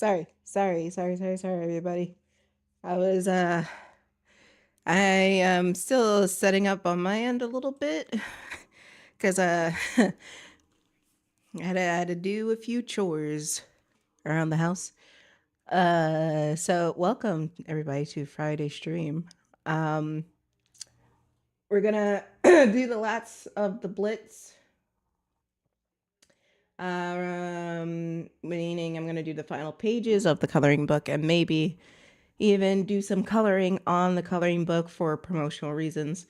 Sorry, everybody. I was I am still setting up on my end a little bit because I had to do a few chores around the house. So welcome everybody to Friday stream. Um, we're gonna do the last of the Blitz. Meaning I'm gonna do the final pages of the coloring book and maybe even do some coloring on the coloring book for promotional reasons.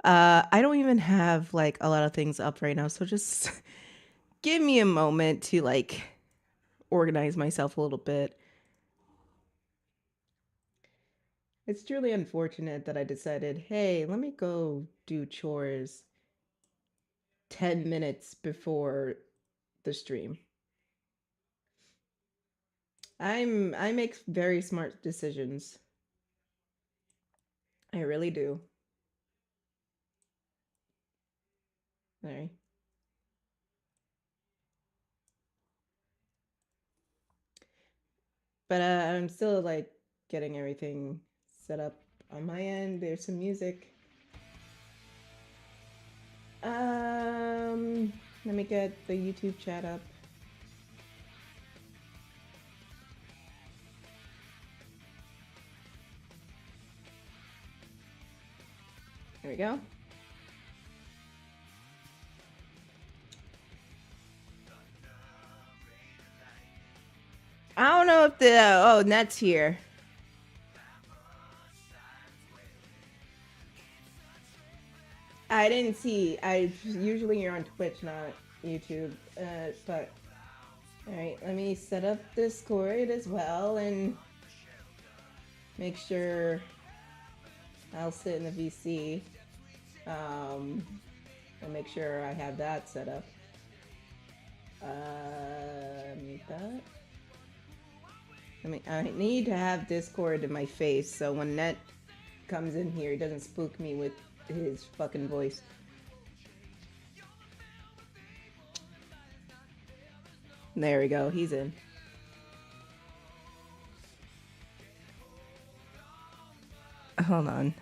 I don't even have like a lot of things up right now, so just give me a moment to like organize myself a little bit. It's truly unfortunate that I decided, hey, let me go do chores 10 minutes before the stream. I make very smart decisions. I really do. Sorry. But I'm still like getting everything set up on my end. There's some music. Let me get the YouTube chat up. There we go. I don't know if the Net's here. I didn't see. I usually you're on Twitch, not YouTube. But all right, let me set up Discord as well and make sure I'll sit in the VC. And make sure I have that set up. Mute that. I need to have Discord in my face so when Net comes in here, he doesn't spook me with his fucking voice. There we go. He's in. Hold on.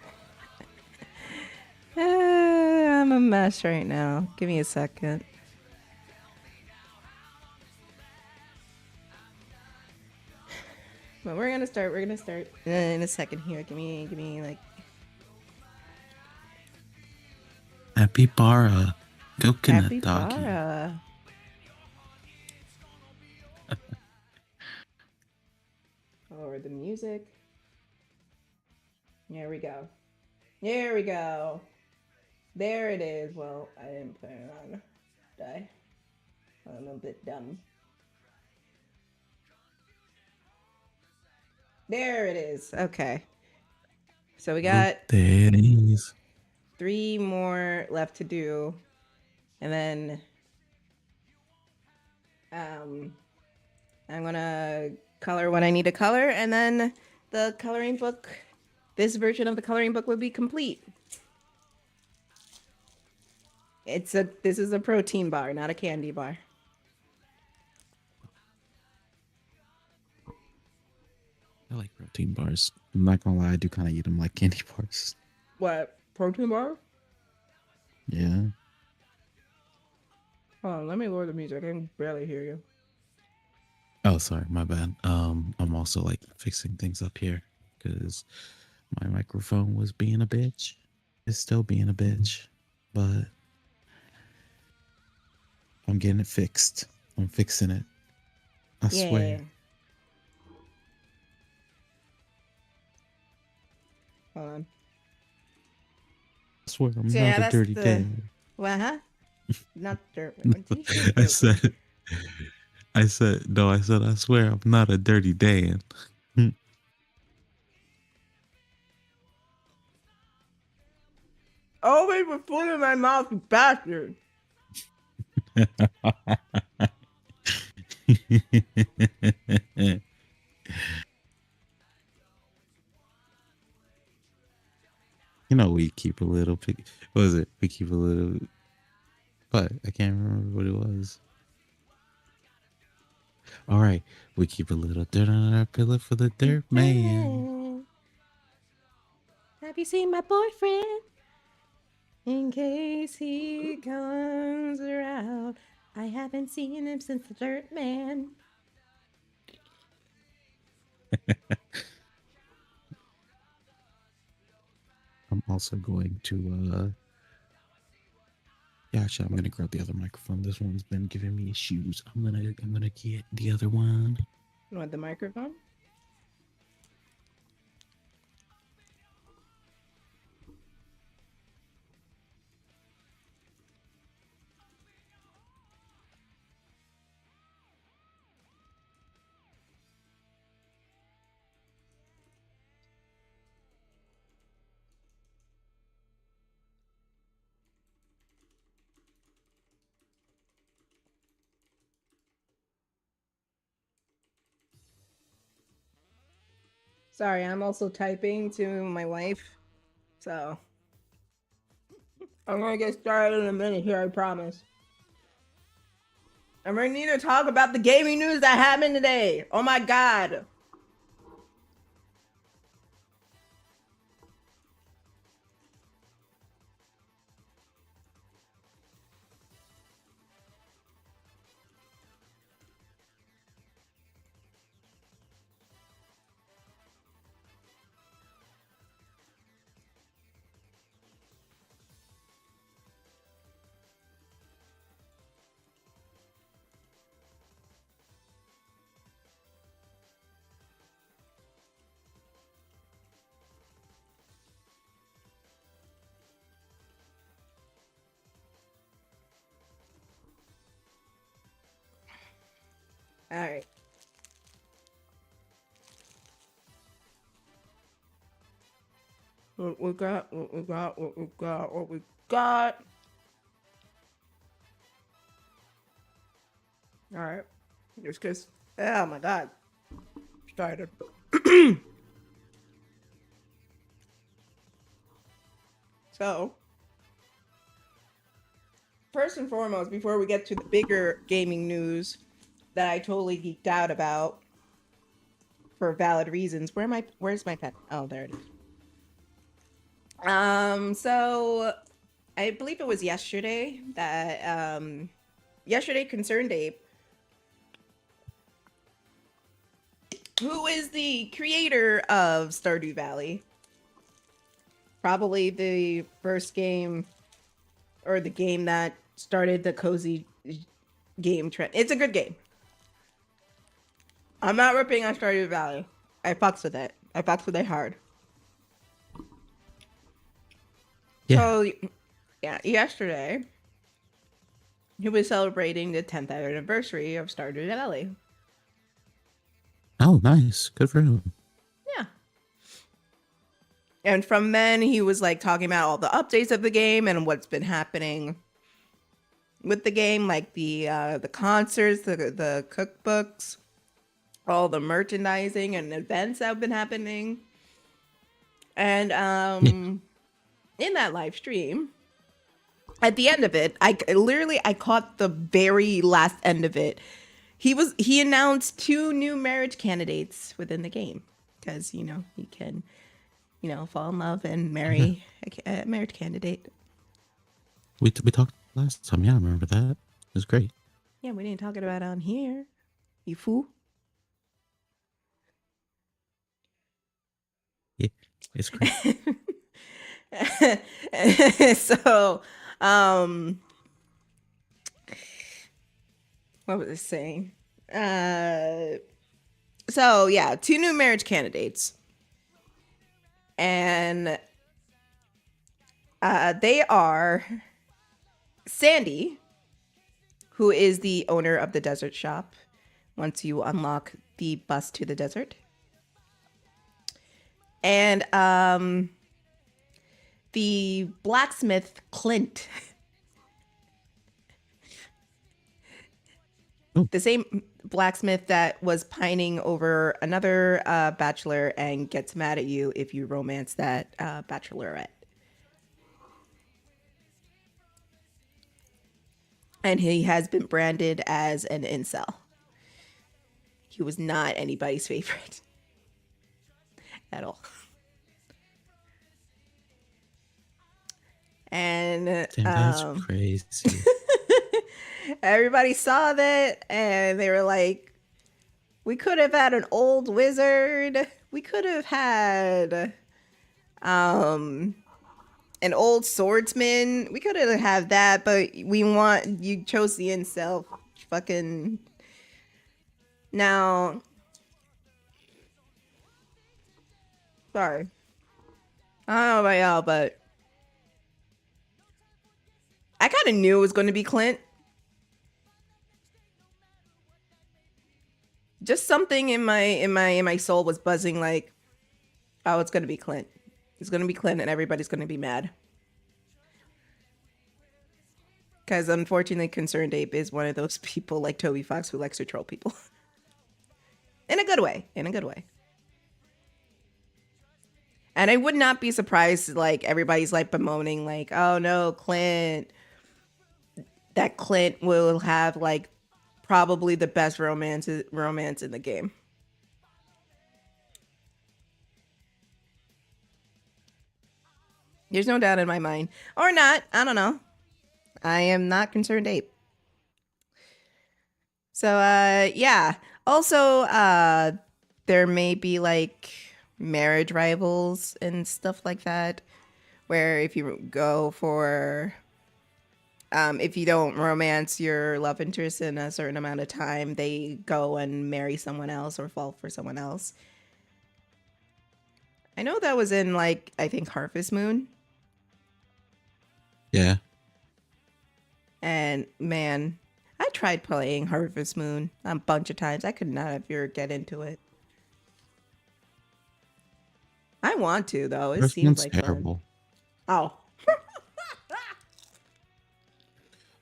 I'm a mess right now. Give me a second. But we're gonna start. We're gonna start in a second here. Give me like. Happy Bara. Coconut Happy doggy. Bara. Or the music. There we go. There we go. There it is. Well, I didn't put it on. Did I? I'm a bit dumb. There it is. Okay. So we got there it is. 3 more left to do. And then I'm gonna color what I need to color, and then the coloring book, this version of the coloring book will be complete. This is a protein bar, not a candy bar. I like protein bars. I'm not gonna lie, I do kind of eat them like candy bars. What? Protein bar? Yeah. Hold on, let me lower the music. I can barely hear you. Oh, sorry, my bad. I'm also like fixing things up here because my microphone was being a bitch. It's still being a bitch, but I'm getting it fixed. I'm fixing it. I swear. Hold on. I swear I'm not a dirty dad. What, huh? Not dirt. I said, I swear I'm not a dirty dad. Always with food in my mouth, you bastard. You know, we keep a little what was it? We keep a little, but I can't remember what it was. All right, we keep a little dirt on our pillow for the dirt man. Have you seen my boyfriend? In case he comes around, I haven't seen him since the dirt man. I'm also going to yeah, actually I'm gonna grab the other microphone. This one's been giving me issues. I'm gonna get the other one. You want the microphone? Sorry, I'm also typing to my wife. So I'm gonna get started in a minute here, I promise. And we need to talk about the gaming news that happened today. Oh my god. All right. What we got, what we got, what we got, what we got. All right. Just because, oh my god. Started. So, first and foremost, before we get to the bigger gaming news that I totally geeked out about for valid reasons, where's my pen? Oh, there it is. So I believe it was yesterday that yesterday Concerned Ape, who is the creator of Stardew Valley, probably the first game or the game that started the cozy game trend. It's a good game. I'm not ripping on Stardew Valley. I fucks with it. I fucks with it hard. Yeah. So, yeah, yesterday he was celebrating the 10th anniversary of Stardew Valley. Oh, nice. Good for him. Yeah. And from then he was like talking about all the updates of the game and what's been happening with the game, like the concerts, the cookbooks, all the merchandising and events that have been happening. And in that live stream, at the end of it, I caught the very last end of it. He announced 2 new marriage candidates within the game because you can fall in love and marry a marriage candidate. We talked last time. Yeah, I remember that. It was great. Yeah, we didn't talk about it on here. You fool. Yeah, it's great. So, what was I saying? So yeah, 2 new marriage candidates. And they are Sandy, who is the owner of the desert shop once you unlock the bus to the desert. And the blacksmith Clint. Oh. The same blacksmith that was pining over another bachelor and gets mad at you if you romance that bachelorette. And he has been branded as an incel. he was not anybody's favorite at all. And Damn, that's crazy. everybody saw that and they were like, we could have had an old wizard. We could have had an old swordsman. We could have had that, but you chose the incel. Fucking now. Sorry. I don't know about y'all, but I kind of knew it was going to be Clint. Just something in my soul was buzzing like, oh, it's going to be Clint. It's going to be Clint and everybody's going to be mad. Because unfortunately, Concerned Ape is one of those people like Toby Fox who likes to troll people. In a good way. In a good way. And I would not be surprised, like, everybody's, like, bemoaning, like, oh, no, Clint. That Clint will have, like, probably the best romance in the game. There's no doubt in my mind. Or not. I don't know. I am not Concerned Ape. So, yeah. Also, there may be, like, marriage rivals and stuff like that. Where if you go for... if you don't romance your love interest in a certain amount of time, they go and marry someone else or fall for someone else. I know that was in, like, I think Harvest Moon. Yeah. And, man, I tried playing Harvest Moon a bunch of times. I could not ever get into it. I want to, though. It seems like terrible. Fun. Oh.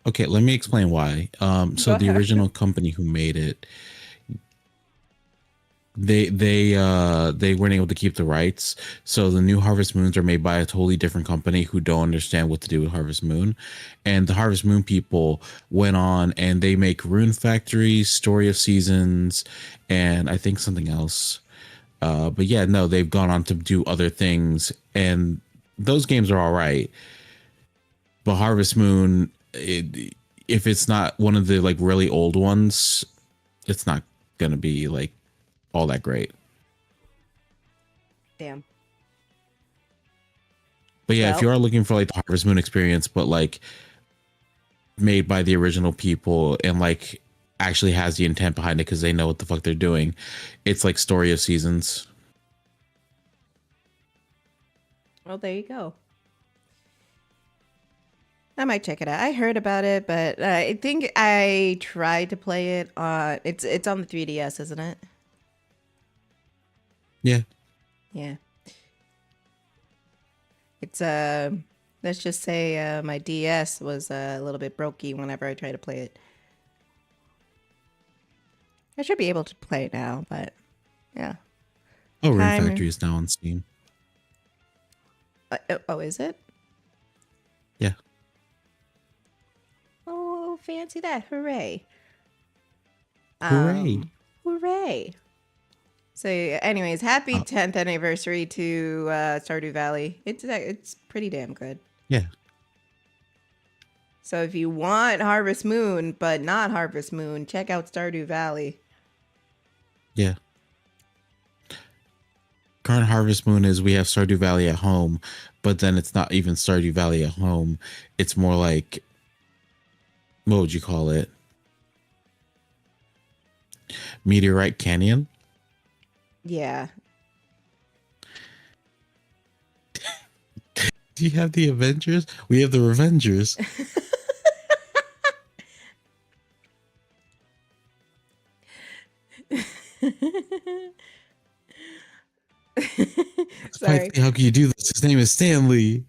Okay, let me explain why. So the original company who made it, they weren't able to keep the rights. So the new Harvest Moons are made by a totally different company who don't understand what to do with Harvest Moon. And the Harvest Moon people went on and they make Rune Factory, Story of Seasons, and I think something else. But yeah, no, they've gone on to do other things, and those games are all right. But Harvest Moon, if it's not one of the like really old ones, it's not gonna be like all that great. Damn. But yeah, if you are looking for like the Harvest Moon experience, but like made by the original people and like actually has the intent behind it because they know what the fuck they're doing, it's like Story of Seasons. Well, there you go. I might check it out. I heard about it, but I think I tried to play it on... It's on the 3DS, isn't it? Yeah. Yeah. It's let's just say my DS was a little bit brokey whenever I tried to play it. I should be able to play it now, but yeah. Oh, Rune Factory is now on Steam. Oh, is it? Yeah. Oh, fancy that. Hooray. Hooray. Hooray. So anyways, happy 10th anniversary to Stardew Valley. It's pretty damn good. Yeah. So if you want Harvest Moon, but not Harvest Moon, check out Stardew Valley. Yeah. Current Harvest Moon is we have Stardew Valley at home, but then it's not even Stardew Valley at home. It's more like, what would you call it? Meteorite Canyon? Yeah. Do you have the Avengers? We have the Revengers. Sorry. How can you do this? His name is Stanley.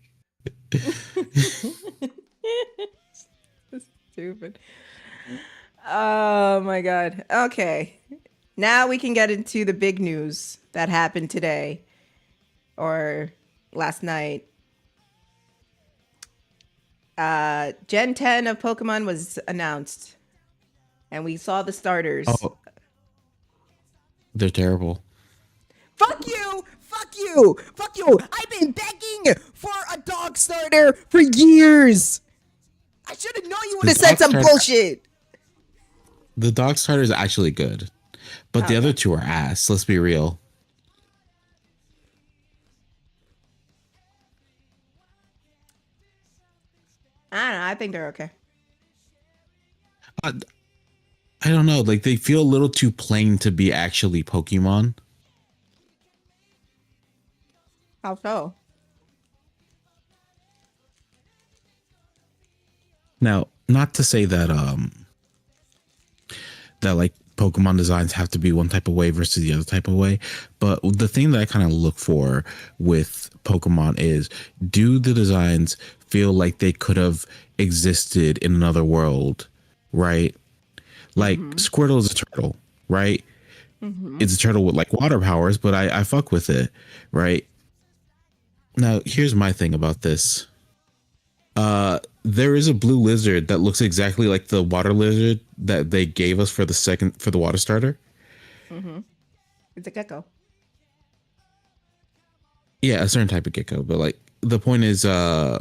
Stupid. Oh my god. Okay. Now we can get into the big news that happened today or last night. Gen 10 of Pokemon was announced and we saw the starters. Oh. They're terrible. Fuck you! Fuck you! Fuck you! I've been begging for a dog starter for years. I should have known you would The have said dog some starter, bullshit. the dog starter is actually good, but the Okay. other two are ass. Let's be real. I don't know. I think they're okay. I, I don't know. Like they feel a little too plain to be actually Pokemon. How so? Now, not to say that that like Pokemon designs have to be one type of way versus the other type of way, but the thing that I kind of look for with Pokemon is, do the designs feel like they could have existed in another world, right? Like Squirtle is a turtle, right? It's a turtle with like water powers, but I fuck with it, right? Now, here's my thing about this. There is a blue lizard that looks exactly like the water lizard that they gave us for the water starter. It's a gecko. Yeah, a certain type of gecko, but like the point is there's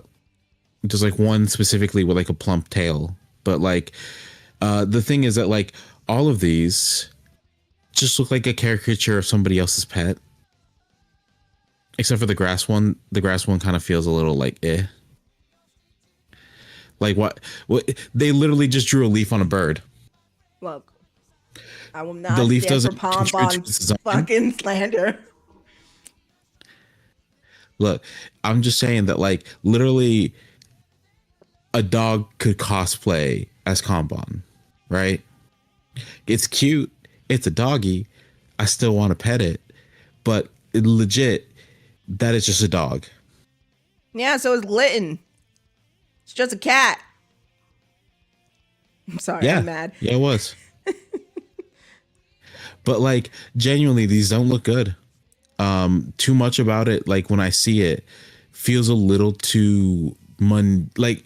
like one specifically with like a plump tail. But like the thing is that like all of these just look like a caricature of somebody else's pet. Except for the grass one. The grass one kind of feels a little like eh. Like what they literally just drew a leaf on a bird. Look, I will The not leaf stand for doesn't contribute to Pom its design. fucking slander. Look, I'm just saying that like literally a dog could cosplay as Kanban, right? It's cute. It's a doggy. I still want to pet it, but legit, that is just a dog. Yeah, so is Litten. It's just a cat. I'm sorry, Yeah, I'm mad. yeah, it was. But like genuinely, these don't look good. Too much about it. Like when I see it, feels a little too like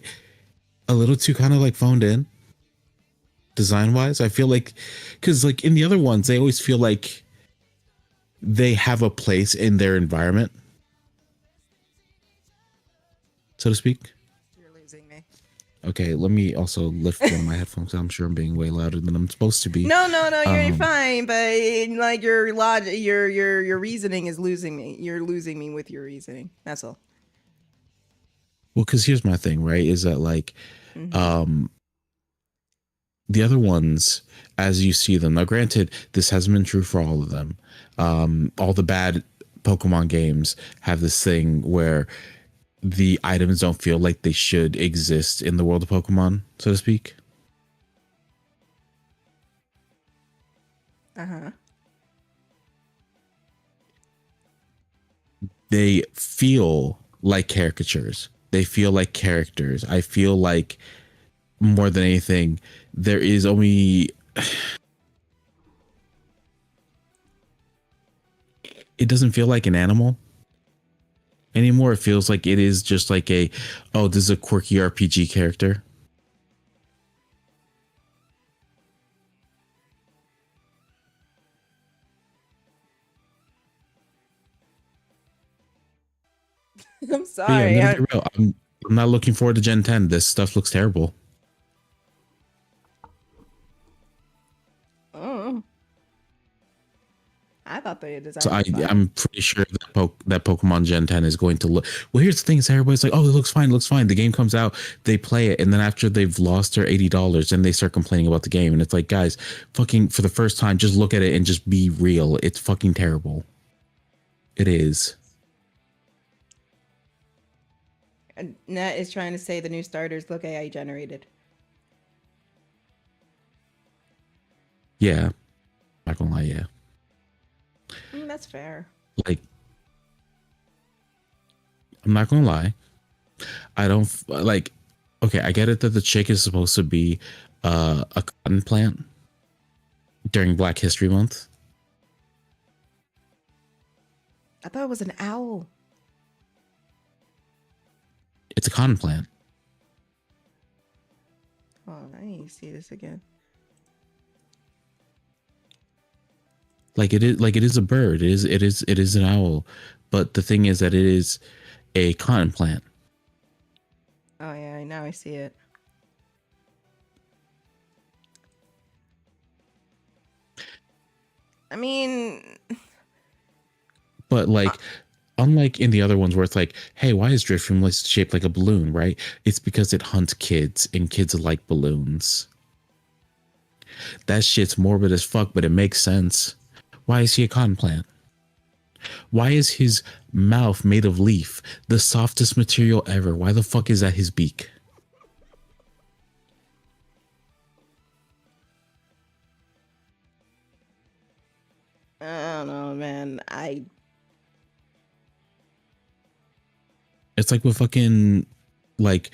a little too kind of like phoned in. Design wise, I feel like because like in the other ones, they always feel like they have a place in their environment, so to speak. You're losing me. Okay, let me also lift one of my headphones. I'm sure I'm being way louder than I'm supposed to be. No, you're fine. But like your logic, your reasoning is losing me. You're losing me with your reasoning. That's all. Well, because here's my thing, right? Is that like, the other ones, as you see them. Now, granted, this hasn't been true for all of them. All the bad Pokemon games have this thing where the items don't feel like they should exist in the world of Pokemon, so to speak. They feel like caricatures. They feel like characters. I feel like more than anything, there is only it doesn't feel like an animal anymore. It feels like it is just like oh, this is a quirky RPG character. I'm But yeah, sorry. I'm gonna be real. I'm not looking forward to Gen 10. This stuff looks terrible. I thought they designed. So I'm pretty sure that Pokemon Gen 10 is going to look. Well, here's the thing: is everybody's like, "Oh, it looks fine, it looks fine." The game comes out, they play it, and then after they've lost their $80, then they start complaining about the game. And it's like, guys, fucking for the first time, just look at it and just be real. It's fucking terrible. It is. And Net is trying to say the new starters look AI generated. Yeah, not gonna lie. Yeah, That's fair. like I'm not gonna lie. I don't like. Okay, I get it that the chick is supposed to be a cotton plant during Black History Month. I thought it was an owl. It's a cotton plant. Oh, I need to see this again. like it is a bird. It is an owl. But the thing is that it is a cotton plant. Oh yeah, now I see it. I mean, But like unlike in the other ones where it's like, hey, why is Driftroom shaped like a balloon, right? It's because it hunts kids and kids like balloons. That shit's morbid as fuck, but it makes sense. Why is he a cotton plant? Why is his mouth made of leaf? The softest material ever. Why the fuck is that his beak? I don't know, man. It's like with fucking like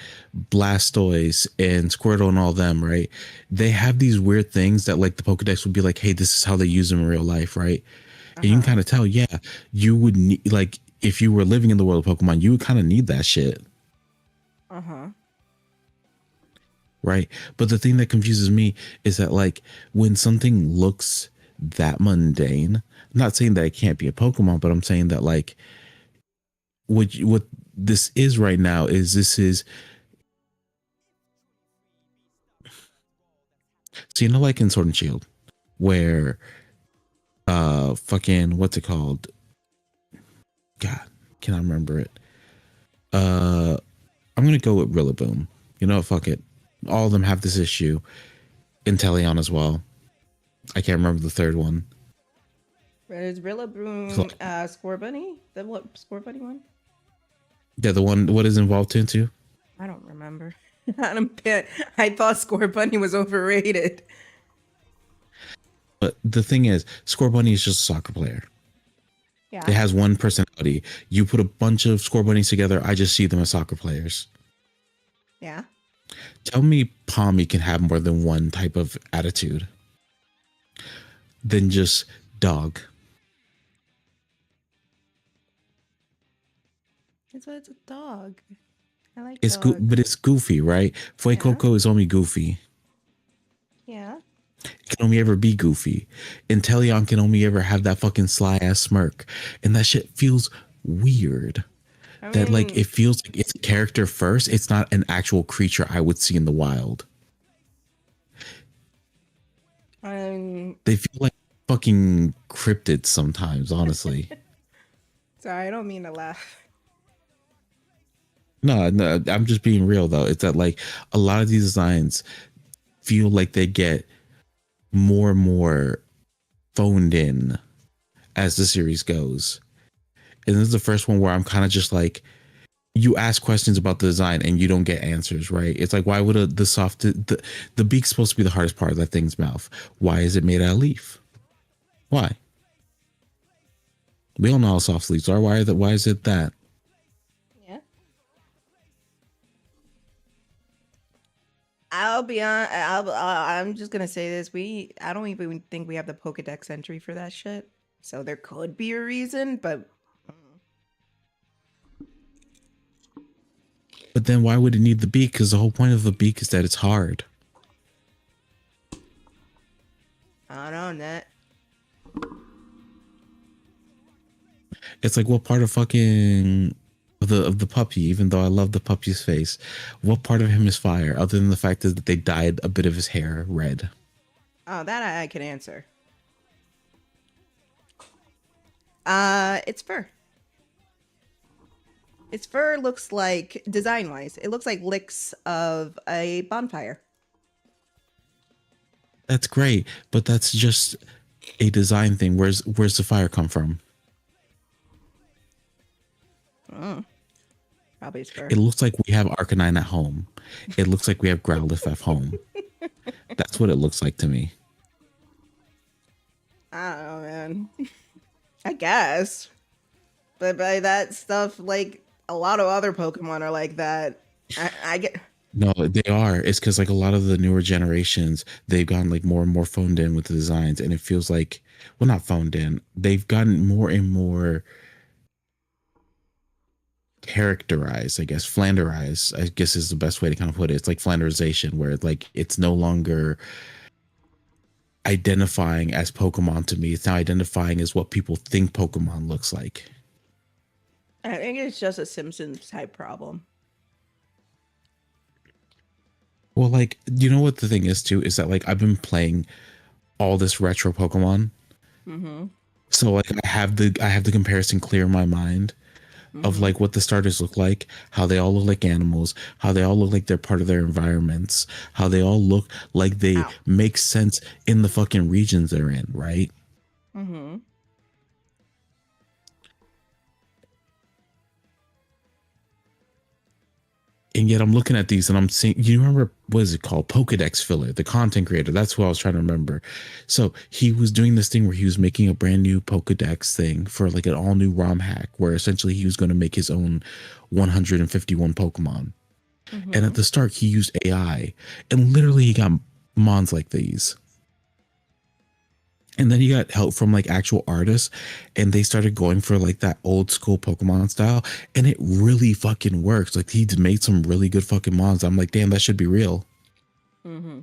Blastoise and Squirtle and all them, right? They have these weird things that like the Pokedex would be like, hey, this is how they use them in real life, right? And you can kind of tell, yeah, you would need, like, if you were living in the world of Pokemon, you would kind of need that shit. Right. But the thing that confuses me is that, like, when something looks that mundane, I'm not saying that it can't be a Pokemon, but I'm saying that, like, what this is right now is this is, so, you know, like in Sword and Shield, where, fucking, what's it called? God, can I remember it? I'm gonna go with Rillaboom. You know, fuck it. All of them have this issue. Inteleon as well. I can't remember the third one. Is Rillaboom Scorbunny? The what Scorbunny one? Yeah, the one. What is involved into? I don't remember. I thought Scorbunny was overrated. But the thing is, Scorbunny is just a soccer player. Yeah. It has one personality. You put a bunch of Scorbunnies together, I just see them as soccer players. Yeah. Tell me Palmy can have more than one type of attitude than just dog. It's a dog. I like It's dogs. but it's goofy, right? Fuecoco is only goofy. Yeah. It can only ever be goofy. Inteleon can only ever have that fucking sly ass smirk. And that shit feels weird. That like it feels like it's a character first. It's not an actual creature I would see in the wild. They feel like fucking cryptids sometimes, honestly. Sorry, I don't mean to laugh. No, I'm just being real though. It's that like a lot of these designs feel like they get more and more phoned in as the series goes. And this is the first one where I'm kind of just like, you ask questions about the design and you don't get answers, right? It's like, why would the beak's supposed to be the hardest part of that thing's mouth? Why is it made out of leaf? Why? We don't know how soft leaves are. Why is it that? Yeah. I'll be on. I'm just gonna say this. I don't even think we have the Pokedex entry for that shit. So there could be a reason, but. But then why would it need the beak? Because the whole point of the beak is that it's hard. I don't know, Net. It's like, what part of fucking of the puppy, even though I love the puppy's face, what part of him is fire other than the fact that they dyed a bit of his hair red? Oh, that I can answer. It's fur. Its fur looks like, design-wise, it looks like licks of a bonfire. That's great, but that's just a design thing. Where's the fire come from? Probably its fur. It looks like we have Arcanine at home. It looks like we have Growlithe at home. That's what it looks like to me. I don't know, man. I guess. But by that stuff, like, a lot of other Pokemon are like that. I get... No, they are. It's because like a lot of the newer generations, they've gotten like more and more phoned in with the designs, and it feels like, well, not phoned in. They've gotten more and more characterized, I guess. Flanderized, I guess, is the best way to kind of put it. It's like Flanderization, where like it's no longer identifying as Pokemon to me. It's now identifying as what people think Pokemon looks like. I think it's just a Simpsons type problem. Well, like, you know what the thing is too is that like I've been playing all this retro Pokemon, Mm-hmm. so like I have the comparison clear in my mind of Mm-hmm. like what the starters look like, how they all look like animals, how they all look like they're part of their environments, how they all look like they Ow. make sense in the fucking regions they're in, right? Mm-hmm. And yet I'm looking at these and I'm seeing, you remember, what is it called? Pokedex filler, the content creator. That's who I was trying to remember. So he was doing this thing where he was making a brand new Pokedex thing for like an all new ROM hack, where essentially he was going to make his own 151 Pokemon. And Mm-hmm. at the start, he used AI, and literally he got mons like these. And then he got help from like actual artists, and they started going for like that old school Pokemon style, and it really fucking works. Like he made some really good fucking mons. I'm like, damn, that should be real. Mm-hmm.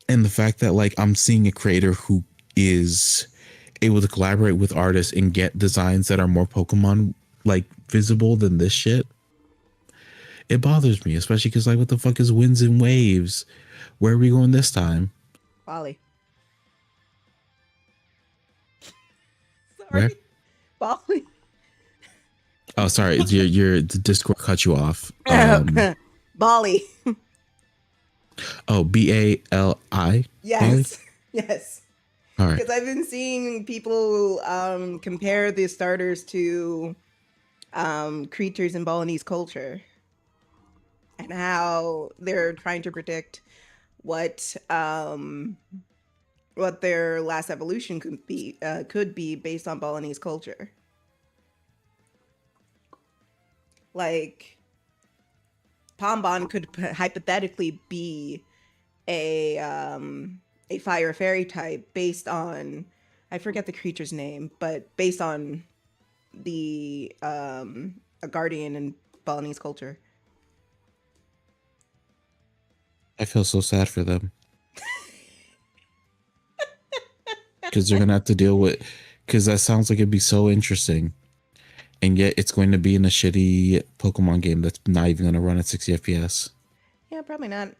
And the fact that like I'm seeing a creator who is able to collaborate with artists and get designs that are more Pokemon like visible than this shit, it bothers me, especially because like what the fuck is winds and waves? Where are we going this time? Bali. Where? Sorry. Bali. Oh, sorry, your the Discord cut you off. Bali. Oh, Bali. Bali. Yes. Yes. All right. Because I've been seeing people compare the starters to creatures in Balinese culture and how they're trying to predict what their last evolution could be based on Balinese culture. Like Pombon could hypothetically be a fire fairy type based on, I forget the creature's name, but based on the a guardian in Balinese culture. I feel so sad for them because they're gonna have to deal with. Because that sounds like it'd be so interesting, and yet it's going to be in a shitty Pokemon game that's not even gonna run at 60 FPS Yeah, probably not.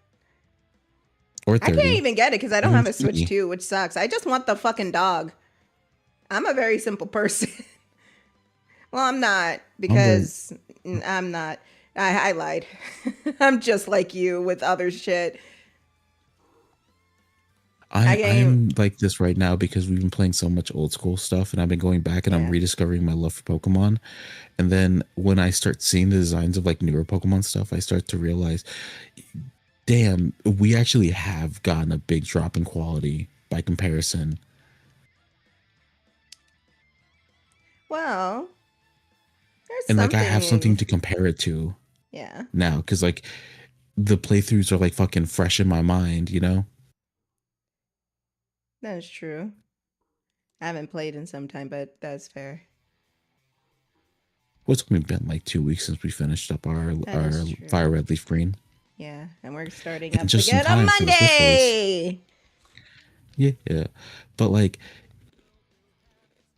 or I can't 30, even get it because I don't even have a Switch 20. 2, which sucks. I just want the fucking dog. I'm a very simple person. Well, I'm not I'm very. because I'm not. I lied. I'm just like you with other shit. I can't even. I'm like this right now because we've been playing so much old school stuff, and I've been going back and I'm Yeah. rediscovering my love for Pokemon. And then when I start seeing the designs of like newer Pokemon stuff, I start to realize, damn, we actually have gotten a big drop in quality by comparison. Well, there's And like I something have something in. to compare it to Yeah, now because like the playthroughs are like fucking fresh in my mind, you know? that is true. I haven't played in some time, but that's fair. What's only been like 2 weeks since we finished up That our is true. Fire Red Leaf Green. Yeah, and we're starting And up just in again on time for the Switch release. Monday. Yeah, yeah. But like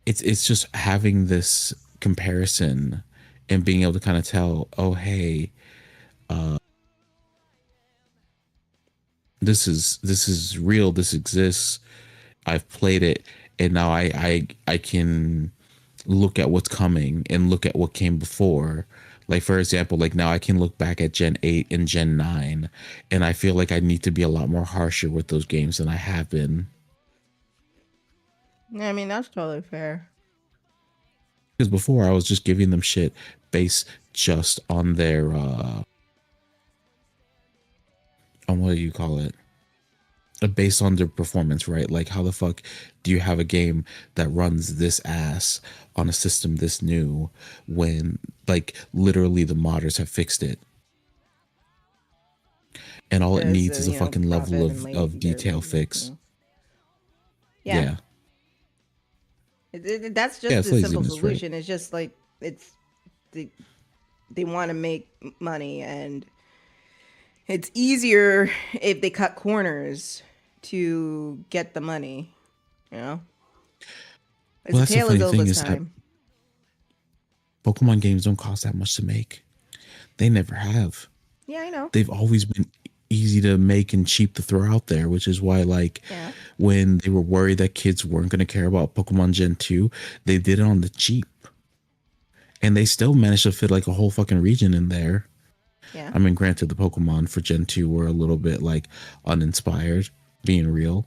it's just having this comparison and being able to kind of tell, oh hey, this is real, this exists. I've played it, and now I can look at what's coming and look at what came before. Like for example, like now I can look back at Gen 8 and Gen 9, and I feel like I need to be a lot more harsher with those games than I have been. I mean, that's totally fair. Because before I was just giving them shit based just on their on what do you call it? Based on their performance, right? Like how the fuck do you have a game that runs this ass on a system this new when like literally the modders have fixed it and all it Because, needs is a fucking level profit and of they're detail lazy. fix. Yeah, Yeah. that's Yeah, just it's the simple laziness, right? solution. It's just like it's they, they want to make money, and it's easier if they cut corners to get the money, you know? It's Well, a that's the tale as funny old thing as is that time. Pokemon games don't cost that much to make. They never have. Yeah, I know. They've always been easy to make and cheap to throw out there, which is why, like, Yeah. when they were worried that kids weren't going to care about Pokemon Gen 2, they did it on the cheap. And they still managed to fit like a whole fucking region in there. Yeah. I mean, granted, the Pokemon for Gen 2 were a little bit like uninspired, being real.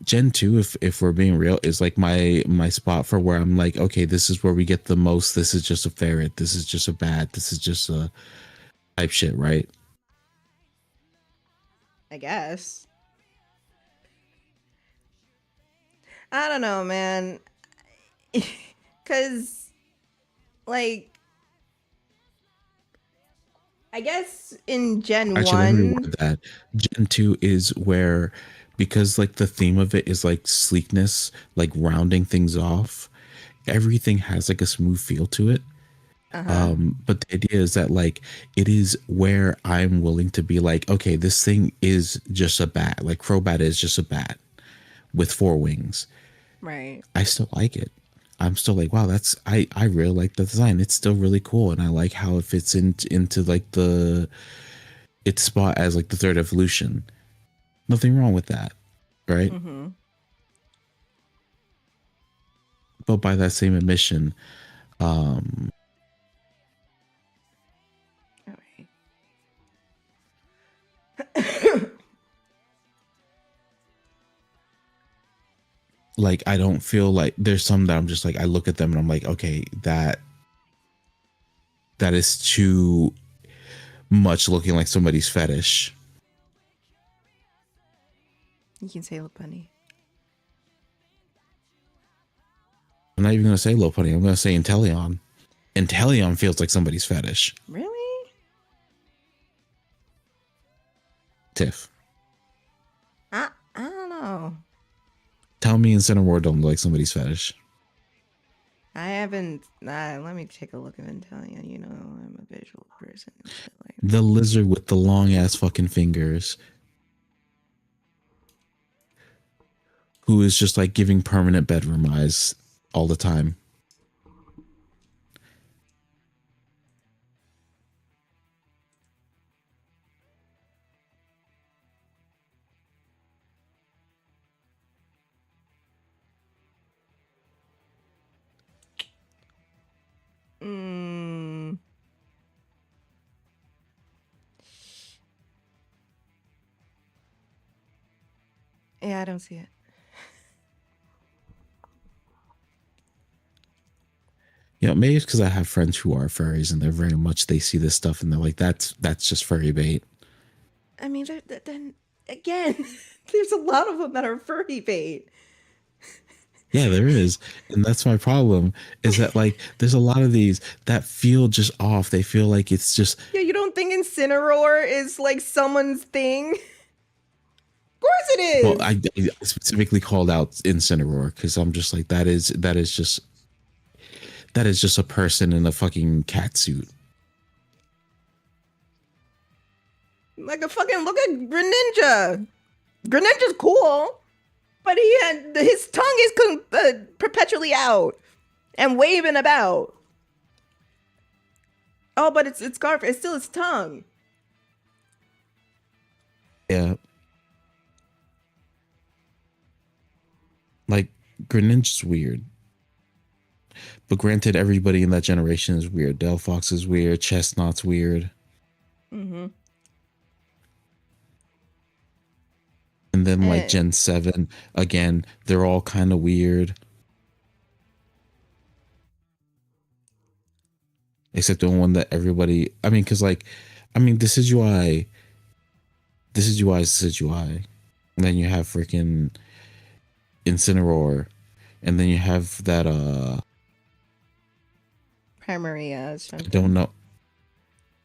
Gen 2, if we're being real, is like my spot for where I'm like, okay, this is where we get the most. This is just a ferret. This is just a bat. This is just a type shit, right? I guess. I don't know, man. Cause like I guess in Gen Actually, let me 1, reword that. Gen 2 is where, because like the theme of it is like sleekness, like rounding things off, everything has like a smooth feel to it. uh-huh. But the idea is that like it is where I'm willing to be like, okay, this thing is just a bat. Like Crobat is just a bat with four wings. Right. I still like it. I'm still like, wow, that's I really like the design. It's still really cool, and I like how it fits into like the its spot as like the third evolution. Nothing wrong with that, right? Mm-hmm. But by that same admission, um, All right. like I don't feel like there's some that I'm just like I look at them and I'm like, okay, that is too much looking like somebody's fetish. You can say Lopunny. I'm not even gonna say Lopunny. I'm gonna say Inteleon. Inteleon feels like somebody's fetish. Really? Tiff, I don't know. tell me Incineroar don't look like somebody's fetish. I haven't. Let me take a look at Inteleon. You know, I'm a visual person. Like, The lizard with the long ass fucking fingers, who is just like giving permanent bedroom eyes all the time. mm, yeah, I don't see it. You know, maybe it's because I have friends who are furries and they're very much they see this stuff and they're like, that's just furry bait. I mean, then again, there's a lot of them that are furry bait. Yeah, there is. And that's my problem is that like there's a lot of these that feel just off. They feel like it's just Yeah, you don't think Incineroar is like someone's thing? Of course it well, is. I specifically called out Incineroar because I'm just like that is just a person in a fucking cat suit. Like a fucking look at Greninja. Greninja's cool, but his tongue is perpetually out and waving about. Oh, but it's Garf. It's still his tongue. Yeah. Like Greninja's weird. But granted, everybody in that generation is weird. Delphox is weird. Chestnut's weird. Mm-hmm. And then like Gen 7, again, they're all kind of weird. Except the one that everybody, I mean, because like, I mean, this is UI. This is UI, this is UI. And then you have freaking Incineroar. And then you have that, Primaria. I don't know.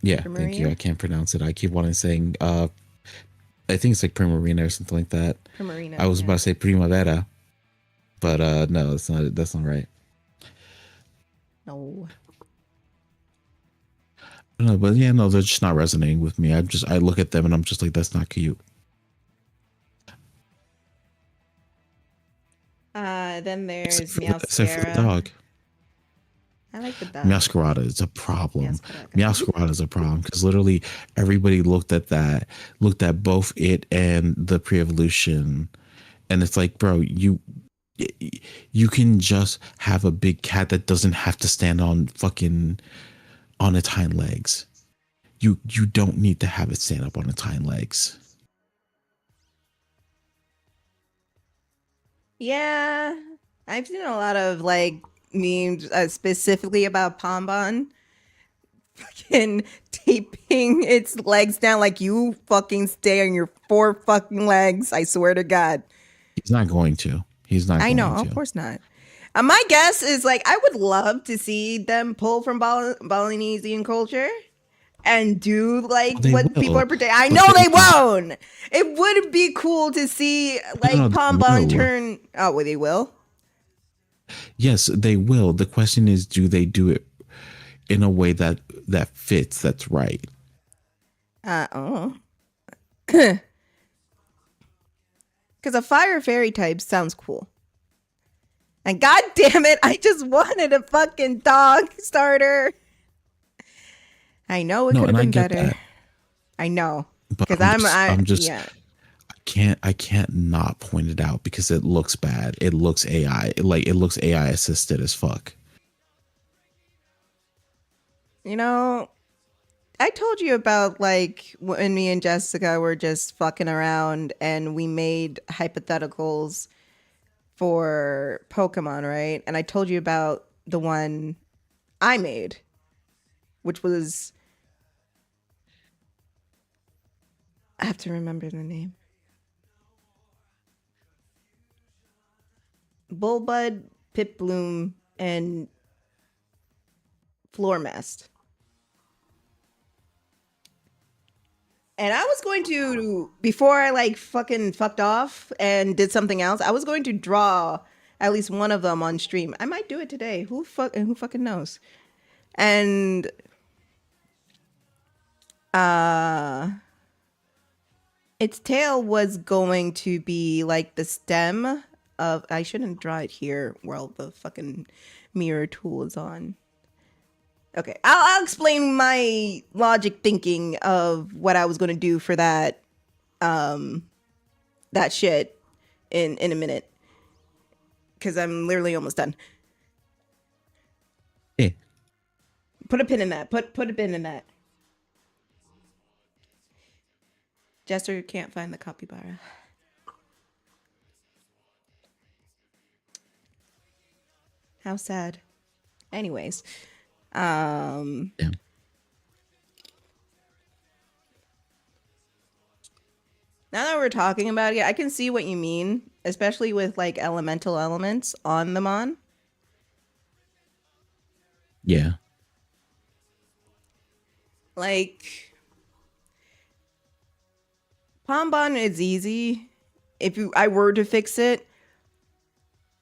Yeah, Primaria? thank you. I can't pronounce it. I keep wanting saying, I think it's like Primarina or something like that. Primarina. I was about to say Primavera, but no, that's not right. No. No, but yeah, no, they're just not resonating with me. I look at them and I'm just like, that's not cute. Then there's Except for the Meowscara. dog. I like the dog. Meowscarada is a problem. Meowscarada. Meowscarada is a problem because literally everybody looked at both it and the pre-evolution, and it's like, bro, you can just have a big cat that doesn't have to stand on its hind legs. You don't need to have it stand up on its hind legs. Yeah, I've seen a lot of like memes specifically about Pombon fucking taping its legs down like you fucking stay on your 4 fucking legs. I swear to God. He's not going to. He's not. I going know, to. of course not. My guess is like I would love to see them pull from Polynesian culture and do like what people are predicting. I know they won't. It would be cool to see like Pombon turn. Oh, well, they will. Yes, they will. The question is, do they do it in a way that fits? That's right. Because a fire fairy type sounds cool. And god damn it, I just wanted a fucking dog starter. I know it could have been better. That. I know. Because I'm just yeah. I can't not point it out because it looks bad. It looks AI. It looks AI assisted as fuck. You know, I told you about like when me and Jessica were just fucking around and we made hypotheticals for Pokemon, right? And I told you about the one I made, which was, I have to remember the name. Bullbud, Piplume, and Floormast. And I was going to, before I like fucking fucked off and did something else, I was going to draw at least one of them on stream. I might do it today. Who fucking knows? And its tail was going to be like the stem of, I shouldn't draw it here while the fucking mirror tool is on. Okay, I'll explain my logic thinking of what I was going to do for that that shit in a minute, because I'm literally almost done. Yeah. Put a pin in that. Put a pin in that. Jester can't find the capybara. How sad. Anyways. Yeah. Now that we're talking about it, I can see what you mean, especially with like elemental elements on the Mon. Yeah. Like Pombon is easy. If I were to fix it,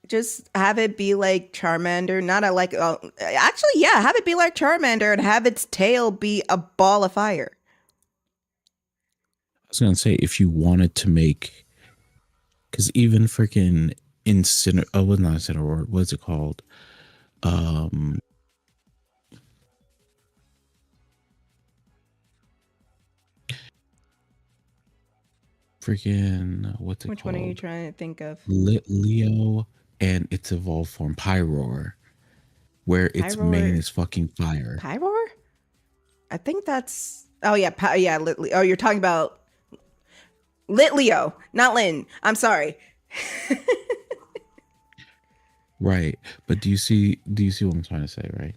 just have it be like Charmander, not a like. Actually, yeah, have it be like Charmander and have its tail be a ball of fire. I was gonna say if you wanted to make, because even freaking was not Incineroar. What's it called? Freaking what's it Which called? one are you trying to think of? Leo and its evolved form Pyroar, where its main is fucking fire. Pyroar? I think that's. Oh yeah, oh, you're talking about Litleo, not Lin. I'm sorry. Right, but do you see what I'm trying to say, right?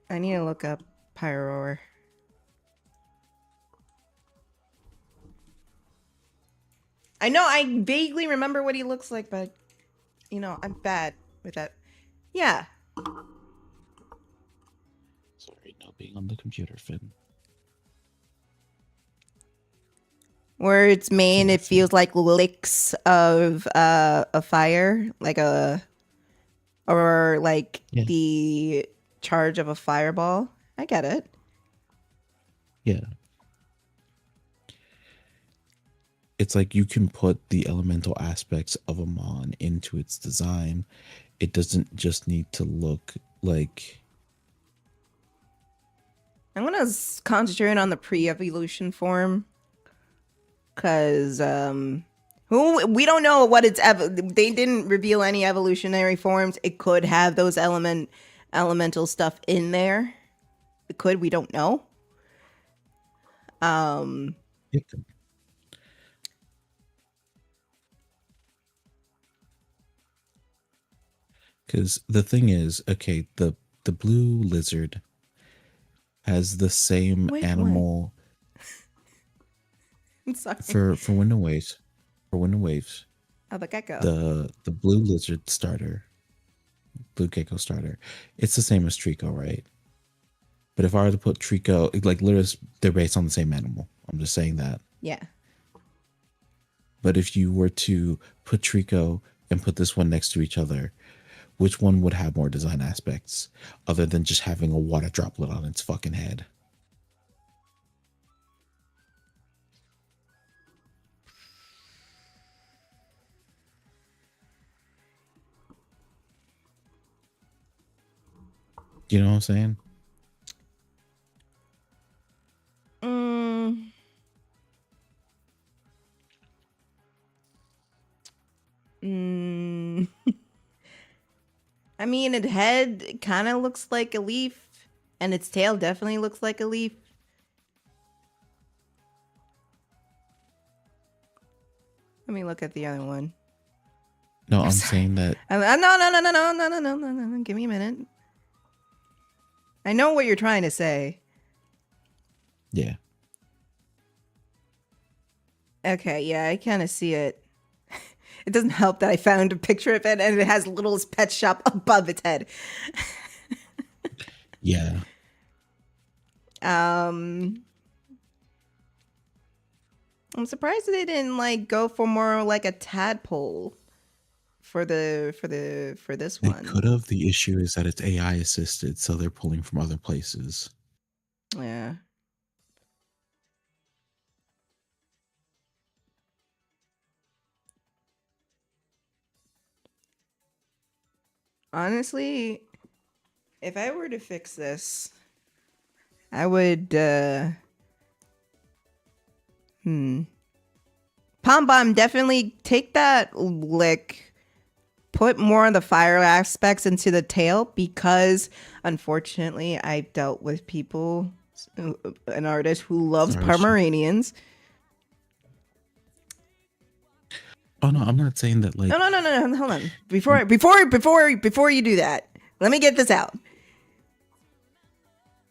I need to look up Pyroar. I know I vaguely remember what he looks like, but you know, I'm bad with that. Yeah. Sorry, no being on the computer, Finn. Where it's main, it feels like licks of a fire, like or like the charge of a fireball. I get it. Yeah. It's like you can put the elemental aspects of a mon into its design. It doesn't just need to look like... I'm gonna concentrate on the pre-evolution form, cause we don't know what its they didn't reveal any evolutionary forms. It could have those elemental stuff in there. It could. We don't know. Because the thing is, okay, the blue lizard has the same animal. I'm sorry. For Window Waves. For Window Waves. Oh, the gecko. The blue lizard starter. Blue gecko starter. It's the same as Trico, right? But if I were to put Trico, like literally, they're based on the same animal. I'm just saying that. Yeah. But if you were to put Trico and put this one next to each other, which one would have more design aspects other than just having a water droplet on its fucking head? You know what I'm saying? I mean, its head kind of looks like a leaf, and its tail definitely looks like a leaf. Let me look at the other one. No, I'm saying that. No. Give me a minute. I know what you're trying to say. Yeah. Okay, yeah, I kind of see it. It doesn't help that I found a picture of it and it has Little's Pet Shop above its head. Yeah. I'm surprised they didn't like go for more like a tadpole for this one. It could have. The issue is that it's AI assisted, so they're pulling from other places. Yeah. Honestly, if I were to fix this, I would Pom Bomb, definitely take that lick, put more of the fire aspects into the tail, because unfortunately I've dealt with people, an artist who loves Pomeranians. Oh no, I'm not saying that like No, hold on. Before you do that, let me get this out.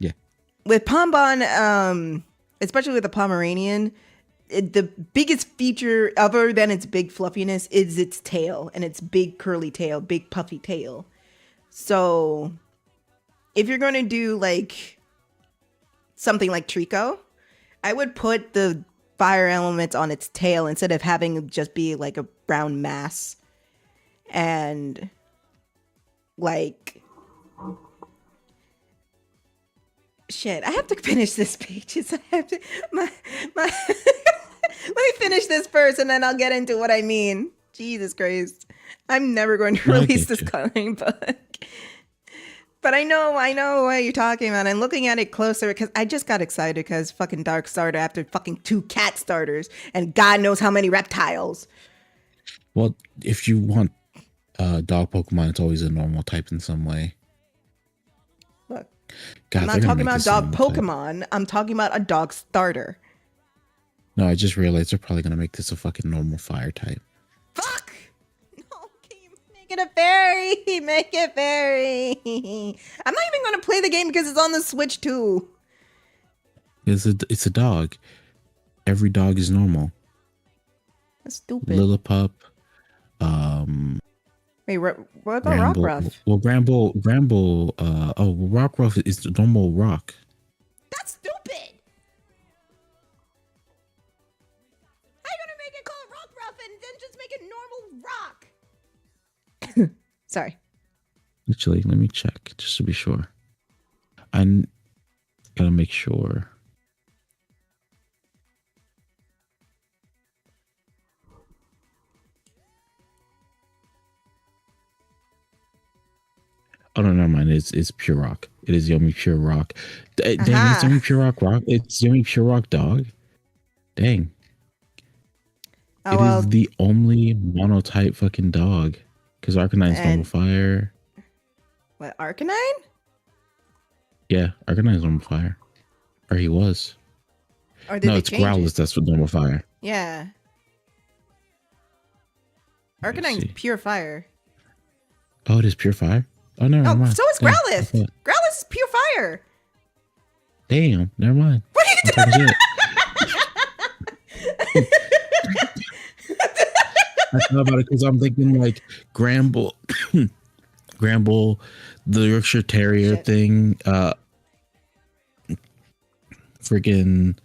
Yeah. With Pombon, especially with the Pomeranian, the biggest feature other than its big fluffiness is its tail, and its big curly tail, big puffy tail. So if you're going to do like something like Trico, I would put the fire elements on its tail instead of having it just be like a brown mass. And like, shit, I have to finish this page. I have to let me finish this first and then I'll get into what I mean. Jesus Christ. I'm never going to release this coloring book. But I know what you're talking about. I'm looking at it closer because I just got excited because fucking Dark starter after fucking 2 cat starters and God knows how many reptiles. Well, if you want dog Pokemon, it's always a normal type in some way. Look, God, I'm not talking about dog Pokemon. Type. I'm talking about a dog starter. No, I just realized they're probably going to make this a fucking normal fire type. Fuck! No, can you make it a fairy? Make it fairy. I'm not even going to play the game because it's on the Switch too. It's a dog. Every dog is normal. That's stupid. Lillipup. Wait, what about Rockruff? Well, Bramble. Rockruff is the normal rock. That's stupid. How you gonna make it called Rockruff and then just make it normal rock? Sorry. Actually, let me check just to be sure. Gotta make sure. Oh no, never mind. It's pure rock. It is Yomi pure rock. Dang, it's Aha. Yomi pure rock. It's Yomi pure rock dog. Dang. Oh It is well, the only monotype fucking dog. Because Arcanine's normal and fire. what, Arcanine? Yeah, Arcanine's normal fire. Or he was. Or did No, they it's change Growlithe it? that's with normal fire. Yeah. Let me Arcanine's see. pure fire. Oh, it is pure fire? Oh, no, never Oh, mind. so is Dang, I Growlithe. thought- Growlithe is pure fire. Damn, never mind. What are you I'm talking shit. I thought about it because I'm thinking like Gramble, Gramble, the Yorkshire Terrier Shit. thing, freaking.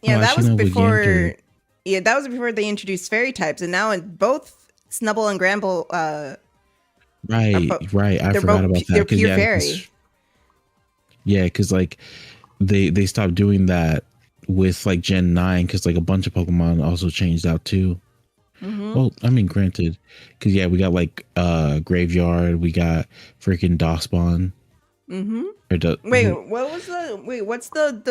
Yeah, Oh, that actually, was no, with before. Yanker. Yeah, that was before they introduced fairy types, and now in both Snubble and Gramble, Right. I they're forgot both about that. they're 'Cause, pure fairy. yeah, because like they stopped doing that with like Gen 9 because like a bunch of Pokemon also changed out too. Mm-hmm. Well, I mean, granted, because yeah, we got like Graveyard, we got freaking Dospawn. Mm-hmm. Or Wait, what was the? Wait, what's the?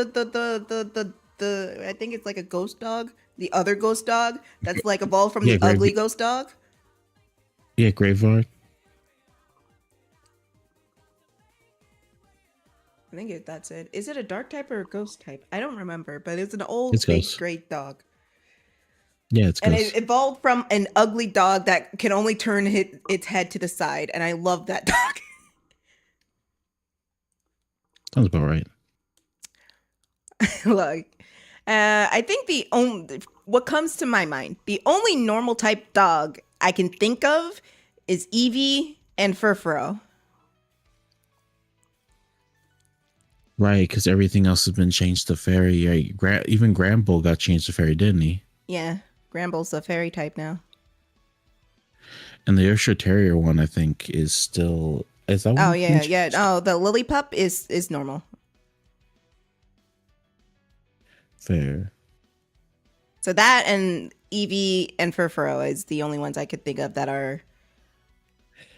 I think it's like a ghost dog. The other ghost dog that's like evolved from Yeah, the ugly ghost dog. yeah, Graveyard. I think that's it. Is it a dark type or a ghost type? I don't remember, but it's an old It's big ghost. great dog. Yeah, it's And Ghost. it evolved from an ugly dog that can only turn its head to the side, and I love that dog. Sounds about right. Like, I think the only what comes to my mind, the only normal type dog I can think of is Eevee and Furfuro. Right, because everything else has been changed to fairy. Right? Even Gramble got changed to fairy, didn't he? Yeah, Gramble's a fairy type now. And the Yorkshire Terrier one, I think, is still. Is that one? Oh yeah. Oh, the Lily Pup is normal. Fair. So that and Eevee and Furfuro is the only ones I could think of that are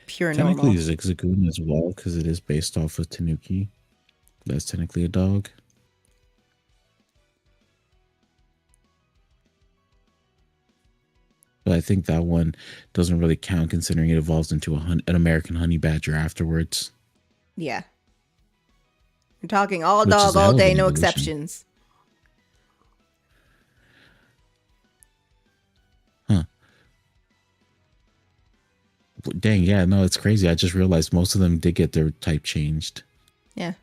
pure Technically, normal. Zigzagoon as well, because it is based off of Tanuki. That's technically a dog. But I think that one doesn't really count considering it evolves into an American honey badger afterwards. Yeah. We're talking all Which is dog, a hell all of day, an no evolution. exceptions. Huh. Dang, yeah, no, it's crazy. I just realized most of them did get their type changed. Yeah.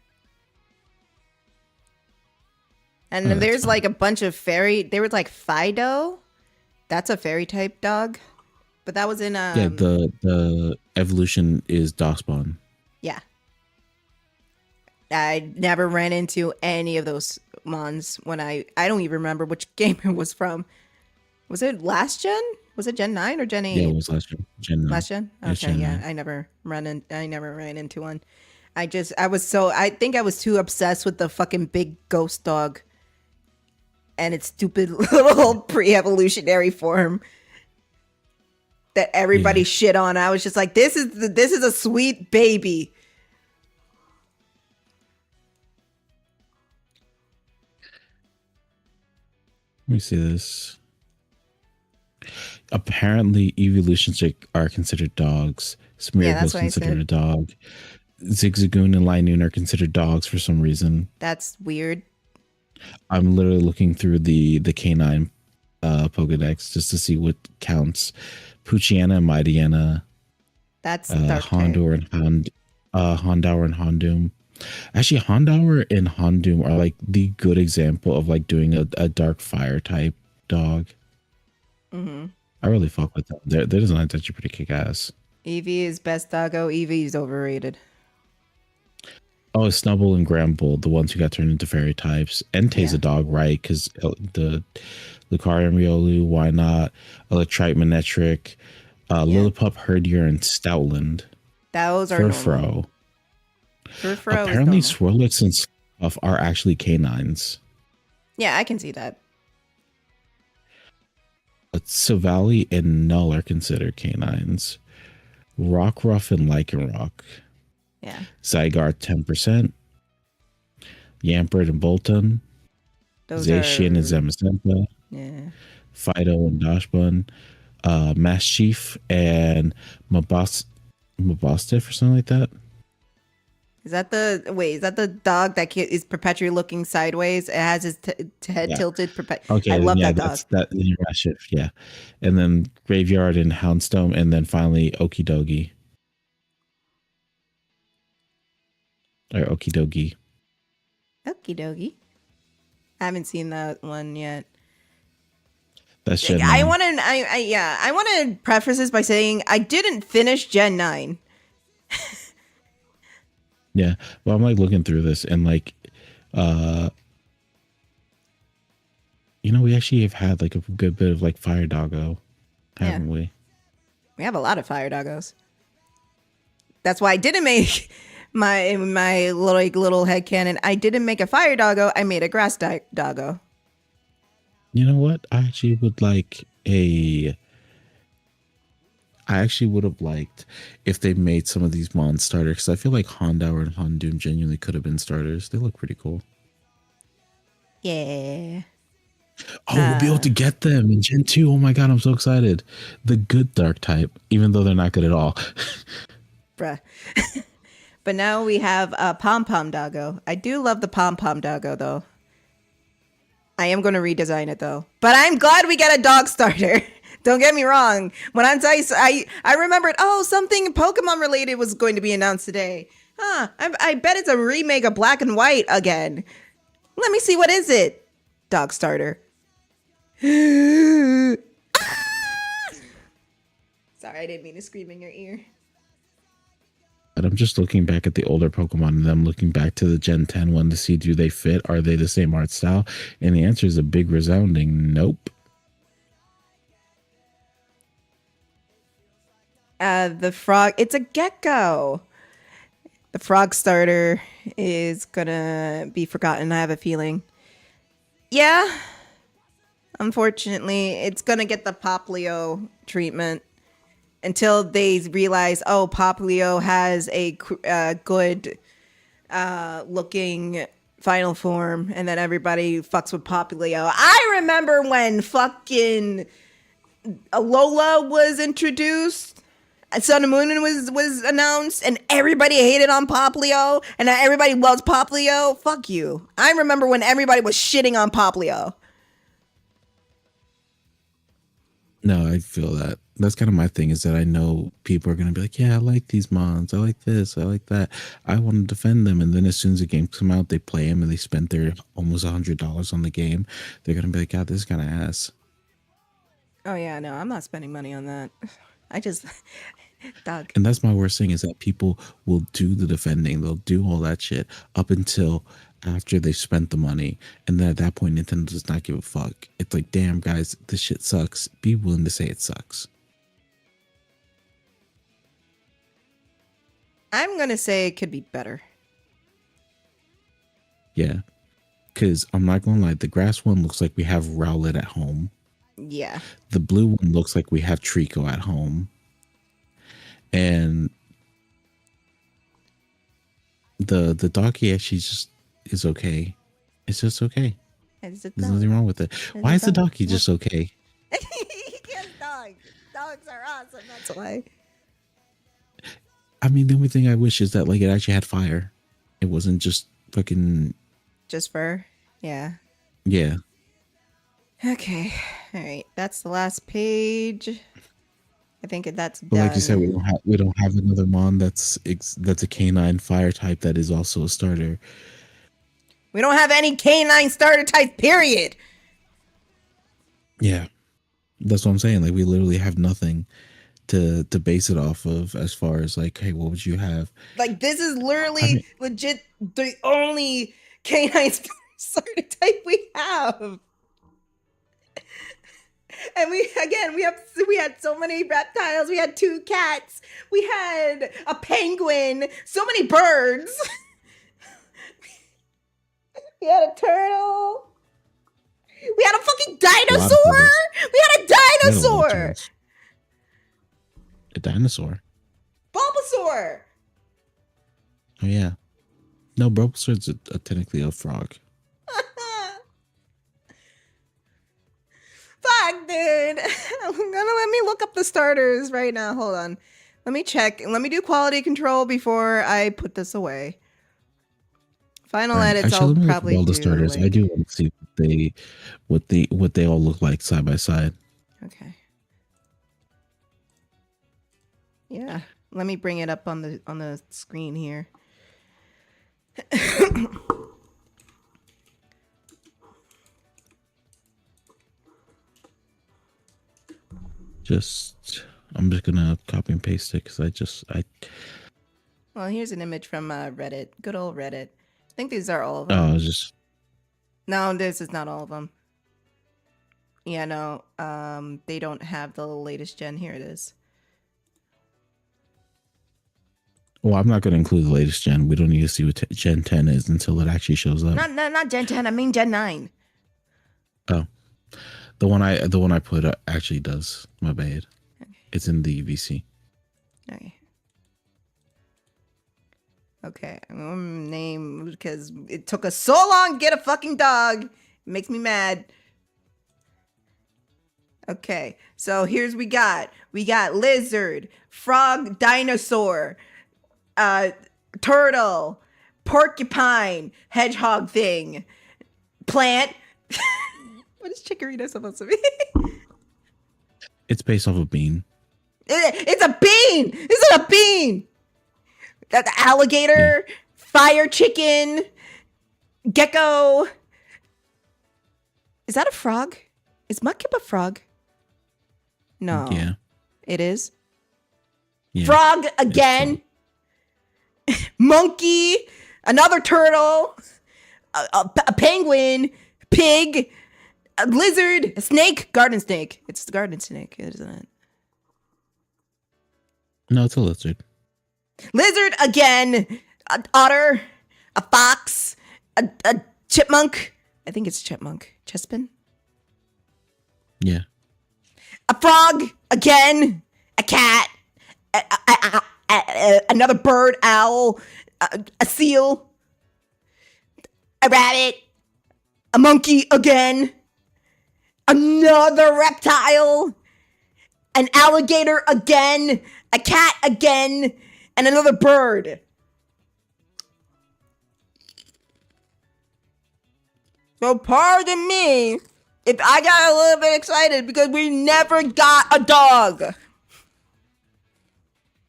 And Oh, then that's there's fine. like a bunch of fairy. There was like Fido. That's a fairy type dog. But that was in Yeah, the evolution is Dospawn. yeah. I never ran into any of those mons when I don't even remember which game it was from. Was it last gen? Was it Gen 9 or Gen 8? Yeah, it was last Gen 9. Last gen? It's Okay, Gen yeah. 9. I never ran into one. I think I was too obsessed with the fucking big ghost dog and its stupid little pre-evolutionary form that everybody Yeah. shit on. I was just like, this is a sweet baby. Let me see this. Apparently, evolutions are considered dogs. Yeah, that's Smeargle's what I considered said. a dog. Zigzagoon and Linoon are considered dogs for some reason. That's weird. I'm literally looking through the canine Pokedex just to see what counts. Poochiana and Mightyena, That's dark type. Hondor and Hondour and Hondoom. Actually, Hondour and Hondoom are like the good example of like doing a dark fire type dog. Mm-hmm. I really fuck with them. Their designs actually pretty kick ass. Eevee is best doggo. Eevee is overrated. Oh, it's Snubble and Gramble, the ones who got turned into fairy types. Entei's Yeah. a dog, right? Because the Lucario, Riolu, why not? Electrite, Manectric, Lillipup, Herdier, and Stoutland. Those are normal. Furfro. Furfuro Apparently, is normal. Swirlix are actually canines. Yeah, I can see that. But Savali and Null are considered canines. Rockruff and Lycanroc. Yeah. Zygarde 10%. Yampert and Bolton. Those Zacian and are... Zamazenta. Yeah. Fido and Dashbun. Mastiff and Mabostiff or something like that. Is that the dog that is perpetually looking sideways? It has his head tilted. Okay, I love yeah, that dog. That's Mastiff, yeah. And then Graveyard and Houndstone, and then finally Okidogi. Or Okidogi. Okidogi. I haven't seen that one yet. That's Gen 9. I want to preface this by saying I didn't finish Gen 9. Yeah, well, I'm like looking through this and like, we actually have had like a good bit of like Fire Doggo, haven't we? We have a lot of Fire Doggos. That's why I didn't make my little headcanon. I didn't make a Fire Doggo. I made a Grass Doggo. You know what? I actually would have liked if they made some of these Mon starters, because I feel like Hondour and Hondoom genuinely could have been starters. They look pretty cool. Yeah. Oh, we'll be able to get them in Gen 2. Oh my god, I'm so excited. The good dark type, even though they're not good at all. Bruh. But now we have a Pom Pom Doggo. I do love the Pom Pom Doggo, though. I am going to redesign it, though. But I'm glad we get a dog starter. Don't get me wrong. When I remembered, something Pokemon related was going to be announced today. I bet it's a remake of Black and White again. Let me see, what is it? Dog starter. Sorry, I didn't mean to scream in your ear. But I'm just looking back at the older Pokemon and I'm looking back to the Gen 10 one to see, do they fit? Are they the same art style? And the answer is a big resounding nope. The frog, it's a gecko. The frog starter is gonna be forgotten, I have a feeling. Yeah. Unfortunately, it's gonna get the Poplio treatment until they realize, Poplio has a good looking final form, and then everybody fucks with Poplio. I remember when fucking Alola was introduced. Sun and Moon was announced, and everybody hated on Poplio, and now everybody loves Poplio. Fuck you. I remember when everybody was shitting on Poplio. No, I feel that. That's kind of my thing, is that I know people are going to be like, yeah, I like these mons. I like this. I like that. I want to defend them. And then as soon as the games come out, they play them and they spend their almost $100 on the game. They're going to be like, God, this is kind of ass. Oh, yeah, no, I'm not spending money on that. I just... Dog. And that's my worst thing, is that people will do the defending. They'll do all that shit up until after they've spent the money. And then at that point, Nintendo does not give a fuck. It's like, damn, guys, this shit sucks. Be willing to say it sucks. I'm going to say it could be better. Yeah. Because I'm not going to lie, the grass one looks like we have Rowlet at home. Yeah. The blue one looks like we have Trico at home. And the doggy actually just is okay. It's just okay. There's nothing wrong with it. Why is the doggy just okay? Because dogs are awesome. That's why. I mean, the only thing I wish is that like it actually had fire. It wasn't just fucking just fur. Yeah. Yeah. Okay. All right. That's the last page. I think that's done. But like you said, we don't have another Mon that's a canine fire type that is also a starter. We don't have any canine starter type, period. Yeah, that's what I'm saying. Like, we literally have nothing to base it off of as far as like, hey, what would you have? Like, this is literally legit the only canine starter type we have. And we had so many reptiles. We had 2 cats. We had a penguin. So many birds. We had a turtle. We had a fucking A lot of turtles. dinosaur. We had a We had a lot of dinosaur. turtles. A dinosaur. Bulbasaur. Oh yeah. No, Bulbasaur's technically a frog. Fuck, dude. I'm gonna let me look up the starters right now. Hold on. Let me check. Let me do quality control before I put this away. Final Right. edits Actually, I'll let me look probably at all the do. starters. I Like, do want to see what they all look like side by side. okay. Yeah. Let me bring it up on the screen here. I'm just gonna copy and paste it because Well, here's an image from Reddit. Good old Reddit. I think these are all of them. No, this is not all of them. Yeah, no. They don't have the latest gen. Here it is. well, I'm not gonna include the latest gen. We don't need to see what Gen 10 is until it actually shows up. Not Gen 10. I mean Gen 9. Oh, the one I put actually does. My bad. Okay. It's in the VC. Okay. Okay. I'm gonna name because it took us so long to get a fucking dog. It makes me mad. Okay. So here's we got lizard, frog, dinosaur, turtle, porcupine, hedgehog thing, plant. What is Chikorita supposed to be? It's based off a bean. It's a bean. Is it a bean? The alligator, fire chicken, gecko. Is that a frog? Is Mudkip a frog? No. Yeah. It is. Yeah. Frog again. Monkey. Another turtle. A penguin. Pig. A lizard. A snake. Garden snake. It's the garden snake, isn't it? No, it's a lizard. Lizard again. An otter. A fox. A chipmunk. I think it's chipmunk. Chespin? Yeah. A frog again. A cat. Another bird. Owl. A seal. A rabbit. A monkey again. Another reptile. An alligator again. A cat again. And another bird. So pardon me if I got a little bit excited because we never got a dog.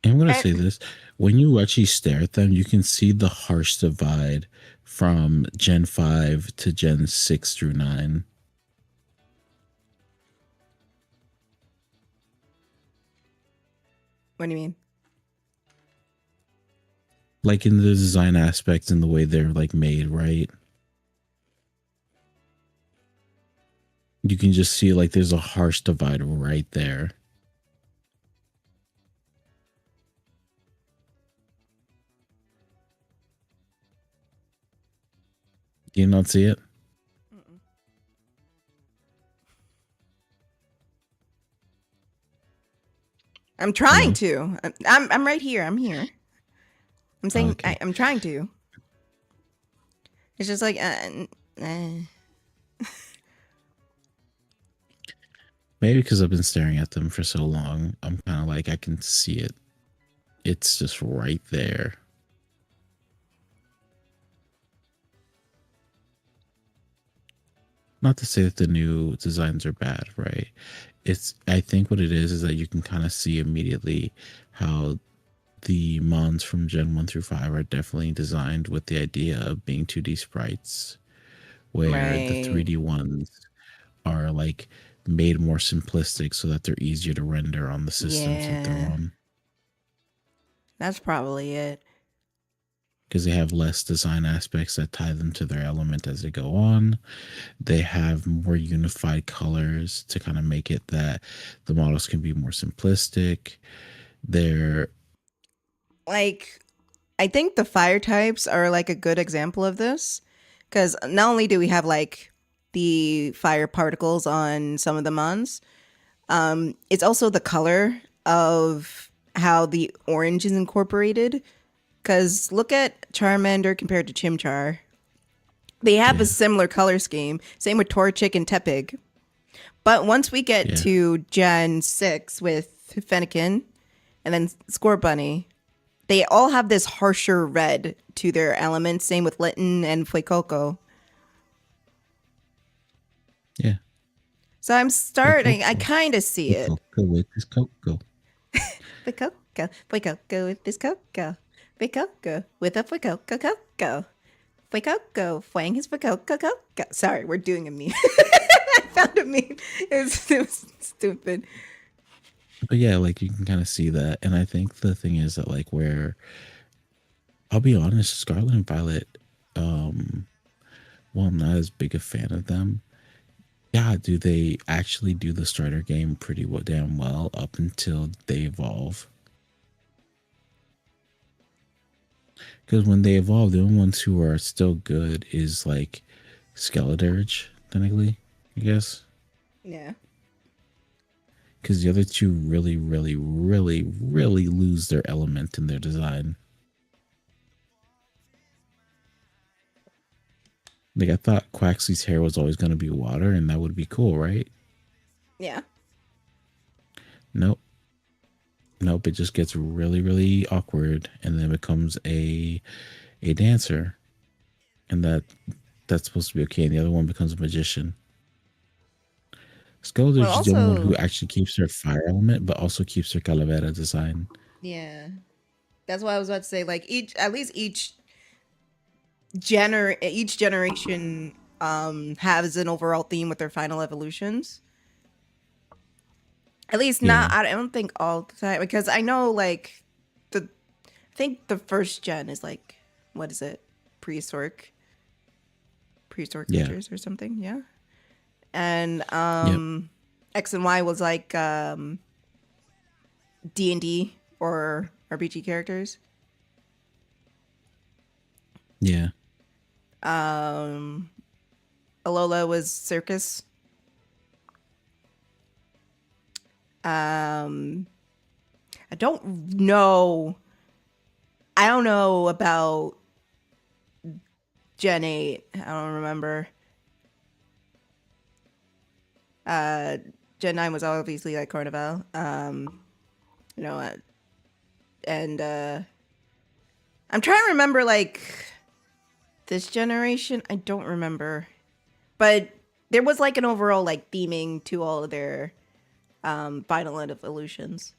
I'm going to say this. When you actually stare at them, you can see the harsh divide from Gen 5 to Gen 6 through 9. What do you mean? Like in the design aspects and the way they're like made, right? You can just see like there's a harsh divide right there. Do you not see it? I'm trying to. I'm right here. I'm here. I'm saying Okay. I'm trying to. It's just like Maybe because I've been staring at them for so long, I'm kind of like I can see it. It's just right there. Not to say that the new designs are bad, right? I think what it is that you can kind of see immediately how the mons from Gen 1 through 5 are definitely designed with the idea of being 2D sprites, where the 3D ones are like made more simplistic so that they're easier to render on the systems that they're on. That's probably it. Because they have less design aspects that tie them to their element as they go on. They have more unified colors to kind of make it that the models can be more simplistic. They're like, I think the fire types are like a good example of this Because not only do we have like the fire particles on some of the mons, it's also the color of how the orange is incorporated. Because look at Charmander compared to Chimchar. They have Yeah. a similar color scheme. Same with Torchic and Tepig. But once we get Yeah. to Gen 6 with Fennekin and then Scorbunny, they all have this harsher red to their elements. Same with Litten and Fuecoco. Yeah. So I'm starting, I Fuecoco. kind of see it. Fuecoco with his cocoa. Fuecoco with this cocoa. Fuecoco with a Fuecoco cocoa. Fuecoco fwang his Fuecoco cocoa. Sorry, we're doing a meme. I found a meme. It was stupid. But yeah, like you can kind of see that. And I think the thing is that like where I'll be honest, Scarlet and Violet, well, I'm not as big a fan of them. Yeah, do they actually do the starter game pretty damn well up until they evolve? Because when they evolve, the only ones who are still good is like Skeledirge, technically, I guess. Yeah. Because the other two really, really, really, really lose their element in their design. Like I thought Quaxly's hair was always going to be water, and that would be cool, right? Yeah. Nope. Nope. It just gets really, really awkward, and then becomes a dancer, and that's supposed to be okay. And the other one becomes a magician. Skeledirge is the only one who actually keeps her fire element, but also keeps her calavera design. Yeah. That's why I was about to say, like, each generation has an overall theme with their final evolutions. At least not, I don't think all the time, because I know like I think the first gen is like, what is it? Prehistoric creatures or something, yeah. And X and Y was like D&D or RPG characters. Yeah. Alola was circus. I don't know about Gen 8. I don't remember. Gen 9 was obviously like Carnival. You know, and I'm trying to remember like this generation. I don't remember, but there was like an overall like theming to all of their final evolutions.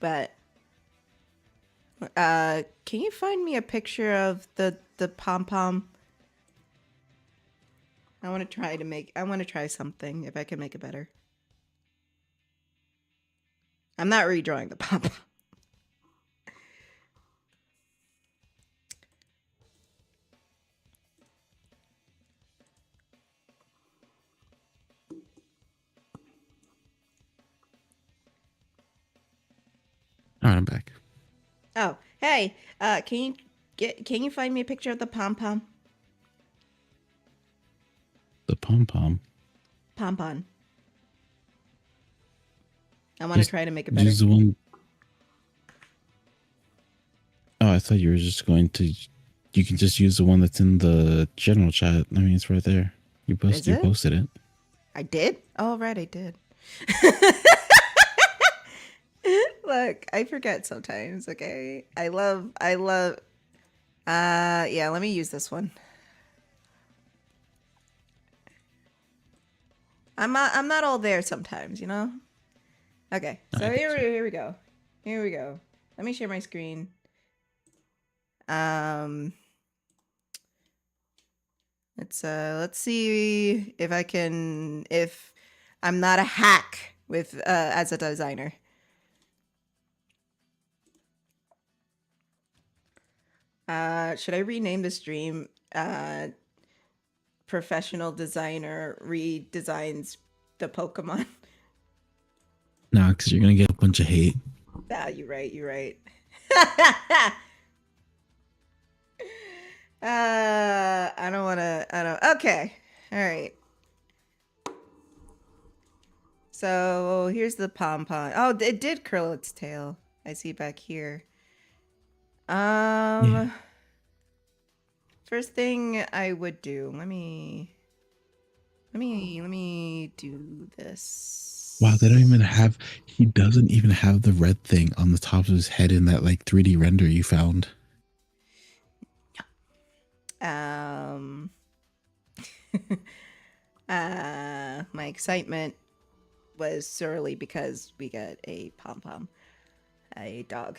But can you find me a picture of the pom-pom? I want to try something if I can make it better. I'm not redrawing the pom-pom. All right, I'm back. Oh, hey, can you find me a picture of the pom-pom? The pom-pom? Pom-pom. I want to try to make it better. Use the one. Oh, I thought you were just going to. You can just use the one that's in the general chat. I mean, it's right there. You posted it. I did? Oh, right, I did. Look, I forget sometimes, okay? I love yeah, let me use this one. I'm not all there sometimes, you know? Okay. So here we go. Here we go. Let me share my screen. Let's see if I'm not a hack with as a designer. Should I rename the stream professional designer redesigns the Pokemon? Nah, because you're gonna get a bunch of hate. Ah, you're right. I don't want to. I don't. Okay. All right. So here's the pom pom. Oh, it did curl its tail. I see back here. Yeah. First thing I would do. Let me do this. Wow, they don't even have. He doesn't even have the red thing on the top of his head in that like 3D render you found. My excitement was surely because we got a pom pom, a dog.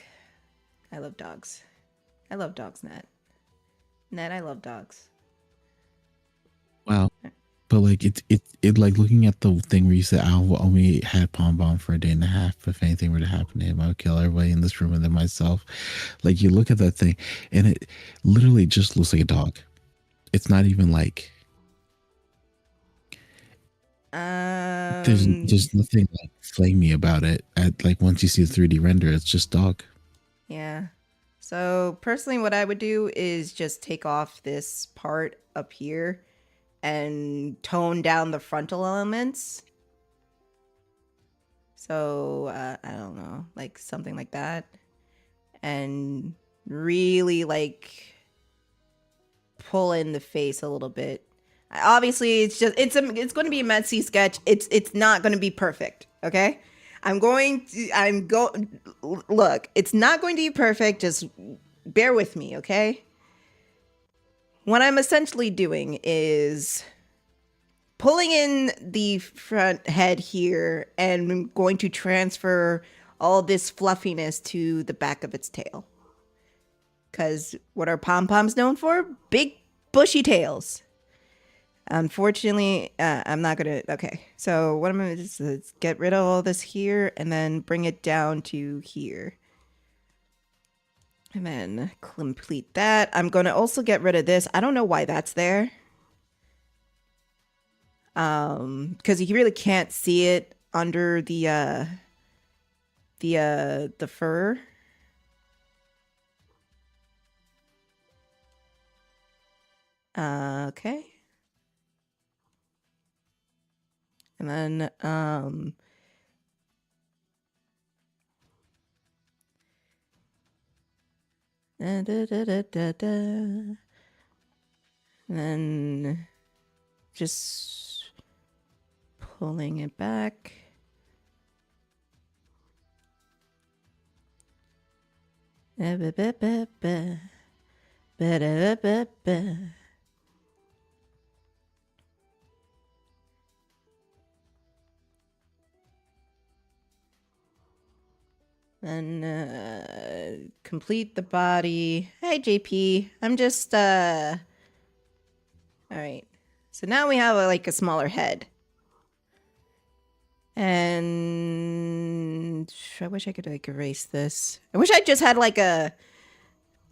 I love dogs. I love dogs, Nat. Nat, I love dogs. Wow. But like it like looking at the thing where you said I only had Pom Pom for a day and a half. If anything were to happen to him, I would kill everybody in this room and then myself. Like you look at that thing and it literally just looks like a dog. It's not even like there's nothing like flamey about it. At like once you see the 3D render, it's just dog. Yeah. So personally, what I would do is just take off this part up here and tone down the frontal elements. So I don't know, like something like that, and really like pull in the face a little bit. Obviously, it's going to be a messy sketch. It's not going to be perfect. Okay, look. It's not going to be perfect. Just bear with me, okay? What I'm essentially doing is pulling in the front head here, and I'm going to transfer all this fluffiness to the back of its tail. Because what are pom-poms known for? Big, bushy tails. Unfortunately, I'm not going to... Okay, so what I'm going to do is get rid of all this here, and then bring it down to here. And then complete that. I'm going to also get rid of this. I don't know why that's there. Because you really can't see it under the fur. Okay. And then and then just pulling it back. And complete the body. Hi, JP. I'm just all right. So now we have like a smaller head. And I wish I could like erase this. I wish I just had like a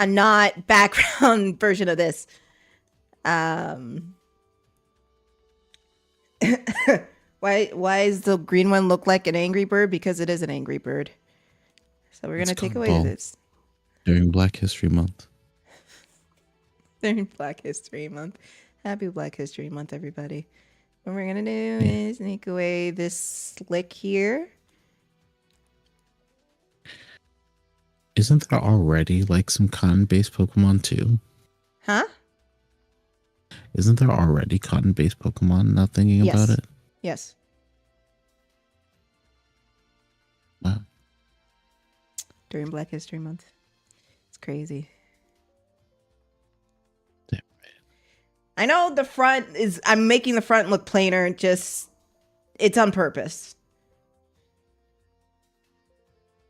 not background version of this. Why does the green one look like an angry bird? Because it is an angry bird. So we're gonna take away this during Black History Month. During Black History Month. Happy Black History Month, everybody. What we're gonna do is take away this slick here. Isn't there already like some cotton-based Pokemon too? Huh? Isn't there already cotton-based Pokemon? Not thinking about it. Yes. Wow. During Black History Month. It's crazy. Damn right. I know the front is... I'm making the front look plainer. Just... It's on purpose.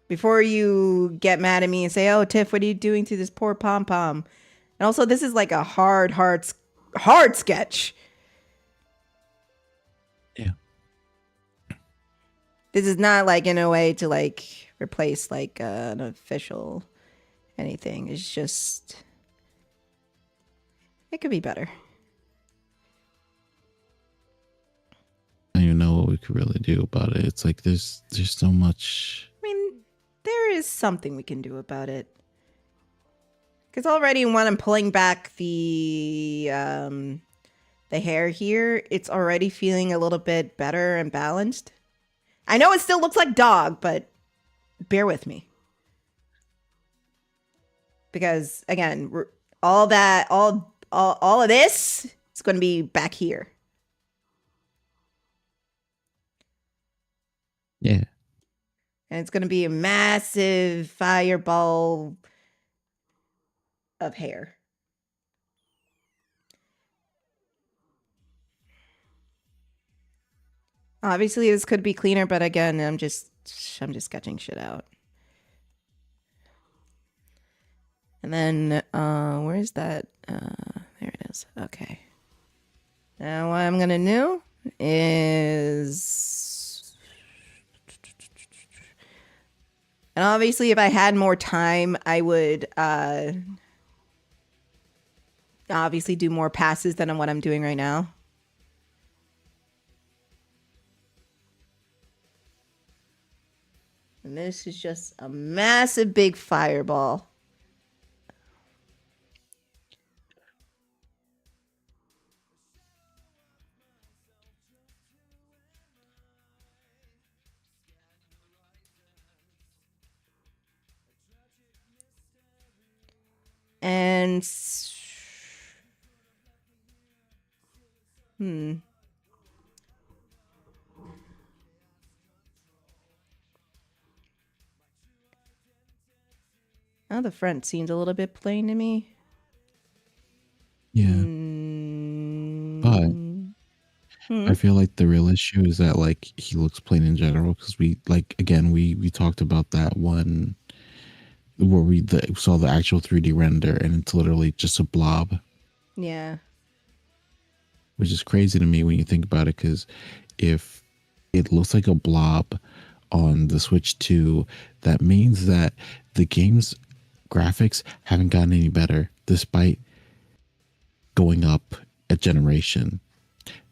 Before you get mad at me and say, oh, Tiff, what are you doing to this poor pom-pom? And also, this is like a hard sketch. Yeah. This is not like in a way to like replace like an official anything. It's just... It could be better. I don't even know what we could really do about it. It's like there's so much... I mean, there is something we can do about it. Because already when I'm pulling back the hair here, it's already feeling a little bit better and balanced. I know it still looks like dog, but bear with me. Because again, all of this is going to be back here. Yeah. And it's going to be a massive fireball of hair. Obviously, this could be cleaner, but again, I'm just sketching shit out. And then, where is that? There it is. Okay. Now what I'm gonna do is, and obviously, if I had more time, I would obviously do more passes than what I'm doing right now. And this is just a massive big fireball. And oh, the front seems a little bit plain to me. Yeah. But I feel like the real issue is that like he looks plain in general, because we talked about that one where we saw the actual 3D render and it's literally just a blob. Yeah. Which is crazy to me when you think about it, because if it looks like a blob on the Switch 2, that means that the game's graphics haven't gotten any better despite going up a generation.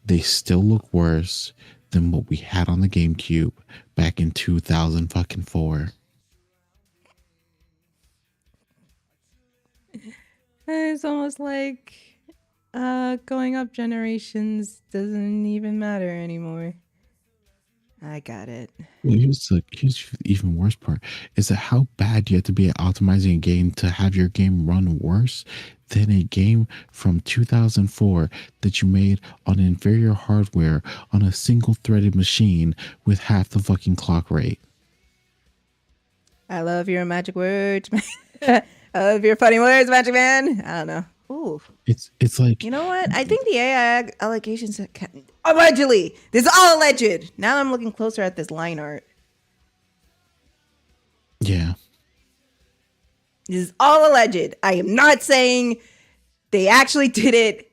They still look worse than what we had on the GameCube back in 2004. It's almost like going up generations doesn't even matter anymore. I got it. Well, here's the even worse part is that how bad you have to be at optimizing a game to have your game run worse than a game from 2004 that you made on inferior hardware on a single threaded machine with half the fucking clock rate. I love your magic words. I love your funny words, Magic Man. I don't know. Ooh. It's like, you know what? I think the AI allegations allegedly. This is all alleged. Now I'm looking closer at this line art. Yeah. This is all alleged. I am not saying they actually did it.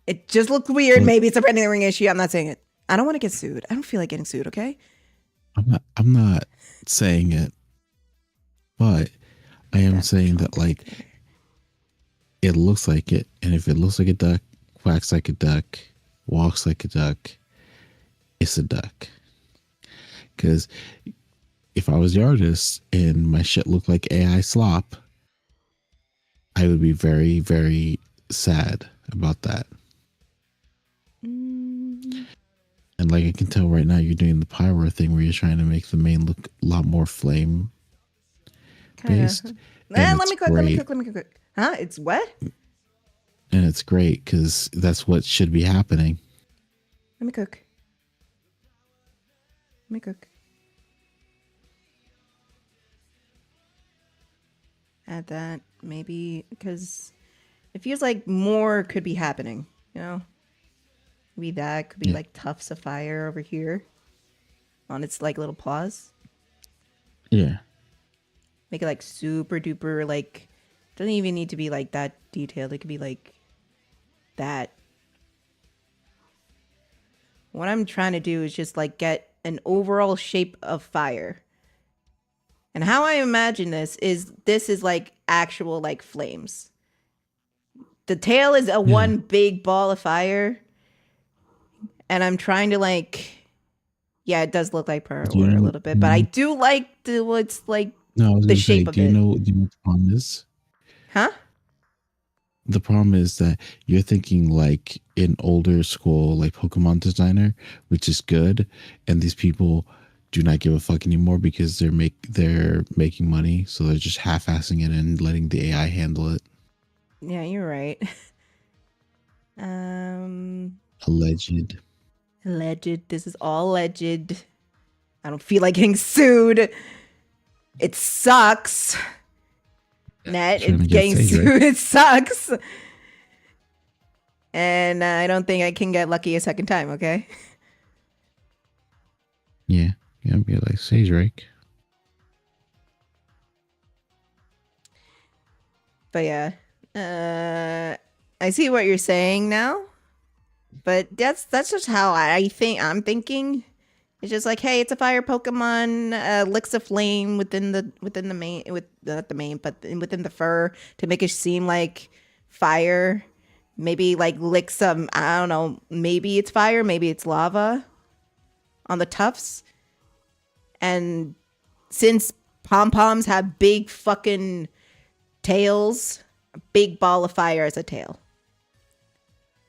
It just looked weird. Maybe it's a rendering issue. I'm not saying it. I don't want to get sued. I don't feel like getting sued, okay? I'm not saying it. But I am saying that like it looks like it, and if it looks like a duck, quacks like a duck, walks like a duck, it's a duck. Because if I was the artist and my shit looked like AI slop, I would be very, very sad about that. And like I can tell right now, you're doing the pyro thing where you're trying to make the main look a lot more flame based. Let me cook. Huh? It's what? And it's great because that's what should be happening. Let me cook. Add that, maybe, because it feels like more could be happening, you know? Maybe that could be like tufts of fire over here on its like little paws. Yeah. Make it like super duper, like, doesn't even need to be like that detailed. It could be like that. What I'm trying to do is just like get an overall shape of fire. And how I imagine this is like actual like flames. The tail is a one big ball of fire. And I'm trying to like, yeah, it does look like Pearl a little bit, but I do like what's like No, I was the gonna say, shape of it. do you know what the problem is? Huh? The problem is that you're thinking like in older school, like Pokemon designer, which is good, and these people do not give a fuck anymore because they're making money, so they're just half-assing it and letting the AI handle it. Yeah, you're right. Um, Alleged. alleged. This is all alleged. I don't feel like getting sued. It sucks. Net, Trying it's to get getting Sage, right? sued. It sucks. And I don't think I can get lucky a second time, okay? Yeah. Yeah, be like Sage Rake. But yeah. I see what you're saying now. But that's just how I think I'm thinking. It's just like, hey, it's a fire Pokemon, licks a flame within the main with not the main, but within the fur to make it seem like fire. Maybe like lick some, I don't know, maybe it's fire, maybe it's lava on the tufts. And since pom poms have big fucking tails, a big ball of fire as a tail.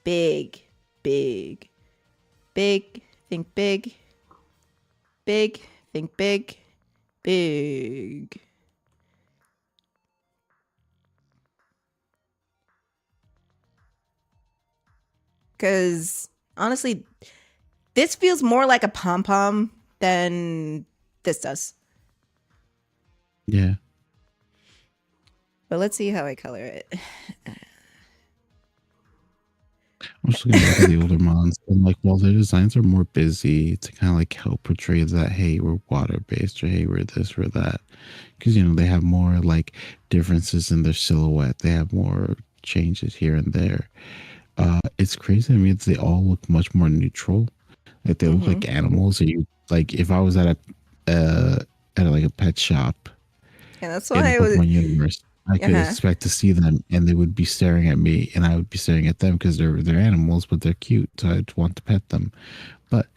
Big, big, big. Think big. Big. Think big. Big. Because honestly, this feels more like a pom pom than this does. Yeah. But let's see how I color it. I'm just looking back at the older mons, and like, while their designs are more busy to kind of like help portray that, hey, we're water based, or hey, we're this, we're that, because they have more like differences in their silhouette. They have more changes here and there. It's crazy to me that they all look much more neutral. Like they look like animals. Or you like if I was at like a pet shop Yeah, that's in the why I was. Pokemon universe, I could Uh-huh. expect to see them, and they would be staring at me, and I would be staring at them because they're animals, but they're cute, so I'd want to pet them. But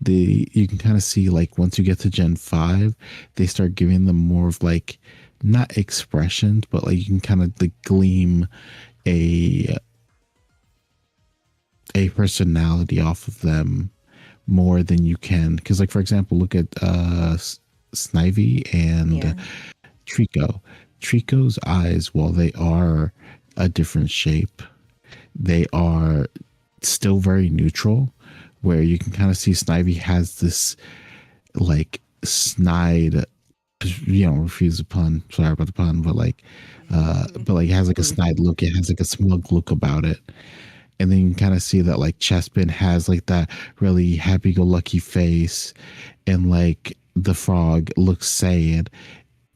you can kind of see like once you get to Gen 5, they start giving them more of like not expressions, but like you can kind of like gleam a personality off of them more than you can, because like for example, look at Snivy and Yeah. Trico. Trico's eyes, while they are a different shape, they are still very neutral, where you can kind of see Snivy has this like snide, refuse the pun, sorry about the pun, but like it has like a snide look, it has like a smug look about it. And then you can kind of see that like Chespin has like that really happy-go-lucky face, and like the frog looks sad,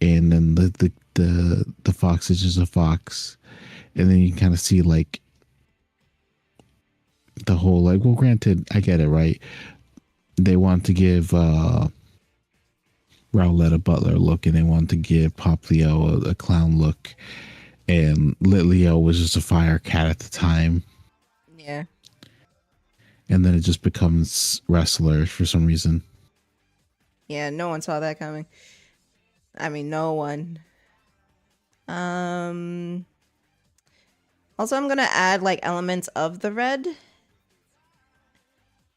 and then the fox is just a fox. And then you kind of see like the whole like, well, granted, I get it, right? They want to give Rowlett a butler look, and they want to give Pop Leo a clown look, and Lit Leo was just a fire cat at the time. Yeah. And then it just becomes wrestler for some reason. Yeah, no one saw that coming. I mean, no one. Also, I'm gonna add like elements of the red,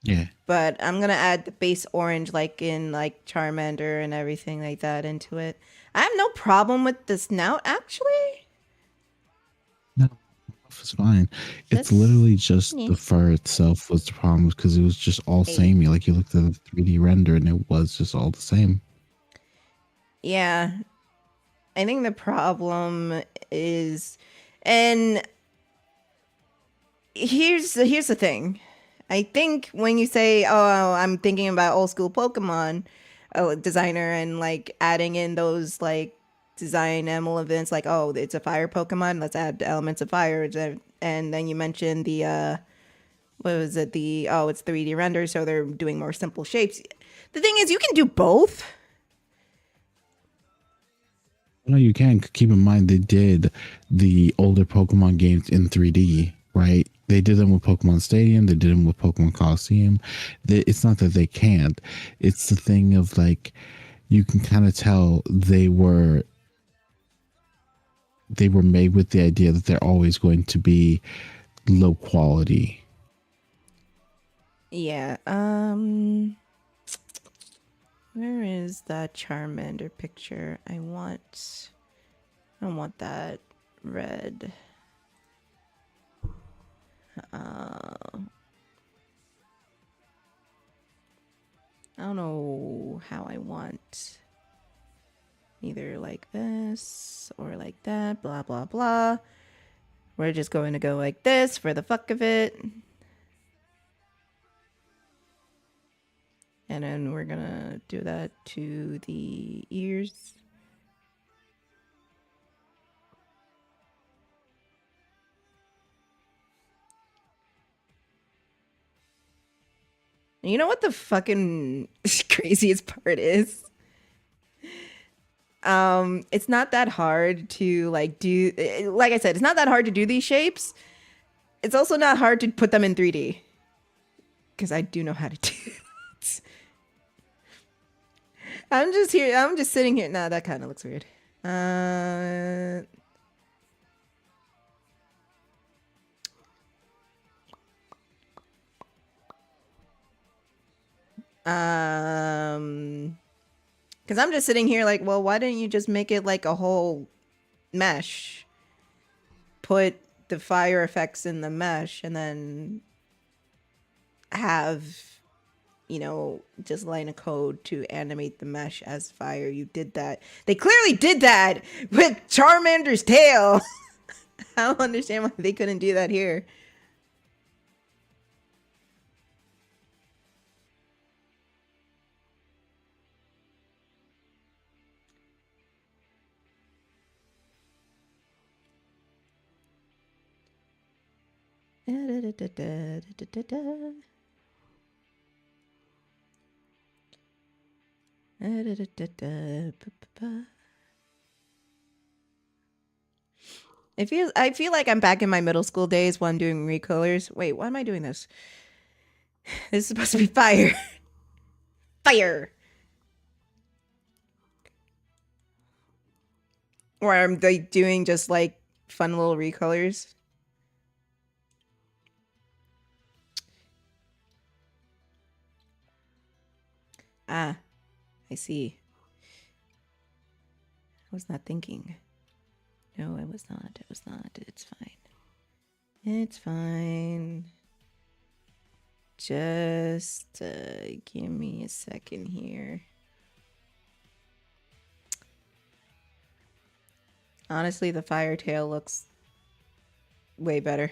Yeah. but I'm gonna add the base orange, like in like Charmander and everything like that, into it. I have no problem with the snout, actually. No, it's fine. It's This, literally just yeah. the fur itself was the problem, because it was just all samey. Like you looked at the 3D render and it was just all the same. Yeah, I think the problem is, and here's the thing. I think when you say, "Oh, I'm thinking about old school Pokemon designer," and like adding in those like design elements, like, "Oh, it's a fire Pokemon. Let's add elements of fire." And then you mentioned the what was it? The it's 3D render, so they're doing more simple shapes. The thing is, you can do both. No, you can. Keep in mind, they did the older Pokemon games in 3D, right? They did them with Pokemon Stadium. They did them with Pokemon Coliseum. It's not that they can't. It's the thing of like, you can kind of tell they were made with the idea that they're always going to be low quality. Yeah. Where is that Charmander picture? I don't want that red. I don't know how I want. Either like this or like that, blah, blah, blah. We're just going to go like this for the fuck of it. And then we're gonna do that to the ears. You know what the fucking craziest part is? It's not that hard to like do, like I said, it's not that hard to do these shapes. It's also not hard to put them in 3D. Because I do know how to do it. I'm just sitting here. Nah, that kind of looks weird. Because I'm just sitting here like, well, why didn't you just make it like a whole mesh? Put the fire effects in the mesh and then have, you know, just line of code to animate the mesh as fire. You did that. They clearly did that with Charmander's tail. I don't understand why they couldn't do that here. I feel like I'm back in my middle school days when I'm doing recolors. Wait, why am I doing this? This is supposed to be fire. Fire. Or am they doing just like fun little recolors? Ah, I see. I was not thinking. No, I was not. I was not. It's fine. It's fine. Just give me a second here. Honestly, the fire tail looks way better.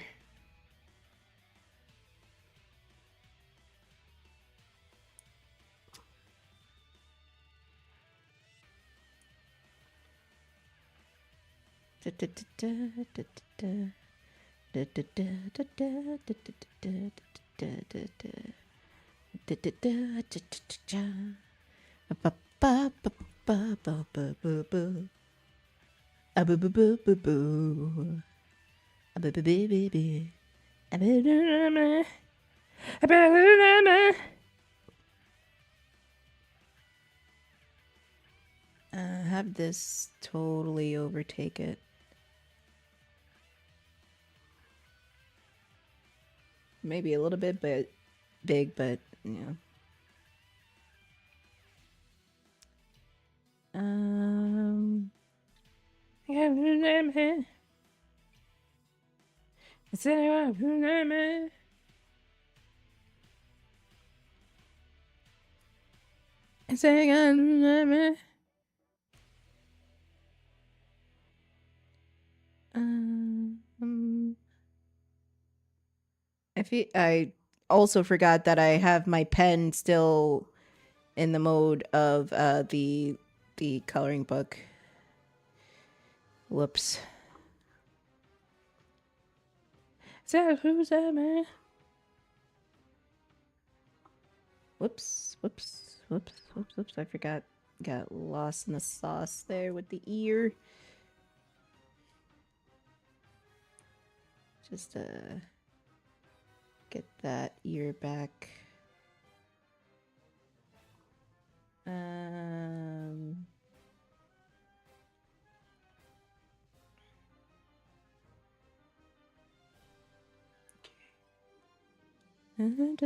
Have this totally overtake it. Maybe a little bit, but big, but you know. I also forgot that I have my pen still in the mode of the coloring book. Whoops. Who's that man? Whoops, whoops, whoops, whoops, whoops. I forgot. Got lost in the sauce there with the ear. Just get that ear back. And and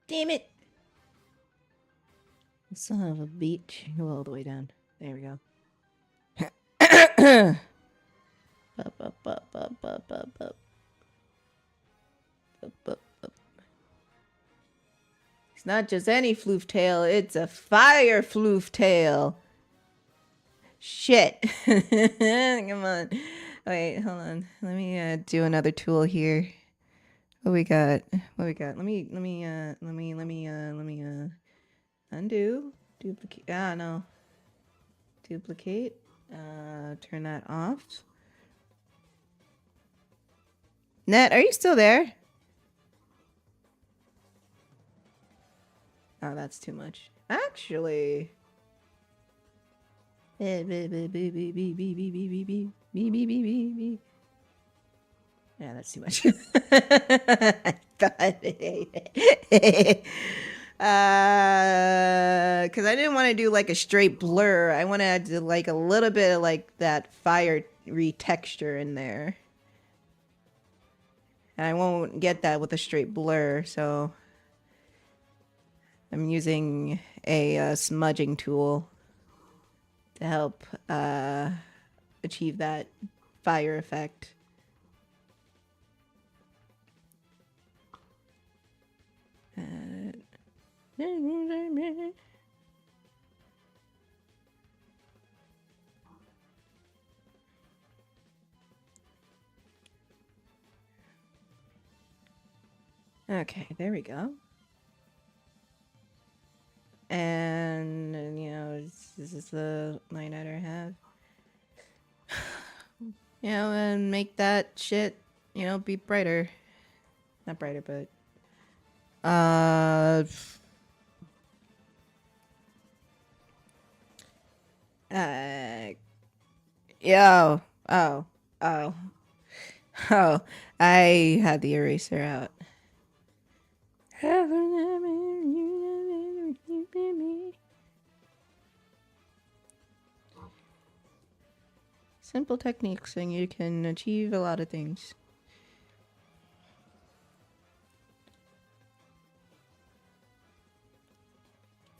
damn it! Son of a beach. Go all the way down. There we go. Up, up, up, up, up, up, up. Up, up, up. It's not just any floof tail, it's a fire floof tail. Shit. Come on. Wait, hold on. Let me do another tool here. What we got? What we got? Let me undo. Duplicate. Ah, no. Duplicate. Turn that off. Net, are you still there? Oh, that's too much. Actually. Yeah, that's too much. I thought because I didn't want to do like a straight blur. I wanted to do like a little bit of like that fiery texture in there. And I won't get that with a straight blur, so I'm using a smudging tool to help achieve that fire effect. Okay, there we go. And you know, this is the line I have. You know, and make that shit, you know, be brighter. Not brighter, but yo, oh, I had the eraser out. Simple techniques and you can achieve a lot of things.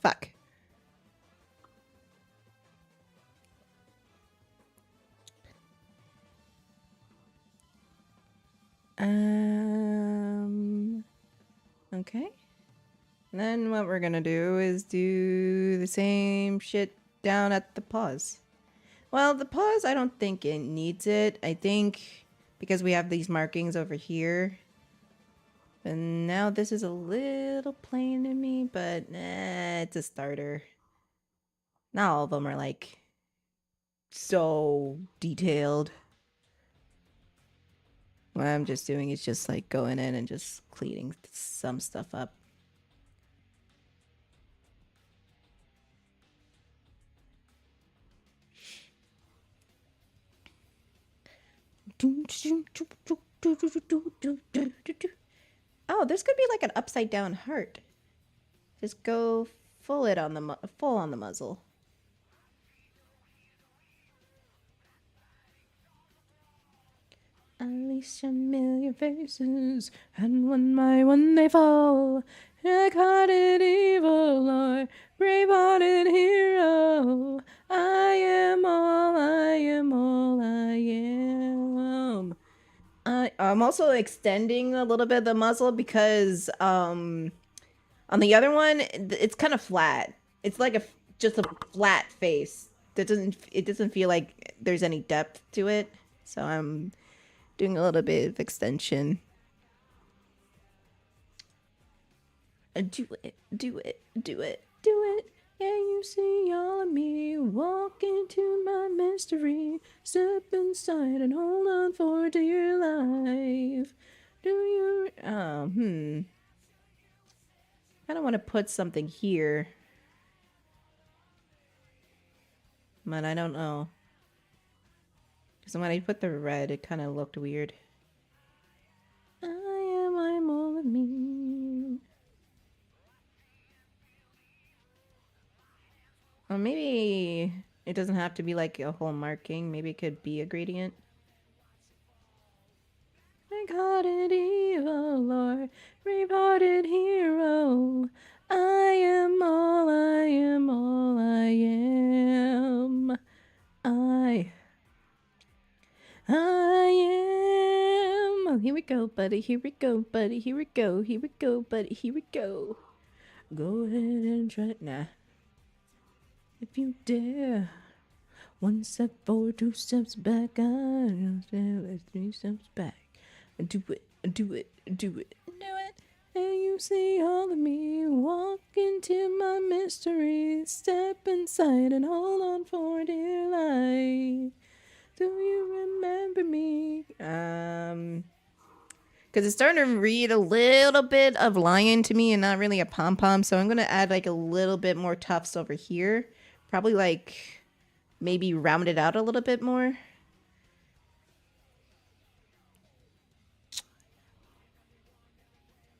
Fuck. Okay. And then what we're gonna do is do the same shit down at the paws. Well, the paws, I don't think it needs it. I think because we have these markings over here. And now this is a little plain to me, but it's a starter. Not all of them are like so detailed. What I'm just doing is just like going in and just cleaning some stuff up. Oh, this could be like an upside down heart. Just go full on the muzzle. At least a million faces, and one by one they fall. Dark-hearted evil or brave-hearted hero. I am all, I am all, I am. I'm also extending a little bit of the muzzle because on the other one it's kind of flat. It's like just a flat face. It doesn't feel like there's any depth to it. So I'm doing a little bit of extension. Do it, do it, do it, do it. Yeah, you see all of me. Walk into my mystery. Step inside and hold on for dear life. Do you... I don't want to put something here. But I don't know. Because when I put the red, it kind of looked weird. I'm all of me. Well, maybe it doesn't have to be like a whole marking. Maybe it could be a gradient. Dark-hearted evil or brave-hearted hero. I am all, I am all, I am. I am. Oh, here we go, buddy. Here we go, buddy. Here we go. Here we go, buddy. Here we go. Go ahead and try it. Nah. If you dare. 1 step forward, 2 steps back. I don't stand 3 steps back. Do it, do it, do it, do it. And you see all of me. Walk into my mystery. Step inside and hold on for dear life. Do you remember me? Because it's starting to read a little bit of lion to me and not really a pom-pom. So I'm going to add like a little bit more tufts over here. Probably like maybe round it out a little bit more.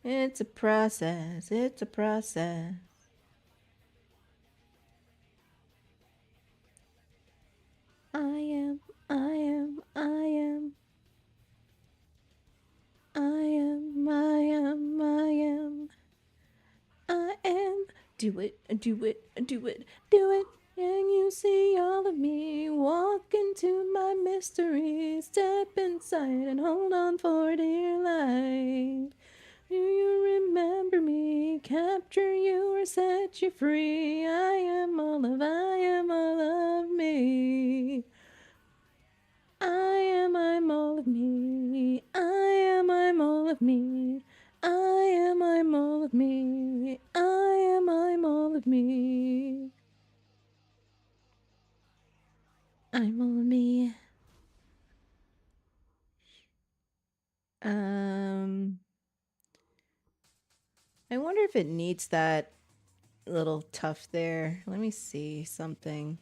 It's a process. It's a process. I am, I am, I am. I am, I am, I am. I am. Do it, do it, do it, do it. And you see all of me. Walk into my mystery. Step inside and hold on for dear life. Do you remember me? Capture you or set you free. I am all of me. I'm all of me. I'm all of me. I'm all of me. I'm all of me. I'm all of me. I wonder if it needs that little tuft there. Let me see something.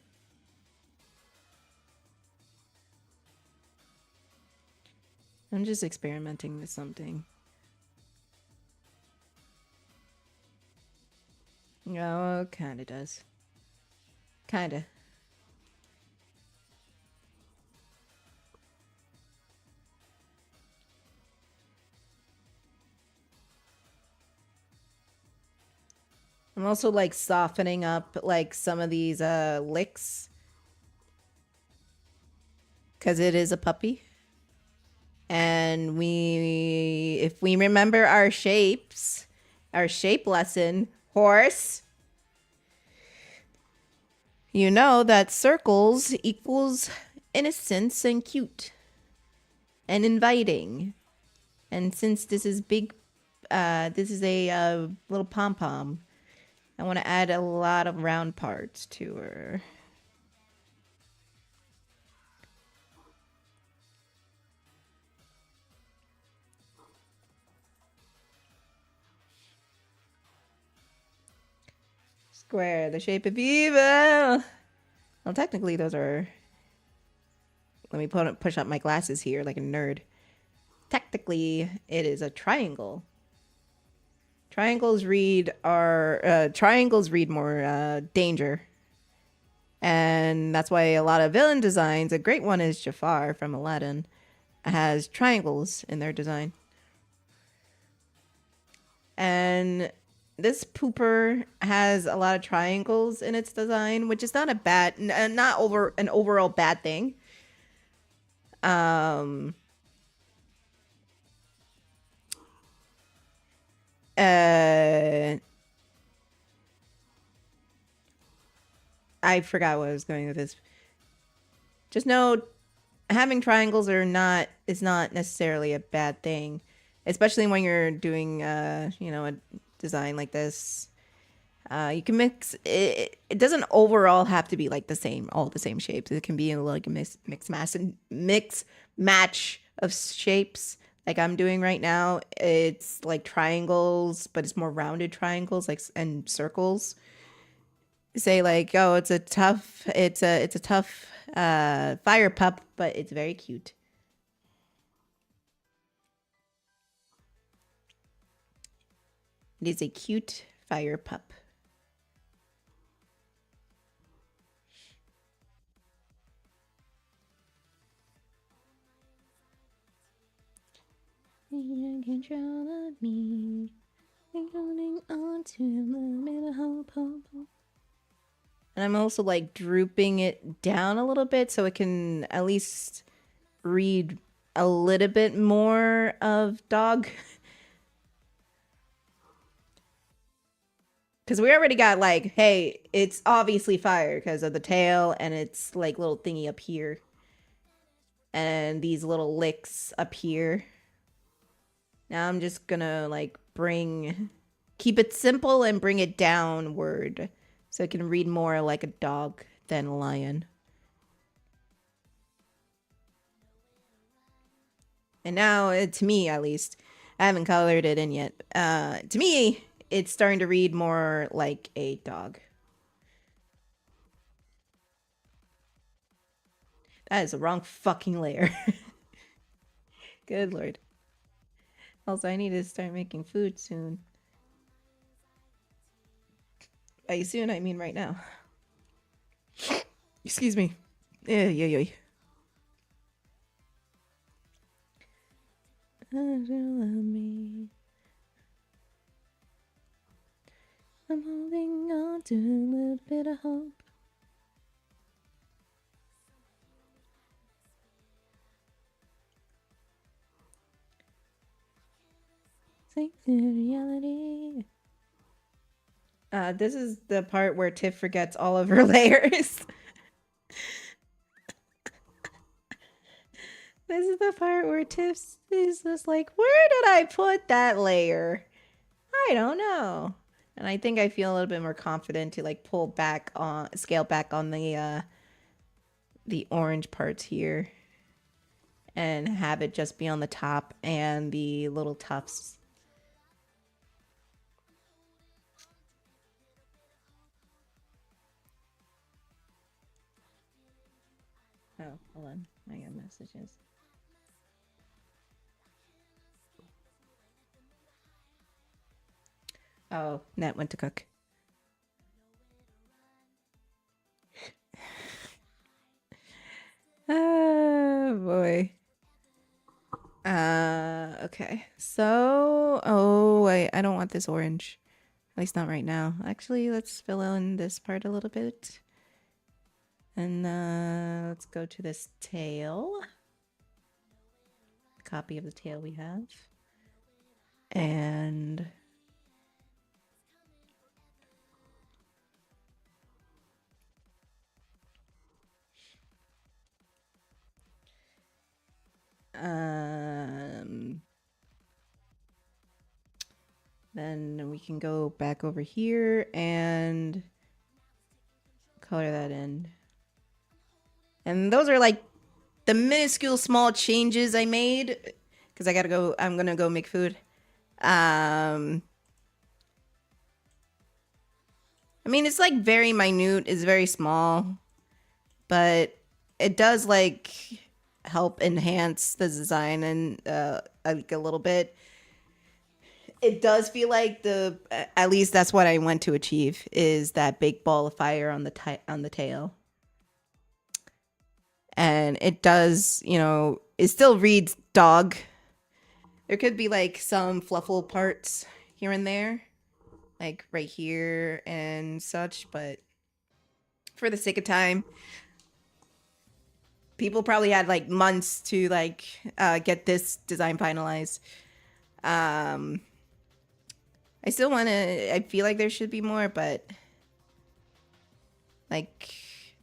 I'm just experimenting with something. Oh, kinda does. Kinda. I'm also like softening up like some of these licks. Because it is a puppy. And if we remember our shapes, our shape lesson, horse, you know that circles equals innocence and cute and inviting. And since this is big, this is a little pom-pom, I want to add a lot of round parts to her. Square, the shape of evil. Well, technically those are... Let me push up my glasses here like a nerd. Technically, it is a triangle. Triangles read more danger. And that's why a lot of villain designs, a great one is Jafar from Aladdin. has triangles in their design. And this pooper has a lot of triangles in its design, which is not a bad, not over an overall bad thing. I forgot what I was going with this. Just know having triangles is not necessarily a bad thing, especially when you're doing a design like this. You can mix it. It doesn't overall have to be like all the same shapes. It can be like a mix match of shapes. Like I'm doing right now, it's like triangles, but it's more rounded triangles, like and circles. Say like, oh, it's a tough fire pup, but it's very cute. It is a cute fire pup. Control of me, holding on to a little hope. And I'm also like drooping it down a little bit so it can at least read a little bit more of dog. Because we already got like, hey, it's obviously fire because of the tail and its like little thingy up here. And these little licks up here. Now I'm just gonna like keep it simple and bring it downward so it can read more like a dog than a lion. And now, to me at least, I haven't colored it in yet. To me, it's starting to read more like a dog. That is the wrong fucking layer. Good lord. Also, I need to start making food soon. By soon, I mean right now. Excuse me. Yeah. Me. I'm holding on to a little bit of hope. Sink to reality. This is the part where Tiff forgets all of her layers. This is the part where Tiff is just like, where did I put that layer? I don't know. And I think I feel a little bit more confident to like scale back on the orange parts here. And have it just be on the top and the little tufts. Oh, hold on. I got messages. Oh, Nat went to cook. Oh boy. Okay. So, oh wait, I don't want this orange. At least not right now. Actually, let's fill in this part a little bit. And let's go to this tail. Copy of the tail we have. And then we can go back over here and color that in. And those are like the minuscule small changes I made because I'm gonna go make food. I mean, it's like very minute, it's very small, but it does like help enhance the design and like a little bit. It does feel like at least that's what I want to achieve is that big ball of fire on the tail. And it does, It still reads dog. There could be like some fluffle parts here and there, like right here and such, but for the sake of time, people probably had like months to like get this design finalized. I still want to, I feel like there should be more, but like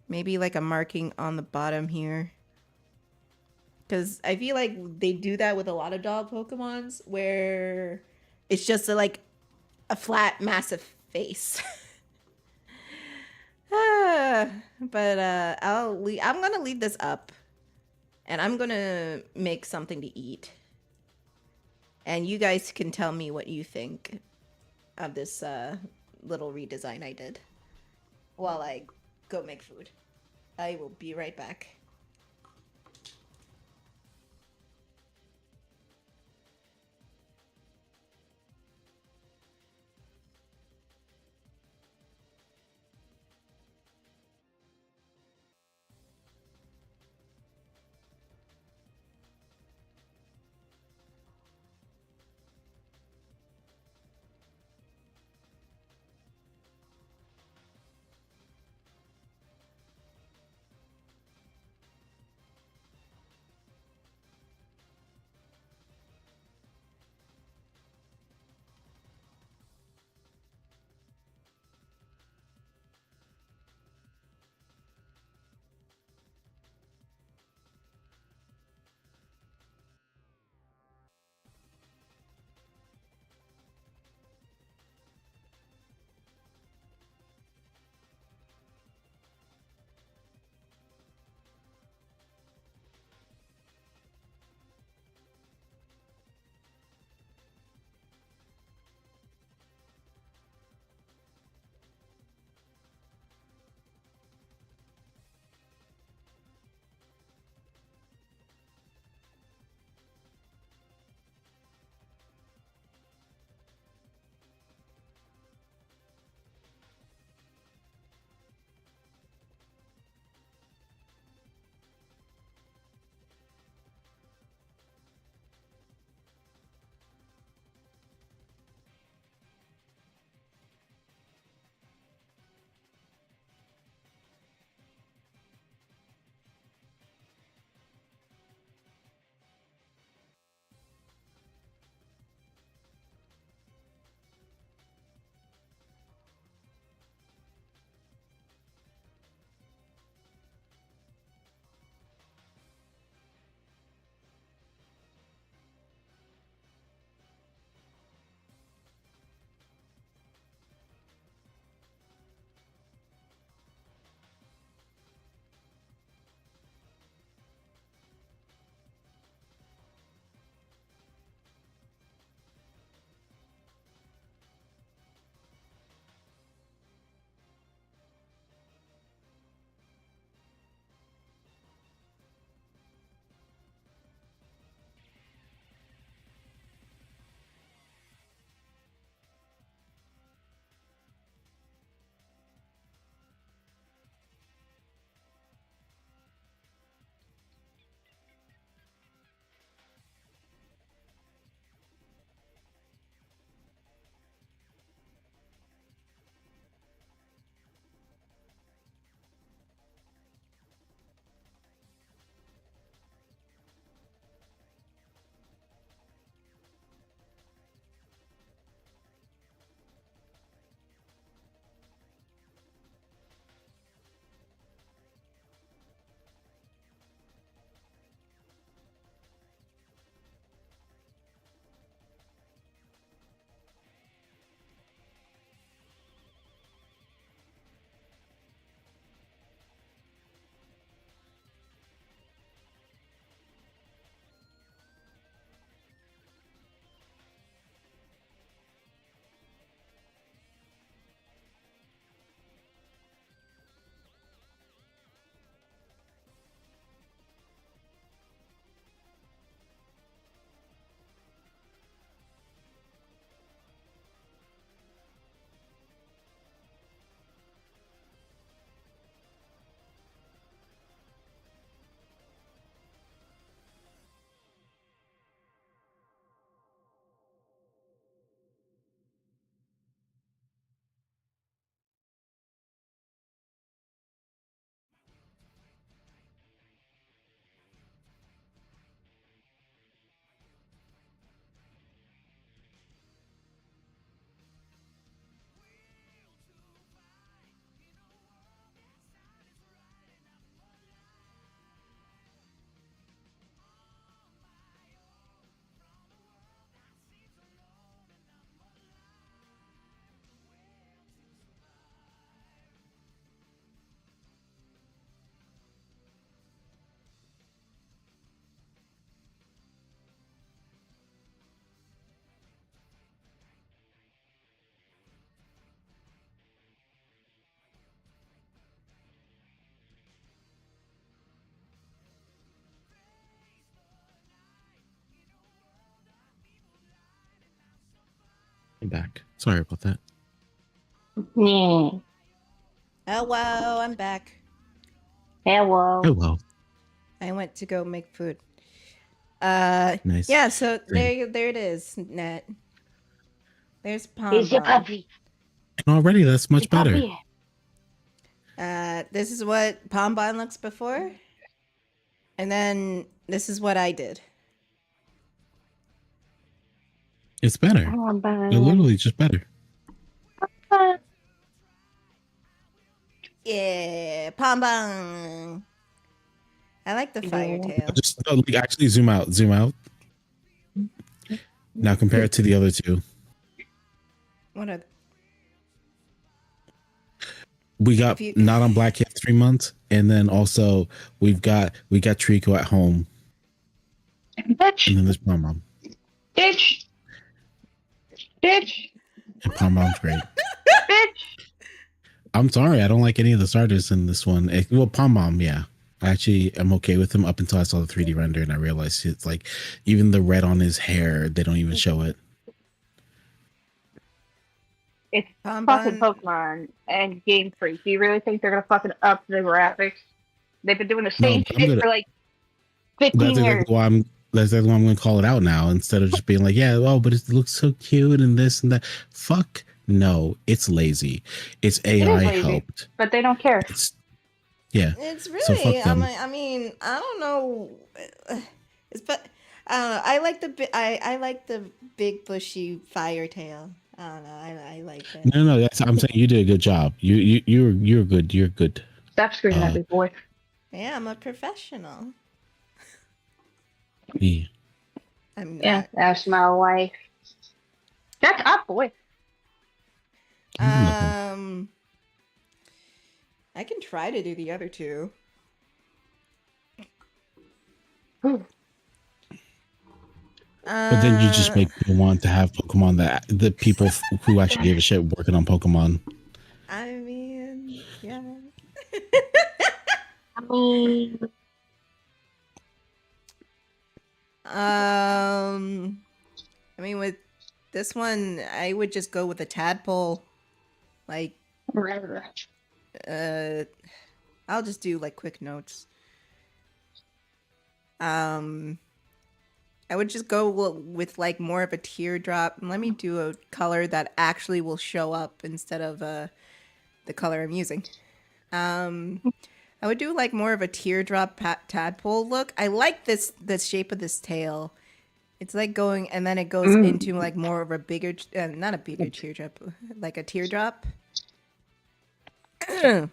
maybe like a marking on the bottom here. Because I feel like they do that with a lot of dog Pokemons where it's just like a flat, massive face. But I'm gonna leave this up, and I'm gonna make something to eat, and you guys can tell me what you think of this little redesign I did while I go make food. I will be right back. I'm back. Sorry about that. Yeah. Hello, I'm back. Hello. Oh well. I went to go make food. Nice. Yeah, so Great. there it is, Net. There's Here's your Pom. puppy. And already that's much Your better. puppy. This is what Pom looks before. And then this is what I did. It's better. Come They're on, literally just better. Yeah, Pom. I like the fire tail. Just actually zoom out. Zoom out. Now compare it to the other two. What are We got not on Black History 3 months, and then also we got Trico at home. Bitch. And then there's Pom. Bitch. Bitch. And Pom's great. Bitch. I'm sorry, I don't like any of the starters in this one. Well, Pom, yeah. I actually am okay with him up until I saw the 3D render and I realized it's like even the red on his hair, they don't even show it. It's fucking Pokemon and Game Freak. Do you really think they're gonna fucking up the graphics? They've been doing the same shit for like 15 years. That's why I'm going to call it out now instead of just being like, yeah, oh, but it looks so cute and this and that. Fuck no, it's lazy. It's AI helped, but they don't care. It's really. So fuck them. I mean, I don't know. But I don't know. I like the big bushy fire tail. I don't know. I like that. No. I'm saying you did a good job. You're good. You're good. Stop screaming at me, boy. Yeah, I'm a professional. Yeah. I'm not. Yeah, that's my wife. Shut up, boy. I can try to do the other two. But then you just make people want to have Pokemon that the people who actually give a shit working on Pokemon. I mean, yeah. I mean, with this one, I would just go with a tadpole. Like, I'll just do like quick notes. I would just go with like more of a teardrop. Let me do a color that actually will show up instead of the color I'm using. I would do like more of a teardrop tadpole look. I like the shape of this tail. It's like going, and then it goes into like more of a bigger, not a bigger teardrop, like a teardrop. But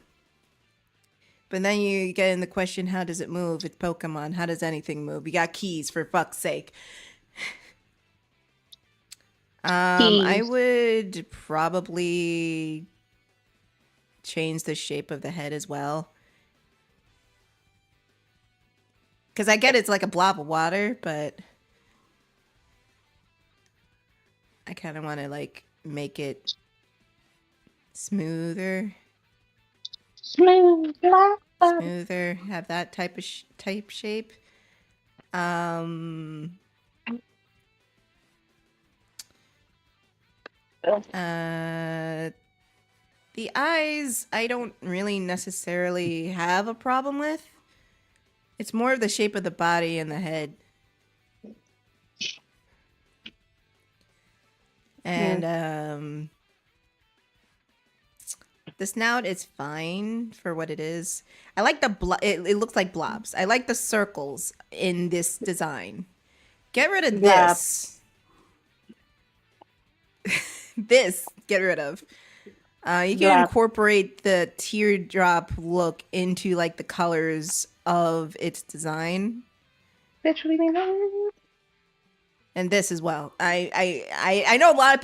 then you get in the question, how does it move? It's Pokemon. How does anything move? You got keys, for fuck's sake. I would probably change the shape of the head as well. Because I get it's like a blob of water, but I kind of want to like make it smoother. Smoother, have that type of shape. The eyes, I don't really necessarily have a problem with. It's more of the shape of the body and the head. And the snout is fine for what it is. I like the it looks like blobs. I like the circles in this design. Get rid of this. This, get rid of. You can incorporate the teardrop look into like the colors of its design. And this as well. I know a lot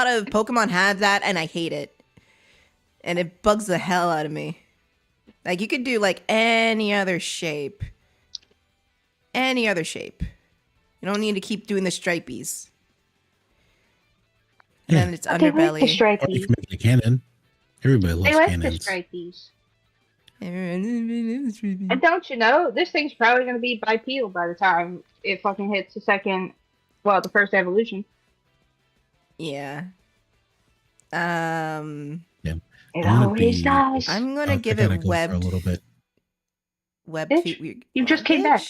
of Pokemon have that, and I hate it. And it bugs the hell out of me. Like, you could do, like, any other shape. Any other shape. You don't need to keep doing the stripies. And then it's underbelly. Like the stripies. Or you can make it a cannon. Everybody loves cannons. They like the stripies. And don't you know, this thing's probably going to be bipedal by the time it fucking hits the first evolution. Yeah. Yeah. It I'm gonna always be. does. I'm gonna I give gotta it go for a webbed. little bit. Webbed Bitch, feet. you just came back.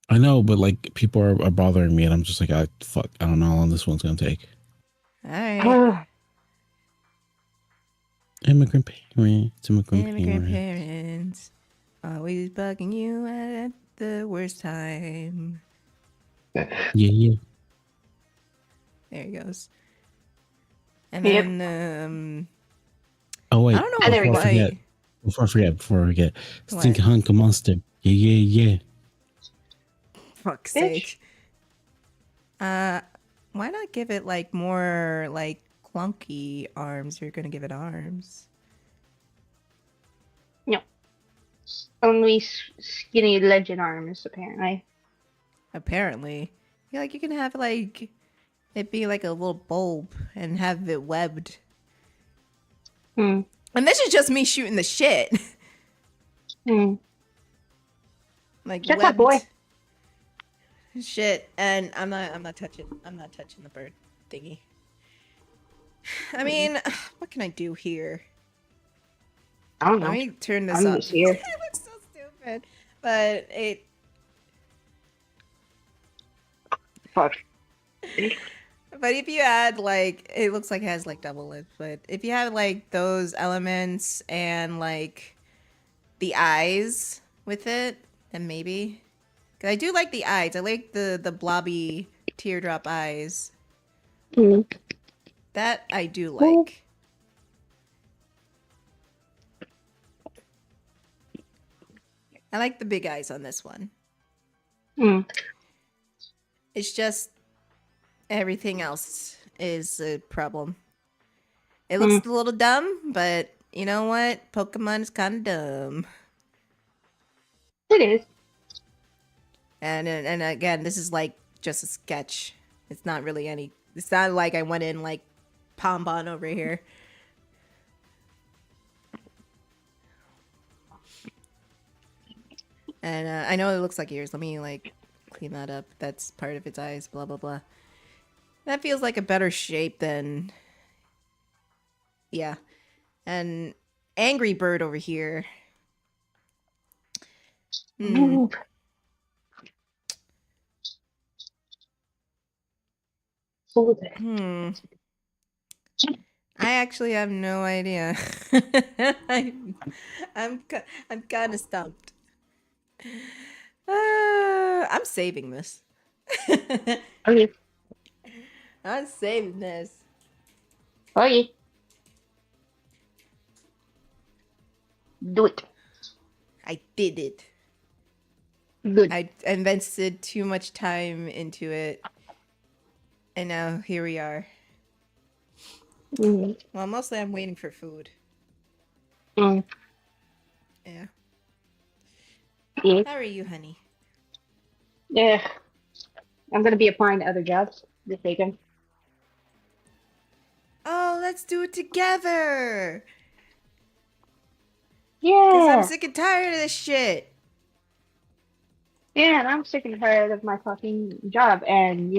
I know, but like people are bothering me, and I'm just like, fuck. I don't know how long this one's gonna take. All right. Immigrant parents. Immigrant parents always bugging you at the worst time. Yeah. There he goes. And then Oh wait, I don't know. And there we go. Before I forget. What? Stink hunk monster. Yeah. Fuck's Bitch. sake. Why not give it like more like clunky arms? You're gonna give it arms. No. Only skinny legend arms, apparently. Apparently. Yeah, like you can have like it be like a little bulb and have it webbed. Hmm. And this is just me shooting the shit. Hmm. Like Shut webbed up, boy. shit. And I'm not touching the bird thingy. I mean, what can I do here? I don't know. Let me turn this I'm up. just here. It looks so stupid. But it Fuck. But if you add like, it looks like it has like double lips, but if you have like those elements and like the eyes with it, then maybe. Cause I do like the eyes. I like the blobby teardrop eyes. Hmm. That I do like. I like the big eyes on this one. Hmm. It's just everything else is a problem. It looks a little dumb, but you know what? Pokemon is kind of dumb. It is. And again, this is like just a sketch. It's not really any. It's not like I went in like Pombon over here. And I know it looks like ears. Let me like clean that up. That's part of its eyes. Blah blah blah. That feels like a better shape than. Yeah, and Angry Bird over here. Move. I actually have no idea. I'm kind of stumped. I'm saving this. Okay. I'm saving this. Okay. Do it. I did it. Good. I invested too much time into it. And now here we are. Mm. Well, mostly I'm waiting for food. Mm. Yeah. Yeah. How are you, honey? Yeah. I'm gonna be applying to other jobs this weekend. Oh, let's do it together! Because I'm Yeah. sick and tired of this shit. Yeah, and I'm sick and tired of my fucking job, and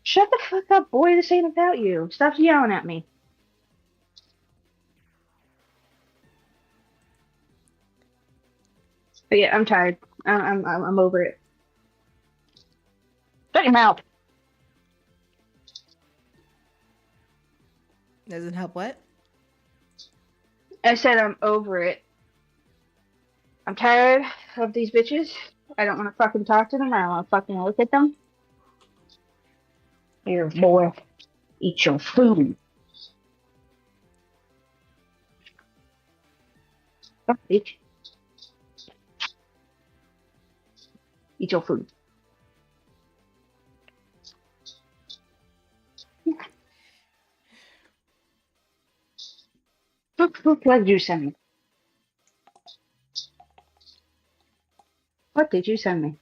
shut the fuck up, boy. This ain't about you. Stop yelling at me. But yeah, I'm tired. I'm over it. Shut your mouth. Doesn't help what? I said I'm over it. I'm tired of these bitches. I don't want to fucking talk to them. I don't want to fucking look at them. Here, boy, eat your food. Oh, bitch. Eat your food. What did you send me? What did you send me?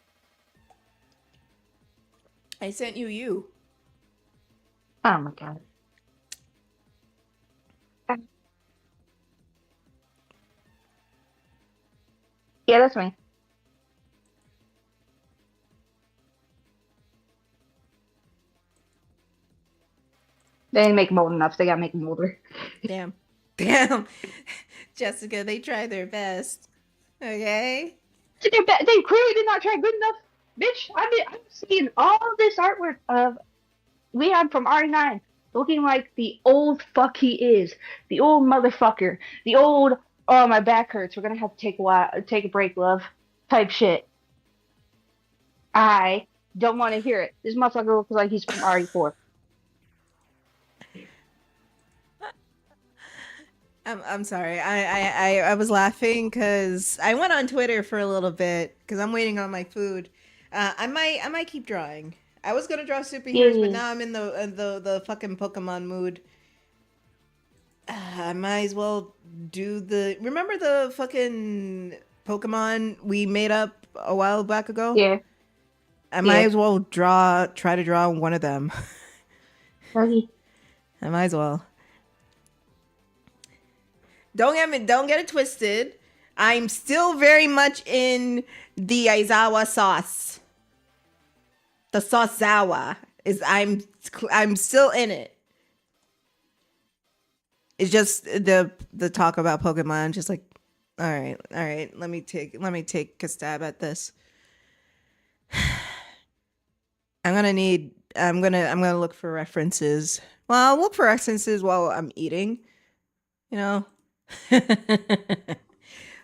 I sent you. Oh my god. Yeah, that's me. They didn't make them old enough. They gotta make them older. Damn. Jessica, they tried their best. Okay? They clearly did not try good enough. Bitch, I'm seeing all this artwork of Leon from R9 looking like the old fuck he is. The old motherfucker. The old, oh, my back hurts. We're gonna have to take a break, love. Type shit. I don't want to hear it. This motherfucker looks like he's from RE4. I'm sorry. I was laughing because I went on Twitter for a little bit because I'm waiting on my food. I might keep drawing. I was gonna draw superheroes, but now I'm in the fucking Pokemon mood. I might as well do the. Remember the fucking Pokemon we made up a while back ago? Yeah. I might as well try to draw one of them. Okay. I might as well. Don't get it twisted. I'm still very much in the Aizawa sauce. The saucezawa is I'm still in it. It's just the talk about Pokemon. Just like, all right. Let me take a stab at this. I'm gonna look for references. Well, I'll look for references while I'm eating. You know.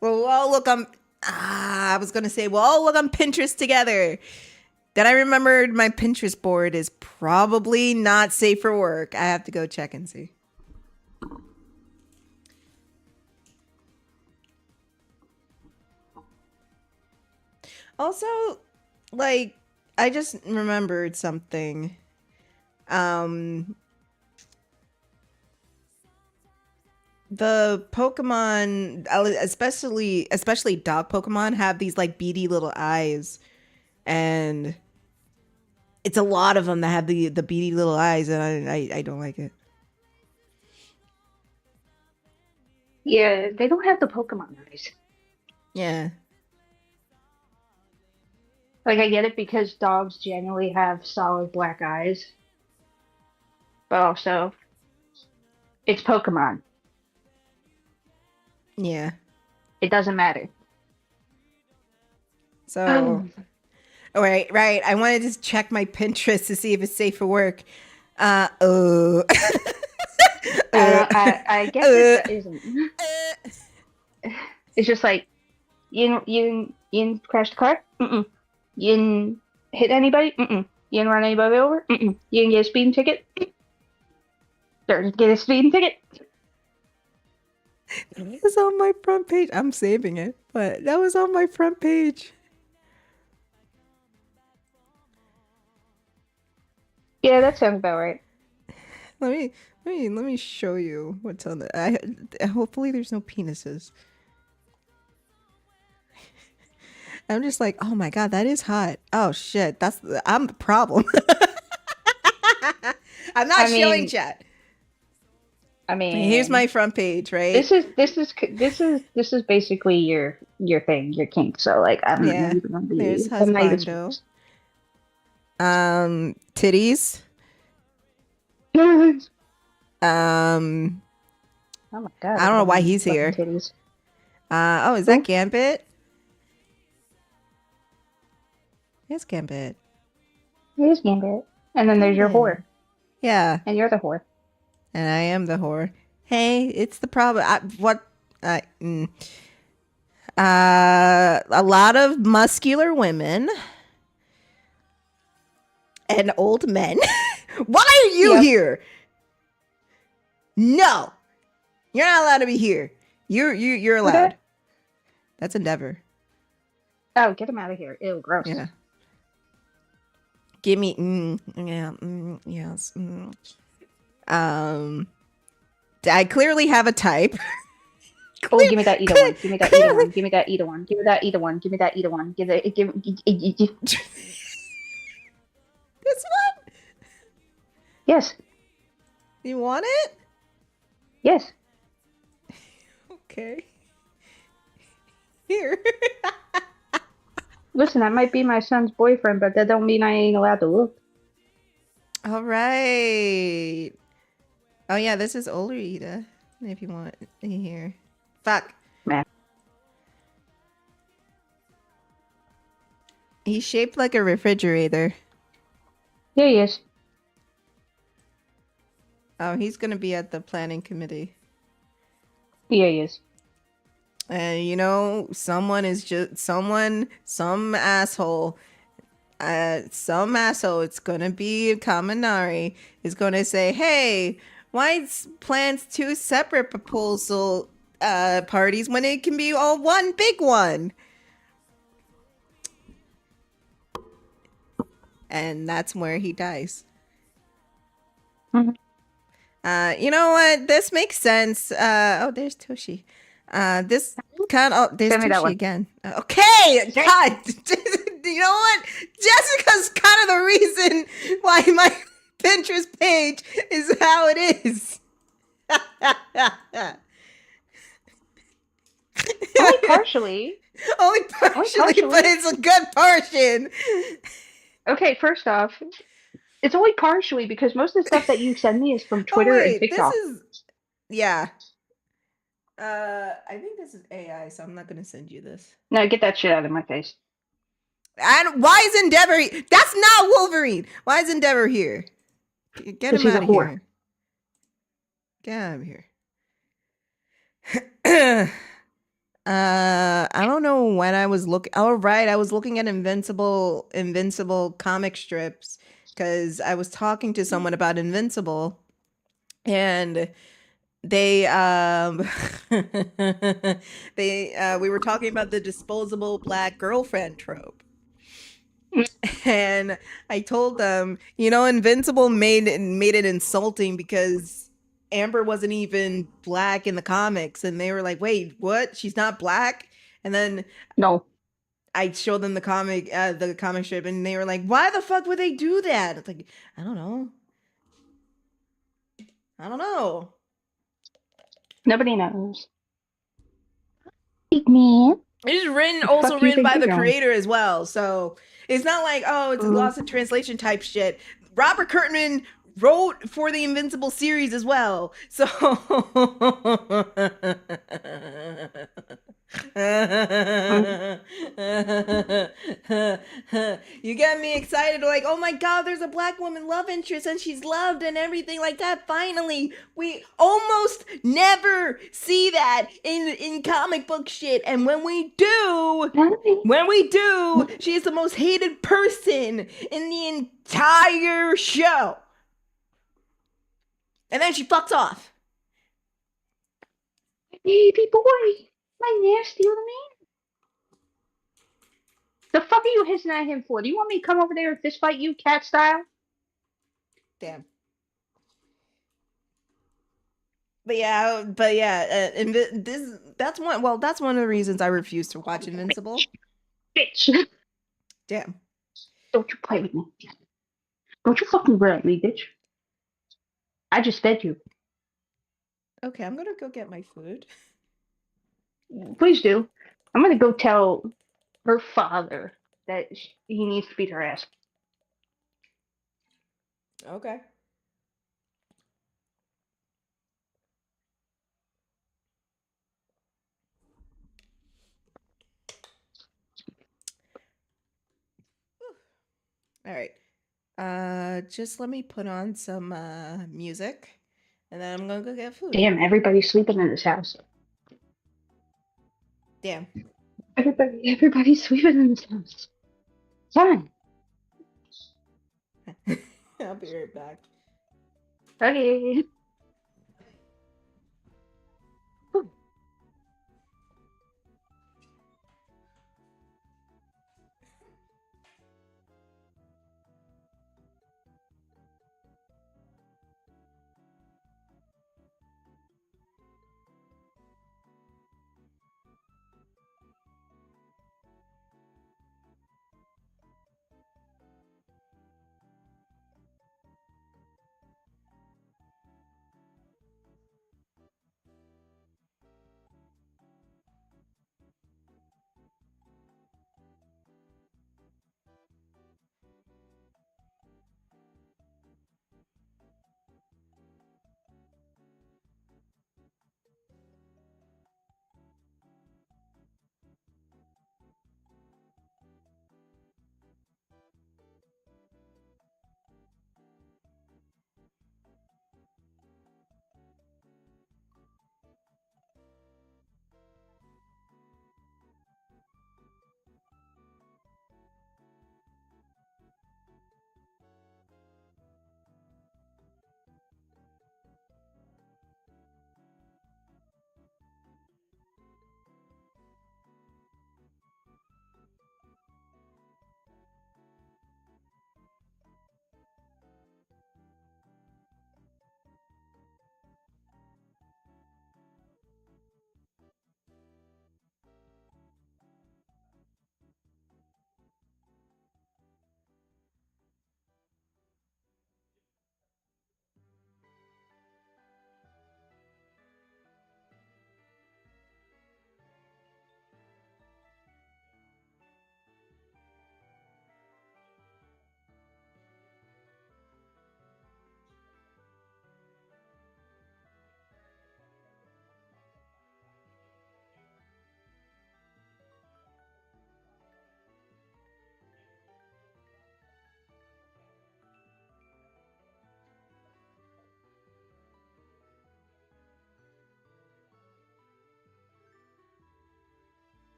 Well, I'll look on. I was gonna say, well, I'll look on Pinterest together. Then I remembered my Pinterest board is probably not safe for work. I have to go check and see. Also, like, I just remembered something. The Pokemon, especially dog Pokemon, have these like beady little eyes, and it's a lot of them that have the beady little eyes, and I don't like it. Yeah, they don't have the Pokemon eyes. Yeah. Like, I get it because dogs generally have solid black eyes. But also, it's Pokemon. Yeah. It doesn't matter. So, right. I wanted to check my Pinterest to see if it's safe for work. I guess it isn't. It's just like, you didn't crash the car? Mm-mm. You didn't hit anybody? Mm-mm. You didn't run anybody over? Mm-mm. You didn't get a speeding ticket? Didn't get a speeding ticket? It was on my front page. I'm saving it, but that was on my front page. Yeah, that sounds about right. Let me show you what's on the. Hopefully, there's no penises. I'm just like, oh my god, that is hot. Oh shit, I'm the problem. I'm not showing chat. I mean, here's my front page, right? This is basically your thing, your kink. So like, I'm not even gonna be. There's husbando. Titties. Oh my god! I don't know why he's here. Titties. Is that Gambit? It's Gambit. It is Gambit. And then there's your whore. Yeah. And you're the whore. And I am the whore. Hey, it's the problem. A lot of muscular women and old men. Why are you here? No, you're not allowed to be here. You're allowed. Okay. That's Endeavor. Oh, get him out of here. Ew, gross. Yeah. Give me, yes. I clearly have a type. Oh, give me that either one. Give me that either one. Give me that either one. Give me that either one. Give me that either one. Give this one? Yes. You want it? Yes. Okay. Here. Listen, that might be my son's boyfriend, but that don't mean I ain't allowed to look. All right. Oh yeah, this is older Ida. If you want to hear. Fuck. Man. He's shaped like a refrigerator. There he is. Oh, he's gonna be at the planning committee. Here he is. And you know, some asshole. Some asshole, it's gonna be Kaminari, is gonna say, hey, why plans two separate proposal parties when it can be all one big one? And that's where he dies. Mhm. You know what? This makes sense. Oh, there's Toshi. This kind of, oh, there's Send me that Toshi one. again. Okay, God. You know what? Jessica's kind of the reason why my Pinterest page is how it is. Only partially. Only partially, but it's a good portion. Okay, first off, it's only partially because most of the stuff that you send me is from Oh Twitter and wait, TikTok. this is yeah. I think this is AI, so I'm not gonna send you this. No, get that shit out of my face. And why is Endeavor? That's not Wolverine. Why is Endeavor here? Get him he's out a of whore. here. Get out of here. I don't know when I was looking. Oh, right, I was looking at Invincible comic strips because I was talking to someone about Invincible, and they we were talking about the disposable black girlfriend trope. And I told them, you know, Invincible made it insulting because Amber wasn't even black in the comics, and they were like, "Wait, what? She's not black?" And then No. I showed them the comic strip, and they were like, "Why the fuck would they do that?" It's like, I don't know. I don't know. Nobody knows. Big man. It is written, The also fuck you written think by the you're doing? creator as well, so it's not like, oh, it's a loss of translation type shit. Robert Kirkman wrote for the Invincible series as well, so you get me excited, like, oh my god, there's a black woman love interest and she's loved and everything like that. Finally, we almost never see that in comic book shit, and when we do, she is the most hated person in the entire show. And then she fucks off. Baby boy, my nasty little man. The fuck are you hissing at him for? Do you want me to come over there and fist fight you, cat style? Damn. But yeah, and that's one. Well, that's one of the reasons I refuse to watch Invincible. Bitch. Damn. Don't you play with me. Don't you fucking wear at me, bitch. I just fed you. Okay, I'm gonna go get my food. Please do. I'm gonna go tell her father that he needs to beat her ass. Okay. All right. Just let me put on some music, and then I'm gonna go get food. Damn, everybody's sleeping in this house. Damn. Everybody's sleeping in this house. Fine. I'll be right back. Okay.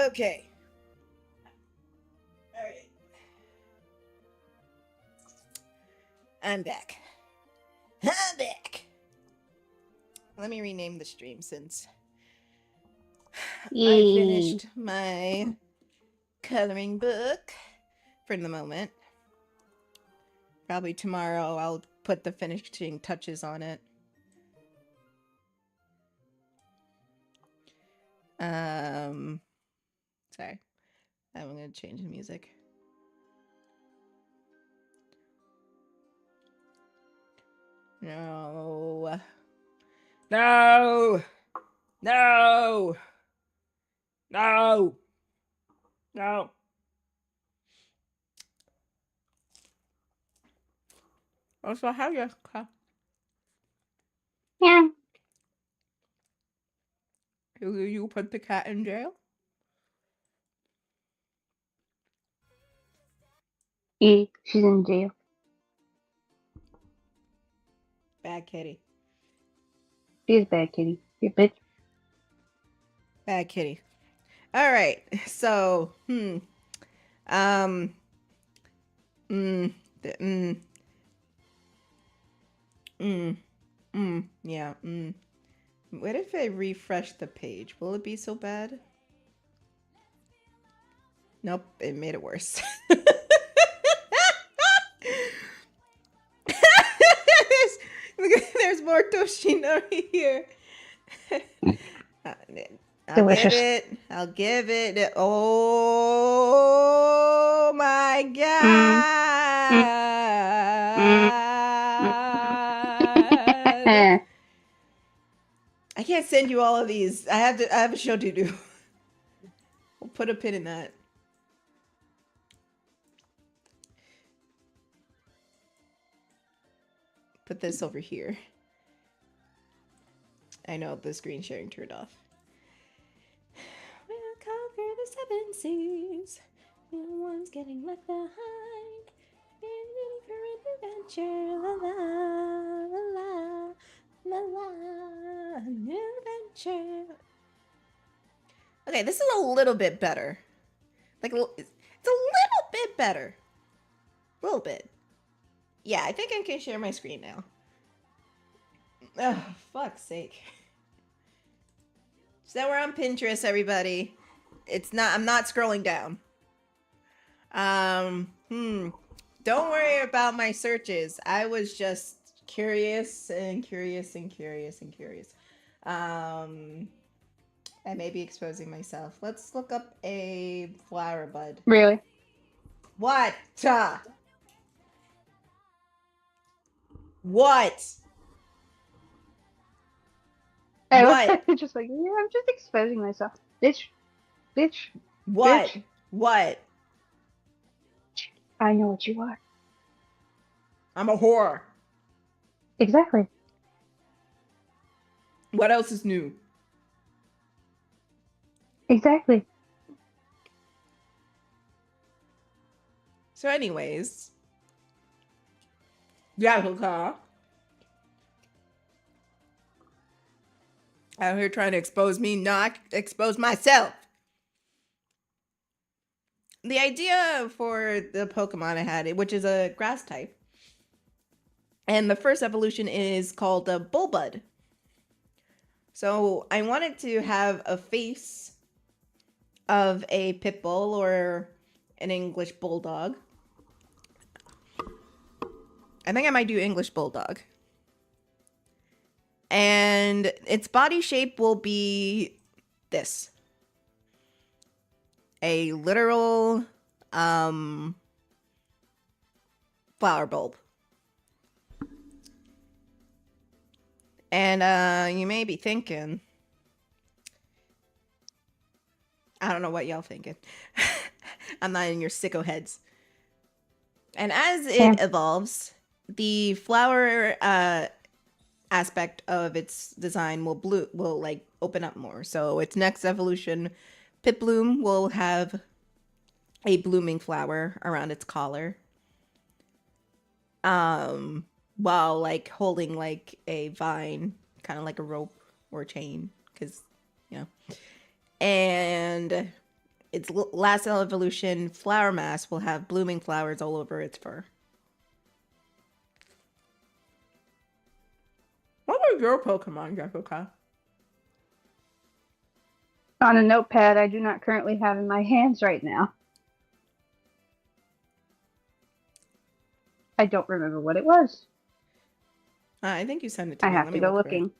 Okay. All right. I'm back. I'm back. Let me rename the stream since I Yay. finished my coloring book for the moment. Probably tomorrow I'll put the finishing touches on it. Sorry. I'm gonna change the music. No. No. No. No. No. Also, how you Yeah. you put the cat in jail? Yeah, she's in jail. Bad kitty. She's bad, kitty. You bitch. Bad kitty. All right. So, um, yeah, What if I refresh the page? Will it be so bad? Nope, it made it worse. there's more Toshinori here. I'll Delicious. give it. Oh my god. I can't send you all of these. I have a show to do. We'll put a pin in that. Put this over here. I know the screen sharing turned off. We'll conquer the 7 seas. No one's getting left behind. We're ready for an adventure. La la la la la la. New adventure. Okay, this is a little bit better. Like it's a little bit better. A little bit. Yeah, I think I can share my screen now. Oh, fuck's sake. So we're on Pinterest, everybody. I'm not scrolling down. Don't worry about my searches. I was just curious and curious and curious and curious. I may be exposing myself. Let's look up a flower bud. Really? What? What? I What? was just like, yeah, I'm just exposing myself. Bitch. Bitch. What? Bitch. What? I know what you are. I'm a whore. Exactly. What else is new? Exactly. So anyways. Yeah, out here trying to expose me, not expose myself. The idea for the Pokemon I had, which is a grass type, and the first evolution is called a Bulbud. So I wanted to have a face of a pit bull or an English bulldog. I think I might do English bulldog. And its body shape will be this. A literal flower bulb. And you may be thinking, I don't know what y'all thinking. I'm not in your sicko heads. And as it evolves, the flower aspect of its design will like open up more. So its next evolution, Piplume, will have a blooming flower around its collar. While like holding like a vine, kind of like a rope or chain, because you know. And its last evolution, Flower Mask, will have blooming flowers all over its fur. What was your Pokemon, Jessica? On a notepad I do not currently have in my hands right now. I don't remember what it was. I think you sent it to I me. have Let to me go look for it. looking.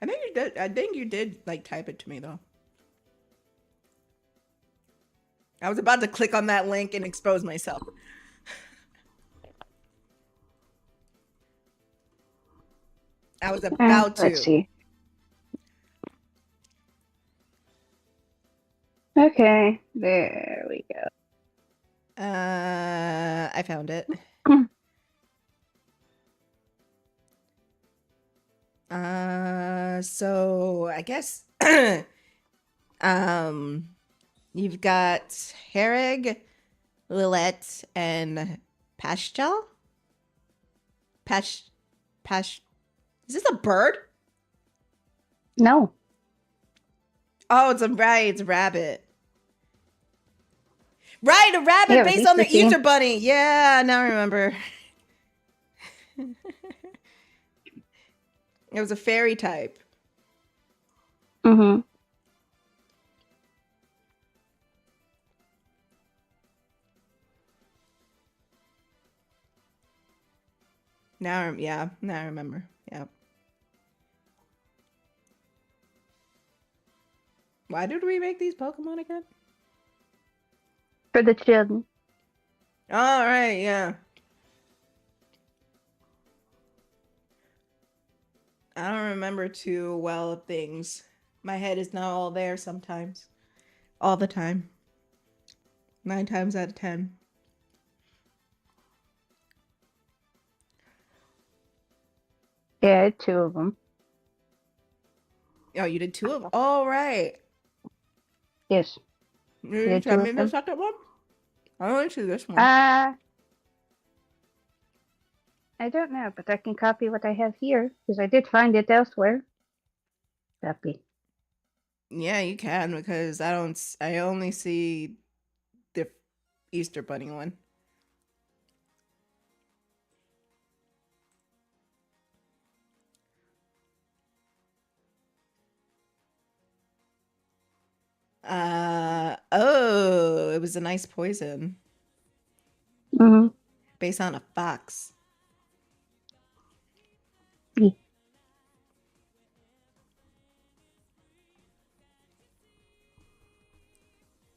I think you did. I think you did like type it to me though. I was about to click on that link and expose myself. I was about to. Let's see. Okay, there we go. I found it. So I guess you've got Herrig, Lilette, and Pastel. Pash. Is this a bird? No. Oh, it's a rabbit. Right, a rabbit Yeah, based on the Easter theme. Easter bunny. Yeah, now I remember. It was a fairy type. Mm-hmm. Now I remember. Yeah. Why did we make these Pokemon again? For the children. All right, yeah. I don't remember too well of things. My head is not all there sometimes. All the time. 9 times out of 10. Yeah, I had 2 of them. Oh, you did 2 of them? All right. Yes. You did send 2 me of the them. second one? I only see this one. I don't know, but I can copy what I have here because I did find it elsewhere. Copy. Yeah, you can because I only see the Easter bunny one. Oh, it was a nice poison Mm-hmm. based on a fox. Yeah.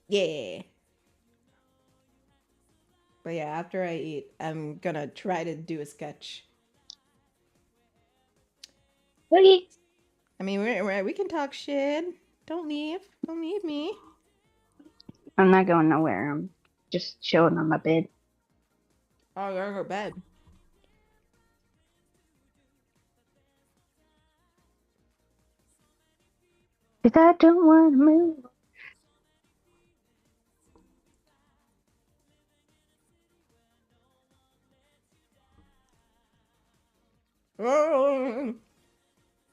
Yeah. But yeah, after I eat, I'm gonna try to do a sketch. Okay. I mean, we can talk shit. Don't leave. Don't leave me. I'm not going nowhere. I'm just chilling on my bed. Oh, you're in her bed. Cause I don't want to move. Oh,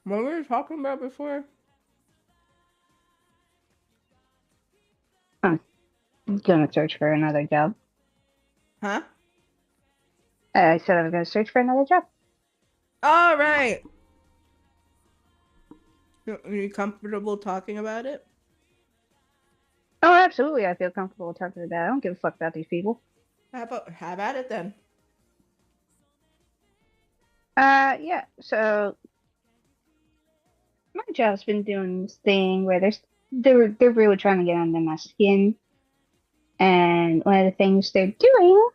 what were we talking about before? I'm gonna search for another job. Huh? I said I was gonna search for another job. All right. Are you comfortable talking about it? Oh, absolutely. I feel comfortable talking about it. I don't give a fuck about these people. Have at it then. Yeah. So my job's been doing this thing where they're really trying to get under my skin, and one of the things they're doing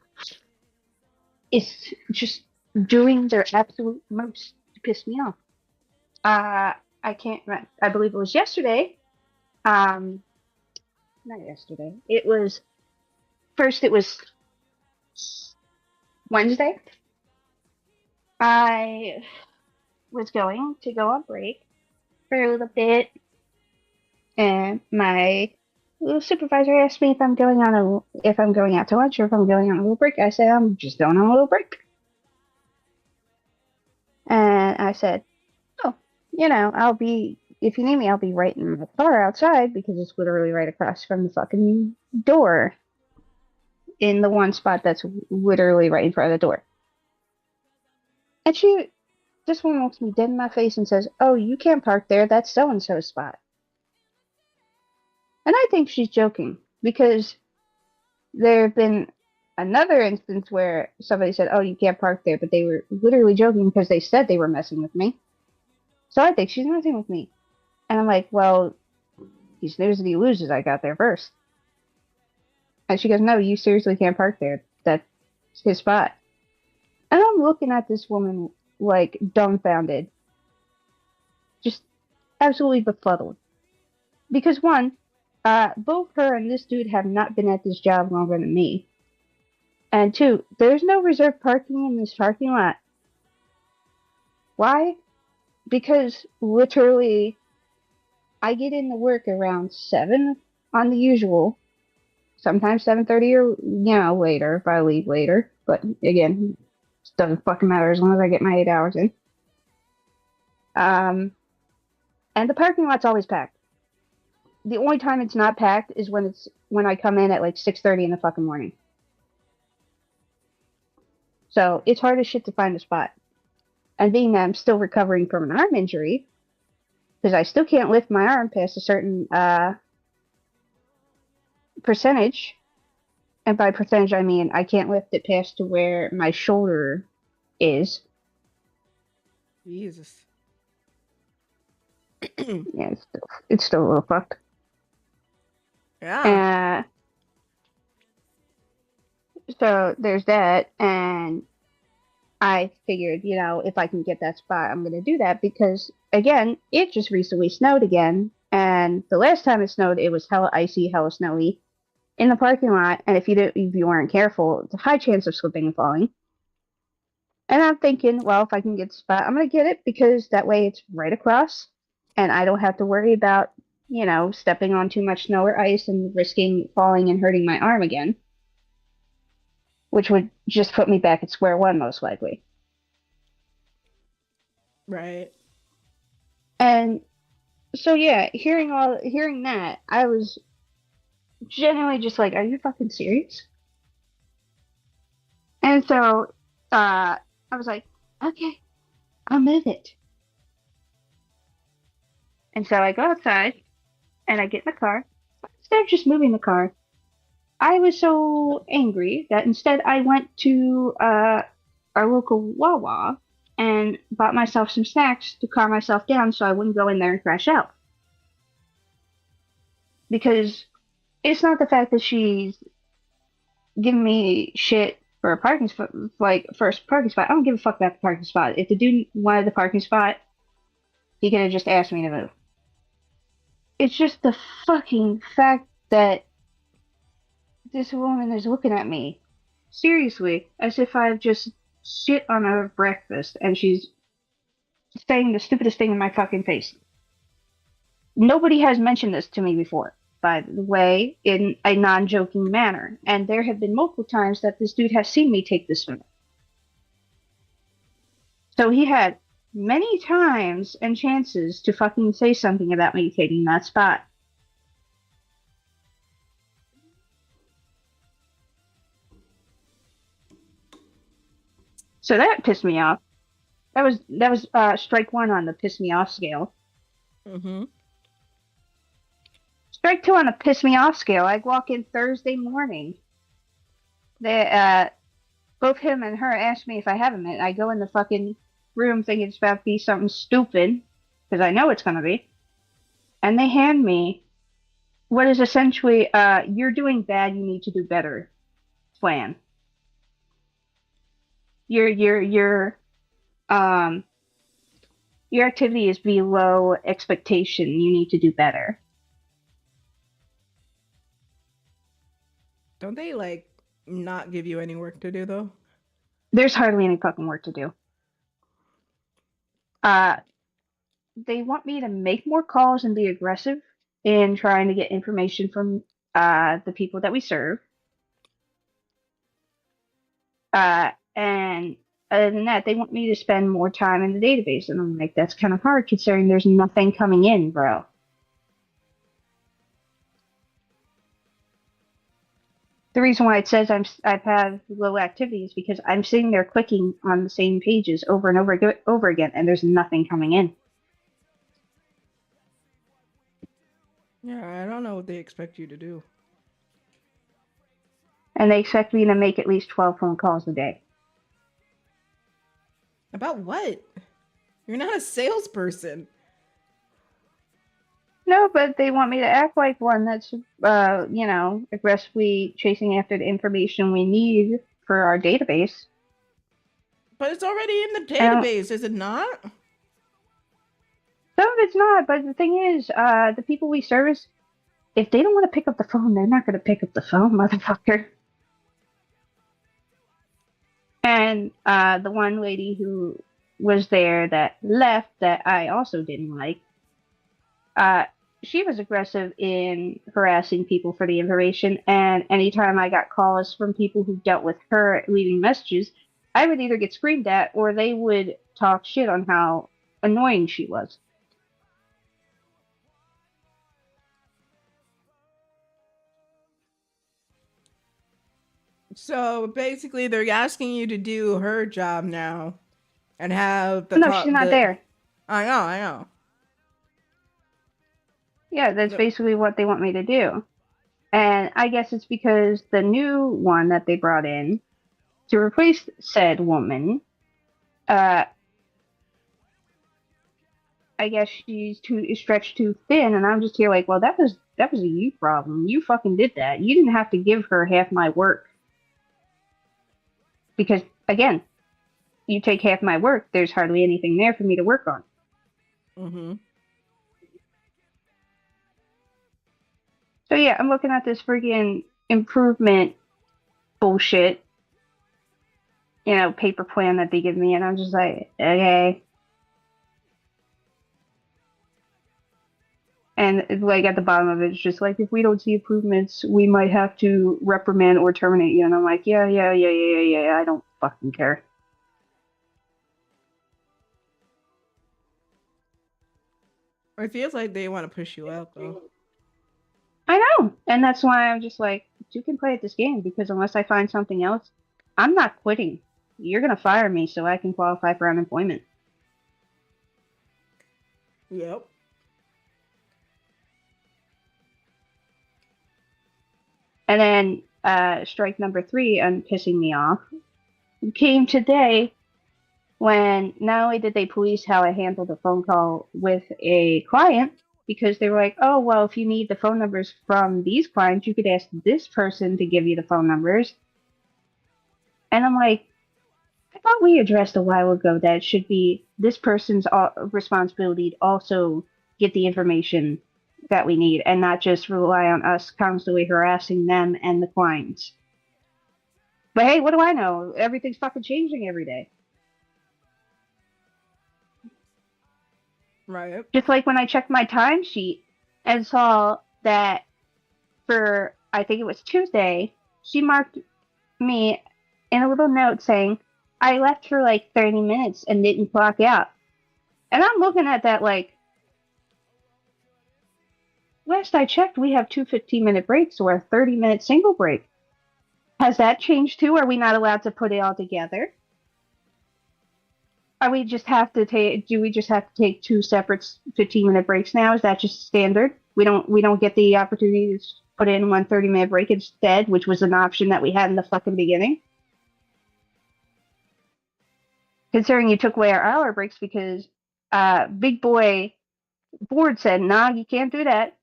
is just doing their absolute most to piss me off. I can't remember. I believe it was yesterday. Not yesterday. It was first. It was Wednesday. I was going to go on break for a little bit, and my little supervisor asked me if I'm going out to lunch or if I'm going on a little break. I said I'm just going on a little break, and I said, oh, I'll be if you need me, I'll be right in the car outside because it's literally right across from the fucking door in the one spot that's literally right in front of the door. And this woman looks me dead in my face and says, "Oh, you can't park there. That's so-and-so's spot." And I think she's joking because there have been another instance where somebody said, "Oh, you can't park there," but they were literally joking because they said they were messing with me. So I think she's messing with me. And I'm like, well, he snooze and he loses. I got there first. And she goes, "No, you seriously can't park there. That's his spot." And I'm looking at this woman like dumbfounded, just absolutely befuddled. Because one, both her and this dude have not been at this job longer than me. And two, there's no reserved parking in this parking lot. Why? Because literally, I get into work around 7 on the usual. Sometimes 7:30 or, later if I leave later. But again, it doesn't fucking matter as long as I get my 8 hours in. And the parking lot's always packed. The only time it's not packed is when I come in at like 6:30 in the fucking morning. So it's hard as shit to find a spot. And being that I'm still recovering from an arm injury, because I still can't lift my arm past a certain percentage, and by percentage I mean I can't lift it past to where my shoulder is. Jesus. Yeah, it's still a little fucked. Yeah. So there's that, and I figured, if I can get that spot, I'm gonna do that because, again, it just recently snowed again, and the last time it snowed, it was hella icy, hella snowy in the parking lot, and if you weren't careful, it's a high chance of slipping and falling. And I'm thinking, well, if I can get the spot, I'm gonna get it because that way it's right across, and I don't have to worry about, stepping on too much snow or ice and risking falling and hurting my arm again, which would just put me back at square one, most likely. Right. And so, yeah, hearing that, I was genuinely just like, are you fucking serious? And so, I was like, okay, I'll move it. And so I go outside, and I get in the car. Instead of just moving the car, I was so angry that instead I went to our local Wawa and bought myself some snacks to calm myself down so I wouldn't go in there and crash out. Because it's not the fact that she's giving me shit for a parking spot, like first parking spot. I don't give a fuck about the parking spot. If the dude wanted the parking spot, he could have just asked me to move. It's just the fucking fact that this woman is looking at me seriously as if I've just shit on her breakfast and she's saying the stupidest thing in my fucking face. Nobody has mentioned this to me before, by the way, in a non-joking manner. And there have been multiple times that this dude has seen me take this swim. So he had many times and chances to fucking say something about me taking that spot. So that pissed me off. That was strike one on the piss me off scale. Mm-hmm. Strike two on the piss me off scale. I walk in Thursday morning. They both him and her asked me if I have a minute. I go in the fucking room thinking it's about to be something stupid, because I know it's gonna be. And they hand me what is essentially you're doing bad, you need to do better plan. Your activity is below expectation. You need to do better. Don't they not give you any work to do though? There's hardly any fucking work to do. They want me to make more calls and be aggressive in trying to get information from the people that we serve. And other than that, they want me to spend more time in the database. And I'm like, that's kind of hard considering there's nothing coming in, bro. The reason why it says I've had low activity is because I'm sitting there clicking on the same pages over and over again, and there's nothing coming in. Yeah, I don't know what they expect you to do. And they expect me to make at least 12 phone calls a day. About what? You're not a salesperson. No, but they want me to act like one that's, aggressively chasing after the information we need for our database. But it's already in the database, is it not? Some of it's not, but the thing is, the people we service, if they don't want to pick up the phone, they're not going to pick up the phone, motherfucker. And the one lady who was there that left that I also didn't like, she was aggressive in harassing people for the information, and anytime I got calls from people who dealt with her leaving messages, I would either get screamed at or they would talk shit on how annoying she was. So basically, they're asking you to do her job now, and have the. No, she's not there. I know. Yeah, that's basically what they want me to do. And I guess it's because the new one that they brought in to replace said woman, I guess she's stretched too thin, and I'm just here like, well, that was a you problem. You fucking did that. You didn't have to give her half my work. Because, again, you take half my work, there's hardly anything there for me to work on. Mm-hmm. So yeah, I'm looking at this friggin' improvement bullshit, paper plan that they give me, and I'm just like, okay. And like at the bottom of it, it's just like, if we don't see improvements, we might have to reprimand or terminate you. And I'm like, yeah, I don't fucking care. It feels like they want to push you out, though. I know, and that's why I'm just like, you can play at this game, because unless I find something else, I'm not quitting. You're gonna fire me so I can qualify for unemployment. Yep. And then strike number 3 on pissing me off came today when not only did they police how I handled a phone call with a client, because they were like, oh, well, if you need the phone numbers from these clients, you could ask this person to give you the phone numbers. And I'm like, I thought we addressed a while ago that it should be this person's responsibility to also get the information that we need and not just rely on us constantly harassing them and the clients. But hey, what do I know? Everything's fucking changing every day. Right. Just like when I checked my timesheet and saw that for, I think it was Tuesday, she marked me in a little note saying, I left for like 30 minutes and didn't clock out. And I'm looking at that like, last I checked, we have 2 15-minute breaks or a 30-minute single break. Has that changed too? Are we not allowed to put it all together? Do we just have to take 2 separate 15-minute breaks now? Is that just standard? We don't get the opportunity to put in one 30-minute break instead, which was an option that we had in the fucking beginning? Considering you took away our hour breaks because big boy board said, nah, you can't do that.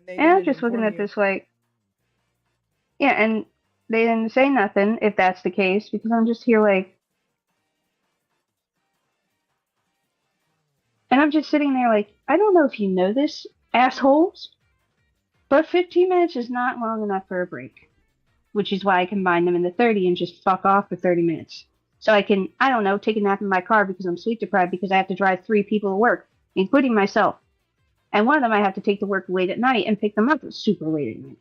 And I'm just looking at this like, yeah, and they didn't say nothing if that's the case, because I'm just here like, and I'm just sitting there like, I don't know if you know this, assholes, but 15 minutes is not long enough for a break, which is why I combine them into 30 and just fuck off for 30 minutes. So I can, I don't know, take a nap in my car because I'm sleep deprived because I have to drive 3 people to work, including myself. And one of them I have to take to work late at night and pick them up super late at night.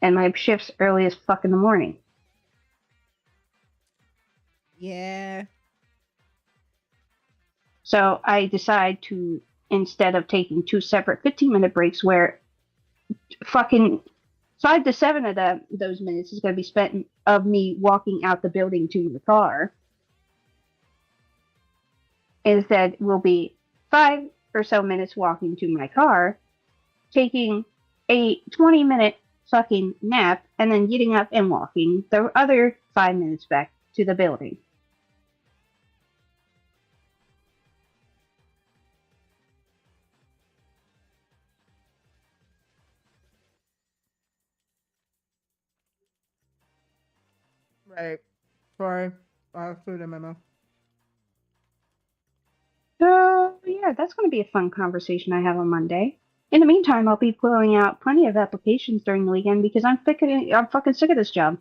And my shift's early as fuck in the morning. Yeah. So I decide to, instead of taking 2 separate 15-minute breaks where fucking 5 to 7 of those minutes is going to be spent of me walking out the building to the car, instead will be 5 or so minutes walking to my car, taking a 20-minute fucking nap, and then getting up and walking the other 5 minutes back to the building. Right. Sorry. I have food in my mouth. So, yeah, that's going to be a fun conversation I have on Monday. In the meantime, I'll be pulling out plenty of applications during the weekend because I'm fucking sick of this job.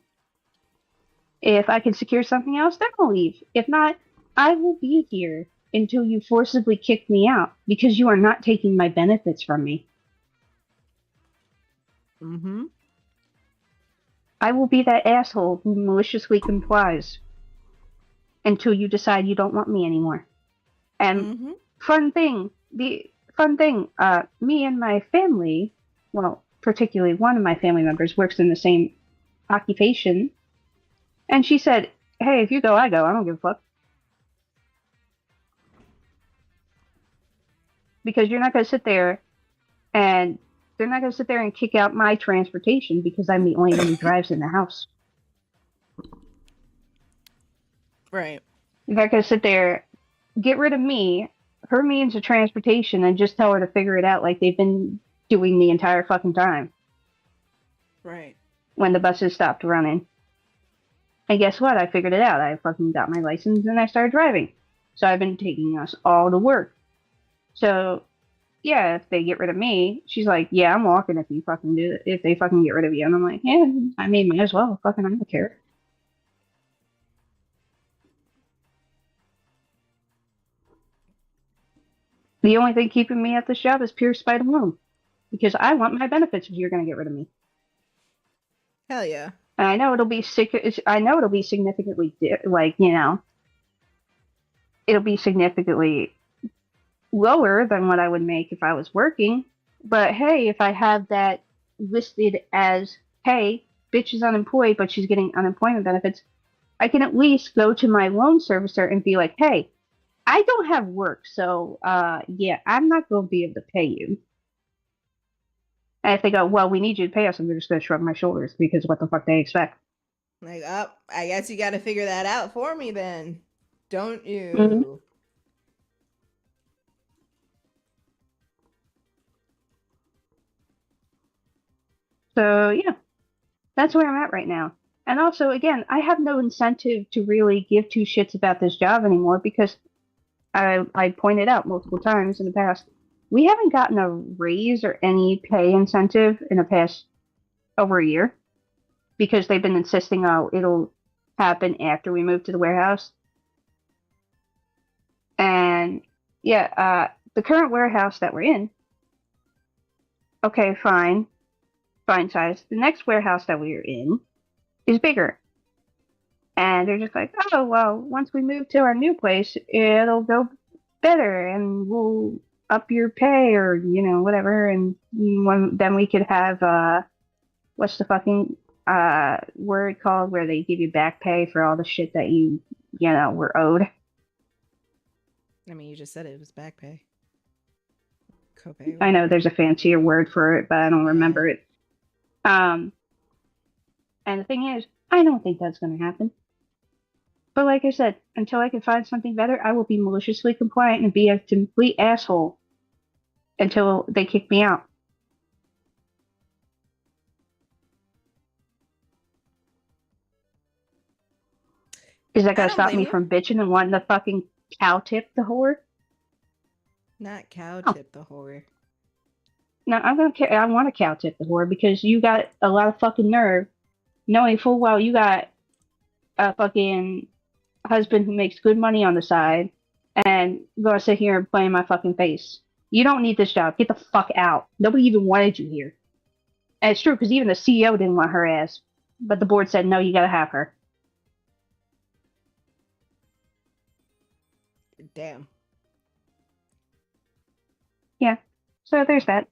If I can secure something else, then I'll leave. If not, I will be here until you forcibly kick me out because you are not taking my benefits from me. Mm-hmm. I will be that asshole who maliciously complies until you decide you don't want me anymore. And fun thing, me and my family, well, particularly one of my family members works in the same occupation, and she said, hey, if you go, I go. I don't give a fuck. Because you're not going to sit there and they're not going to sit there and kick out my transportation because I'm the only one who drives in the house. Right. They're not going to sit there, get rid of me, her means of transportation, and just tell her to figure it out like they've been doing the entire fucking time. Right. When the buses stopped running. And guess what? I figured it out. I fucking got my license and I started driving. So I've been taking us all to work. So, yeah, if they get rid of me, she's like, yeah, I'm walking if you fucking do it. If they fucking get rid of you. And I'm like, yeah, I mean, might as well. Fucking, I don't care. The only thing keeping me at this job is pure spite alone. Because I want my benefits if you're going to get rid of me. Hell yeah. And I know it'll be significantly, like, you know, it'll be significantly lower than what I would make if I was working. But hey, if I have that listed as, hey, bitch is unemployed, but she's getting unemployment benefits, I can at least go to my loan servicer and be like, hey, I don't have work, so yeah, I'm not going to be able to pay you. And if they go, well, we need you to pay us, I'm just going to shrug my shoulders because what the fuck they expect. Like, I guess you got to figure that out for me then, don't you? Mm-hmm. So, yeah, that's where I'm at right now. And also, again, I have no incentive to really give two shits about this job anymore because I pointed out multiple times in the past, we haven't gotten a raise or any pay incentive in the past over a year because they've been insisting, oh, it'll happen after we move to the warehouse. And yeah, the current warehouse that we're in, okay, fine size. The next warehouse that we're in is bigger. And they're just like, oh, well, once we move to our new place, it'll go better and we'll up your pay or, you know, whatever. And then we could have, what's the fucking word called where they give you back pay for all the shit that you know, were owed. I mean, you just said it was back pay. Copay. I know there's a fancier word for it, but I don't remember it. And the thing is, I don't think that's going to happen. But like I said, until I can find something better, I will be maliciously compliant and be a complete asshole until they kick me out. Is that going to stop me from bitching and wanting to fucking cow tip the whore? Not cow tip the whore. No, I want to cow tip the whore because you got a lot of fucking nerve knowing full well you got a fucking husband who makes good money on the side and gonna sit here and play in my fucking face. You don't need this job. Get the fuck out. Nobody even wanted you here. And it's true because even the CEO didn't want her ass, but the board said no, you gotta have her. Damn. Yeah. So there's that.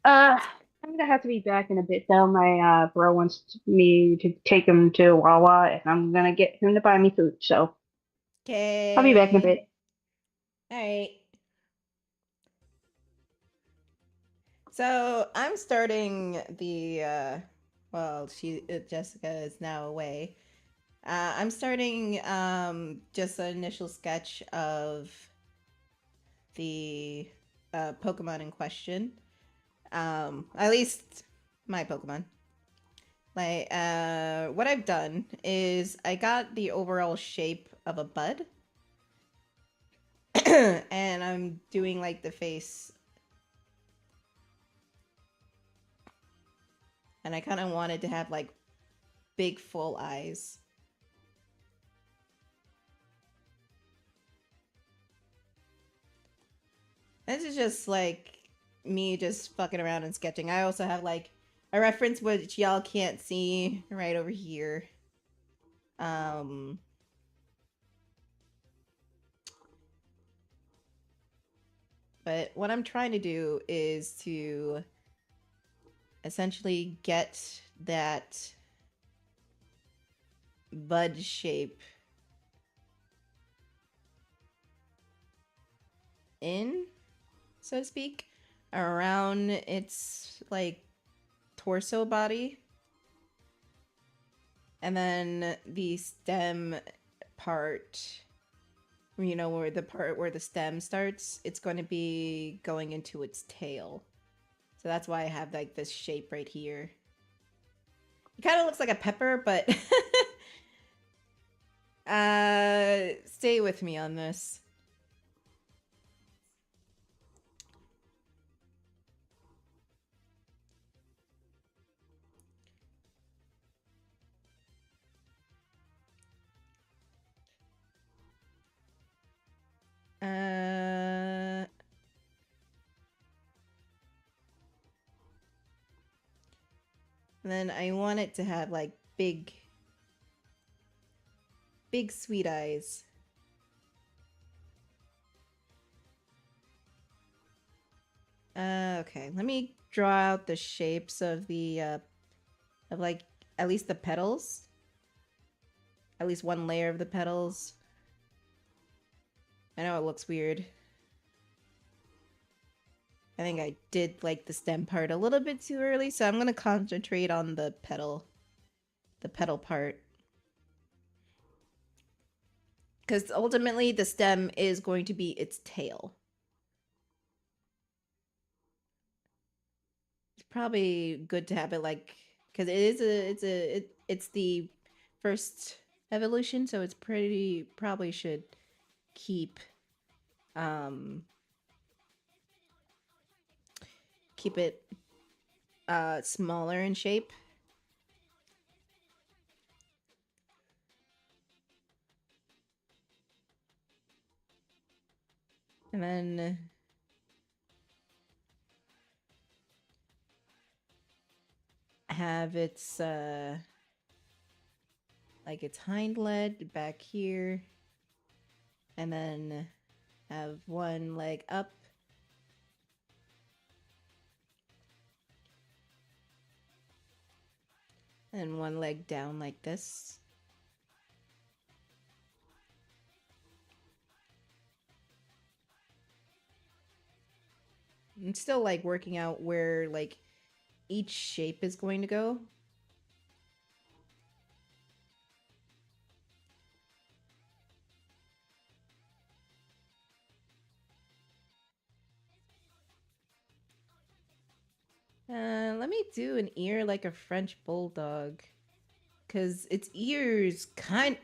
I'm gonna have to be back in a bit though. My bro wants me to take him to Wawa, and I'm gonna get him to buy me food. So I'll be back in a Okay. bit. All right. So I'm starting the well, Jessica is now away. I'm starting just an initial sketch of the Pokemon in question. At least my Pokemon. Like, what I've done is I got the overall shape of a bud, and I'm doing like the face, and I kind of wanted to have like big full eyes. This is just like me just fucking around and sketching. I also have like a reference which y'all can't see right over here. But what I'm trying to do is to essentially get that bud shape in, so to speak, around its like torso body. And then the stem part, you know, where the part where the stem starts, it's going to be going into its tail. So that's why I have like this shape right here. It kind of looks like a pepper, but stay with me on this. And then I want it to have like big sweet eyes. Okay, let me draw out the shapes of the of like at least the petals. At least one layer of the petals. I know it looks weird. I think I did like the stem part a little bit too early, so I'm gonna concentrate on the petal part. Because ultimately the stem is going to be its tail. It's probably good to have it like, because it's the first evolution, so it's probably should keep keep it smaller in shape. And then have its like its hind leg back here, and then have one leg up, and one leg down like this. I'm still like working out where like each shape is going to go. Let me do an ear like a French bulldog, cause its ears kind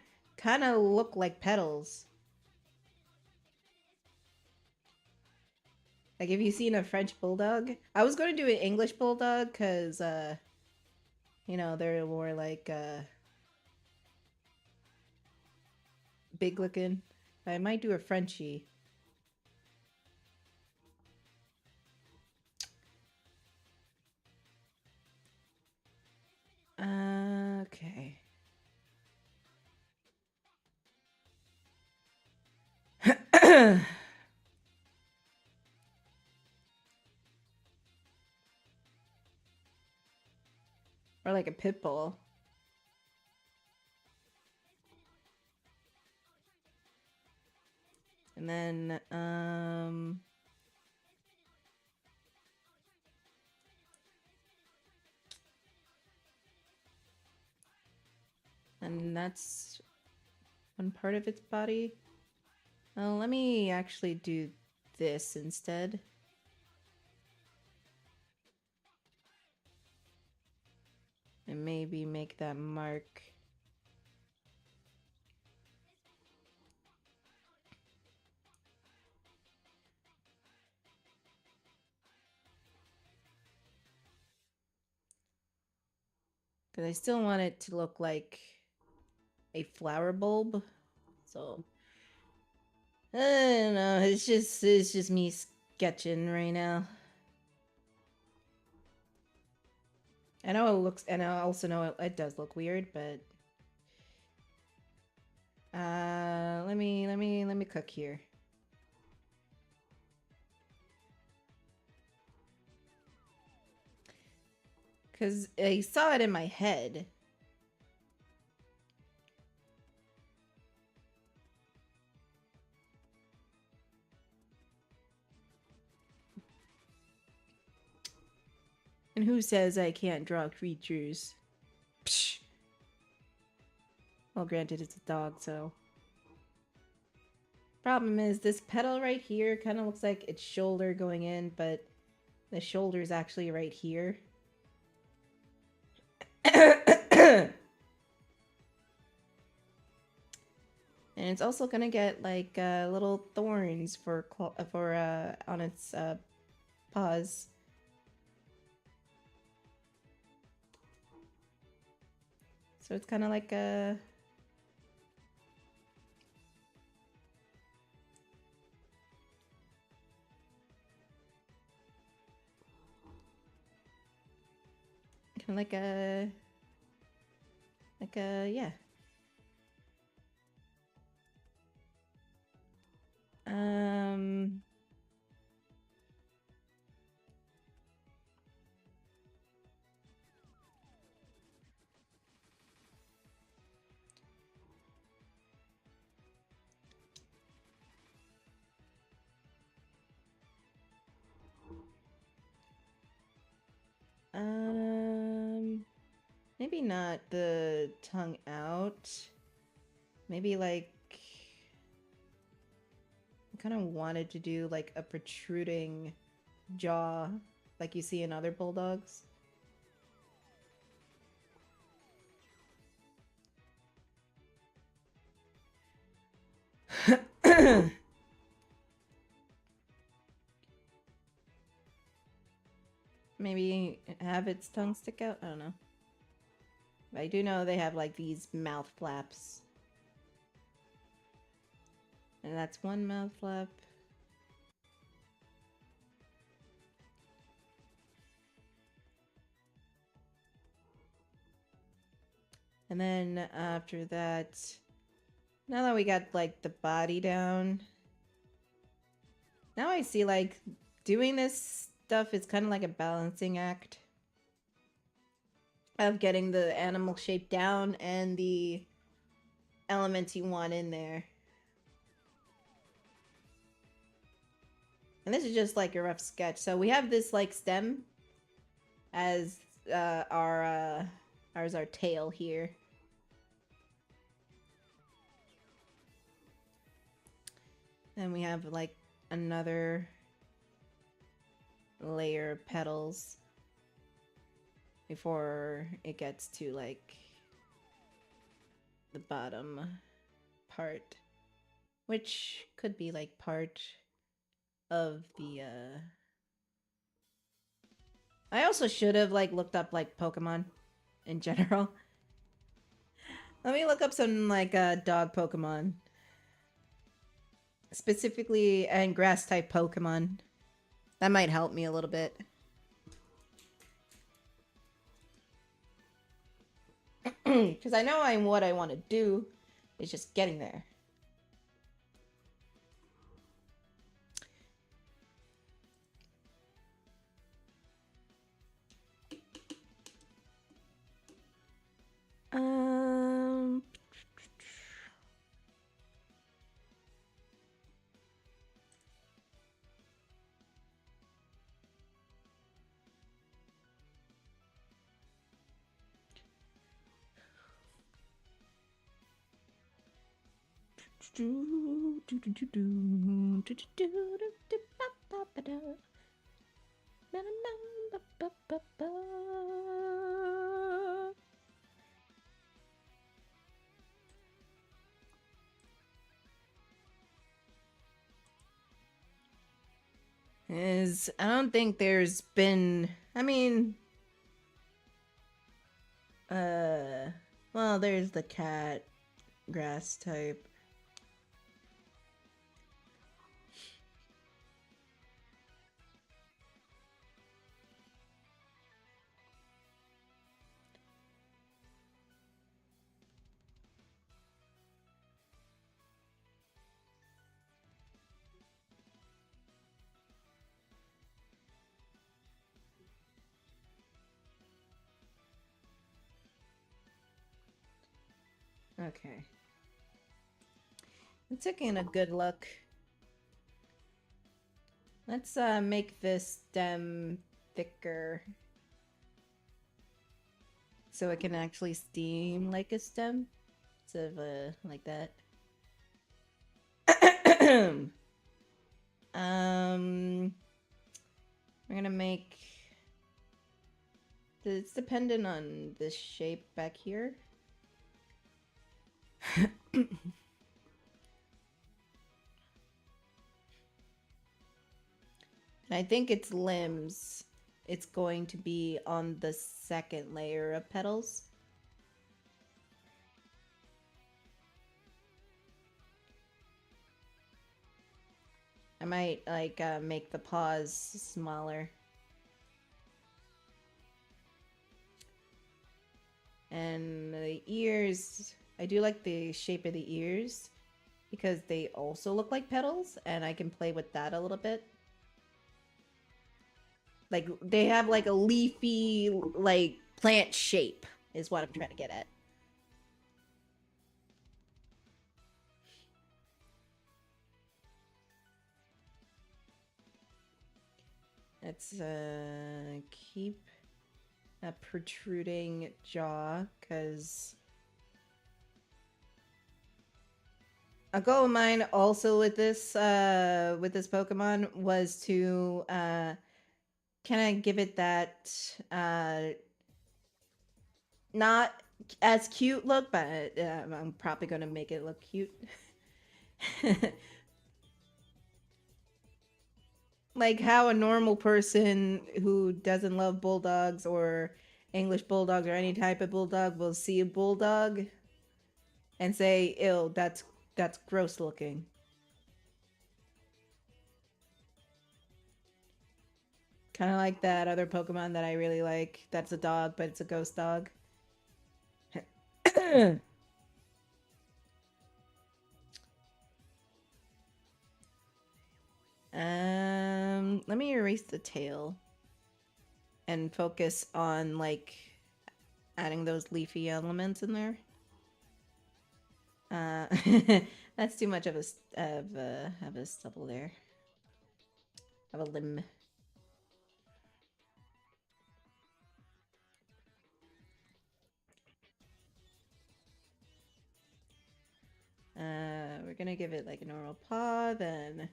of look like petals. Like, have you seen a French bulldog? I was going to do an English bulldog, cause you know, they're more like big looking. I might do a Frenchie. Okay. Or like a pit bull. And then, and that's one part of its body. Oh, let me actually do this instead. And maybe make that mark. Because I still want it to look like a flower bulb. So I don't know, it's just me sketching right now. I know it looks, and I also know it does look weird, but let me cook here. Cause I saw it in my head. And who says I can't draw creatures? Psh. Well, granted, it's a dog, so. Problem is, this petal right here kind of looks like its shoulder going in, but the shoulder is actually right here. And it's also gonna get like little thorns for on its paws. So it's kind of like a like a yeah. Um maybe not the tongue out. Maybe like I kind of wanted to do like a protruding jaw like you see in other bulldogs. Maybe have its tongue stick out? I don't know. But I do know they have like these mouth flaps. And that's one mouth flap. And then after that, now that we got like the body down, now I see like doing this stuff is kind of like a balancing act of getting the animal shape down and the elements you want in there. And this is just like a rough sketch. So we have this like stem as our tail here. Then we have like another layer of petals before it gets to like the bottom part, which could be like part of the I also should have like looked up like Pokemon in general. Let me look up some like dog Pokemon. specifically and grass type Pokemon. That might help me a little bit. Because I know I'm what I want to do. It's just getting there. Um. I don't think there's been, I mean, well, there's the cat grass type. Okay. I'm taking a good look. Let's make this stem thicker so it can actually steam like a stem instead of like that. We're gonna make, it's dependent on this shape back here. I think its limbs, it's going to be on the second layer of petals. I might like make the paws smaller. And the ears, I do like the shape of the ears because they also look like petals and I can play with that a little bit. Like they have like a leafy like plant shape is what I'm trying to get at. Let's keep a protruding jaw, because a goal of mine also with this Pokemon was to kind of give it that not as cute look, but I'm probably gonna make it look cute. Like how a normal person who doesn't love bulldogs or English bulldogs or any type of bulldog will see a bulldog and say, "Ew, that's gross looking." Kind of like that other Pokemon that I really like. That's a dog, but it's a ghost dog. Let me erase the tail and focus on like adding those leafy elements in there. That's too much of a stubble there. Of a limb. We're gonna give it like a normal paw, then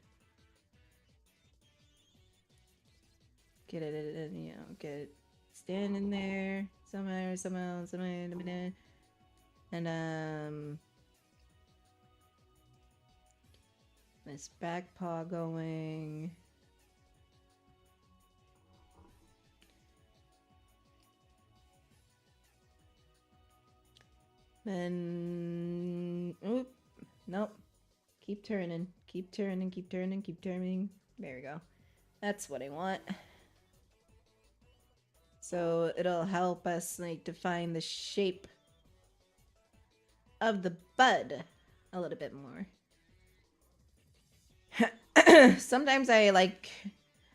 get it, you know, get it standing there somewhere, and this back paw going. Then, oop, nope, Keep turning. Keep turning, keep turning, keep turning. There we go. That's what I want. So it'll help us like define the shape of the bud a little bit more. Sometimes I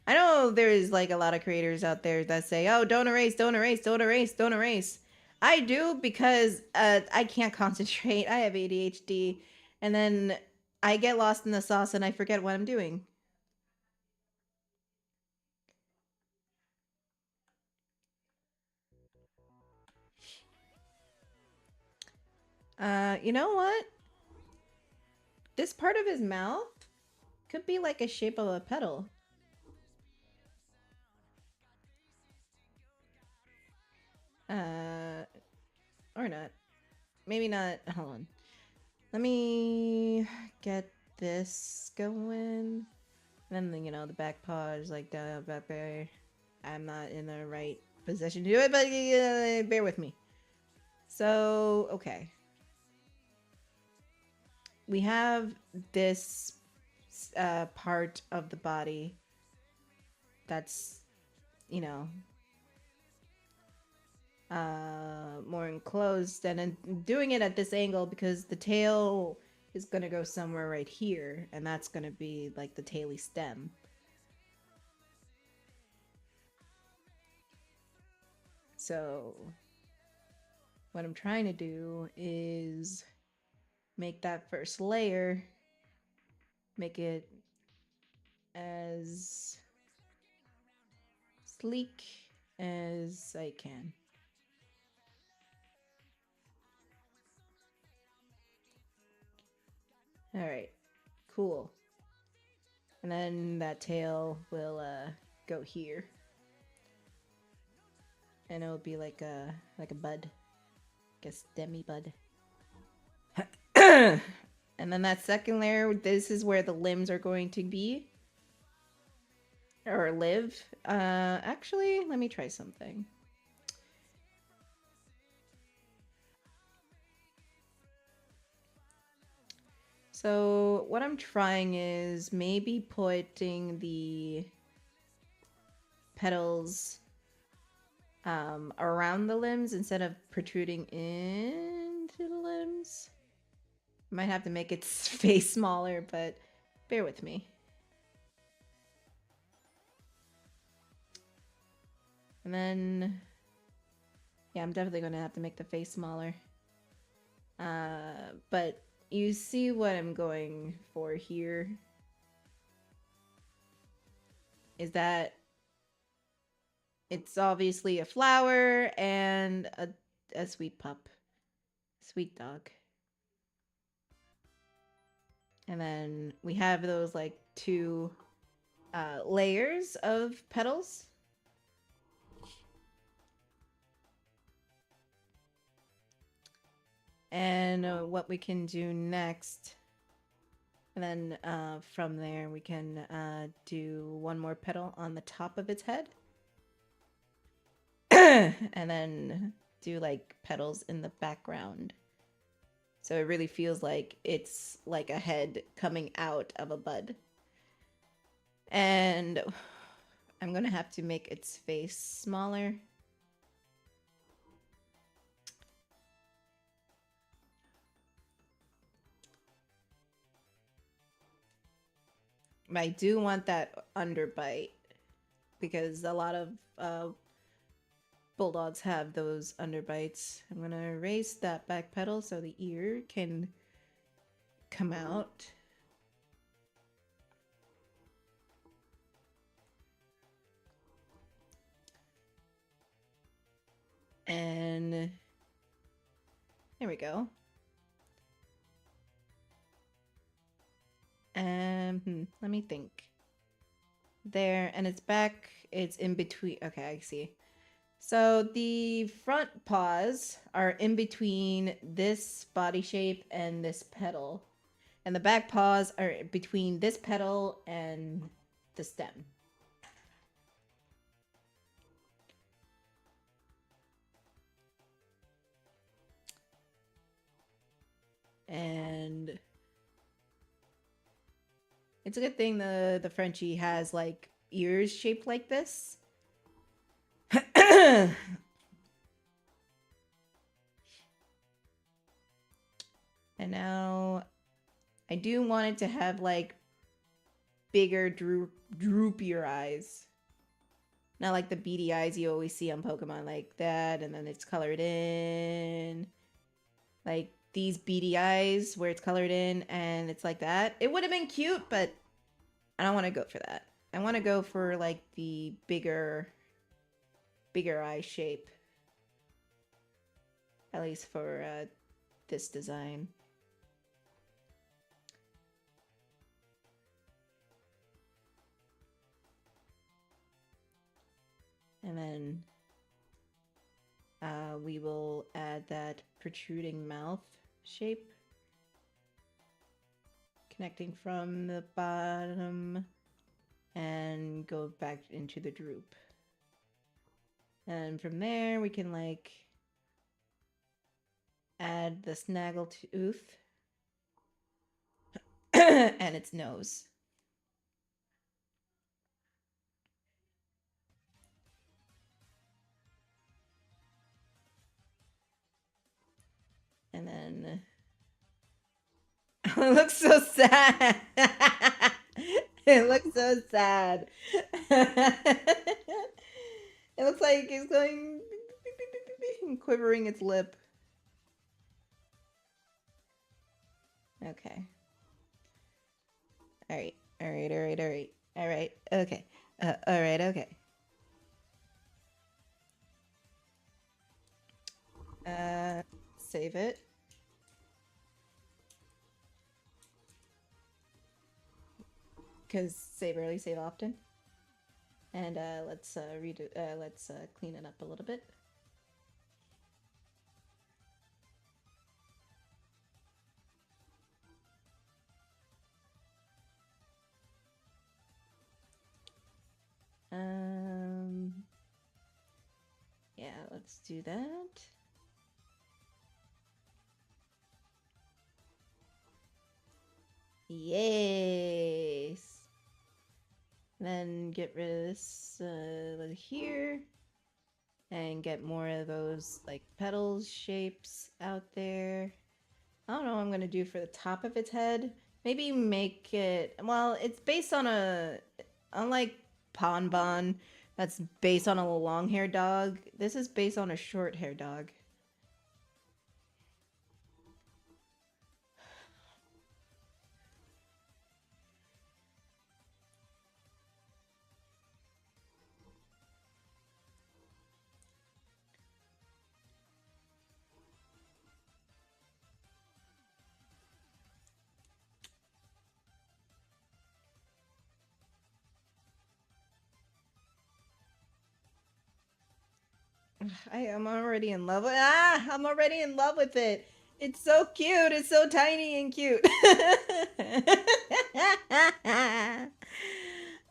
know there's like a lot of creators out there that say, oh, don't erase, don't erase, don't erase, don't erase. I do because I can't concentrate. I have ADHD. And then I get lost in the sauce and I forget what I'm doing. You know what? This part of his mouth could be like a shape of a petal. Or not. Maybe not. Hold on. Let me get this going. And then, you know, the back paw is like down back there. I'm not in the right position to do it, but bear with me. So, okay. We have this part of the body that's, you know, more enclosed, and then doing it at this angle because the tail is gonna go somewhere right here, and that's gonna be like the taily stem. So what I'm trying to do is make that first layer, make it as sleek as I can. All right, cool. And then that tail will go here, and it'll be like a bud, like a stemmy bud. And then that second layer, this is where the limbs are going to be or live. Actually, let me try something. So what I'm trying is maybe putting the petals around the limbs instead of protruding into the limbs. Might have to make its face smaller, but bear with me. And then, yeah, I'm definitely going to have to make the face smaller. But you see what I'm going for here is that it's obviously a flower and a sweet pup, sweet dog. And then we have those like two layers of petals. And what we can do next, and then from there we can do one more petal on the top of its head. And then do like petals in the background. So it really feels like it's like a head coming out of a bud. And I'm gonna have to make its face smaller. I do want that underbite because a lot of bulldogs have those underbites. I'm gonna erase that back pedal so the ear can come out. And there we go. Let me think. There, and it's back. It's in between. Okay, I see. So the front paws are in between this body shape and this petal. And the back paws are between this petal and the stem. And It's a good thing the Frenchie has like ears shaped like this. And now I do want it to have like bigger droopier eyes. Not like the beady eyes you always see on Pokemon like that, and then it's colored in. Like these beady eyes where it's colored in and it's like that. It would have been cute, but I don't want to go for that. I want to go for like the bigger eye shape. At least for this design. And then we will add that protruding mouth shape. Connecting from the bottom and go back into the droop. And from there we can like add the snaggle tooth and its nose. And then it looks so sad. It looks so sad. It looks like it's going and quivering its lip. Okay. Alright. Alright. Okay. Alright, okay. Save it. Because save early, save often. And let's redo. Let's clean it up a little bit. Yeah, let's do that. Yes. Then get rid of this here. And get more of those like petals shapes out there. I don't know what I'm gonna do for the top of its head. Maybe make it, well, it's based on a, unlike Ponbon, that's based on a long-haired dog. This is based on a short-haired dog. I'm already in love with I'm already in love with it. It's so cute. It's so tiny and cute.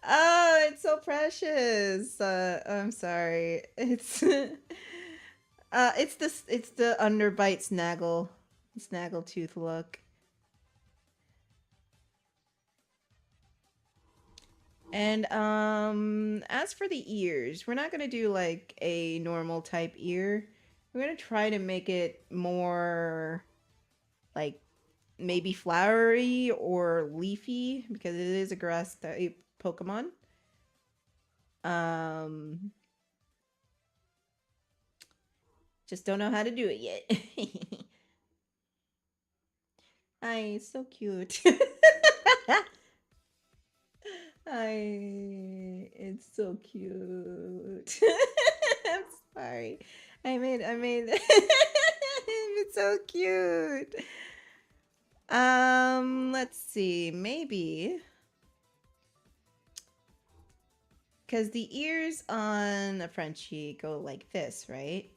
Oh, it's so precious. I'm sorry. It's it's the underbite snaggle tooth look. And as for the ears, we're not gonna do like a normal type ear. We're gonna try to make it more like maybe flowery or leafy because it is a grass type Pokemon. Just don't know how to do it yet. Ay, so cute. It's so cute. I'm sorry. I made it's so cute. Let's see, maybe because the ears on a Frenchie go like this, right?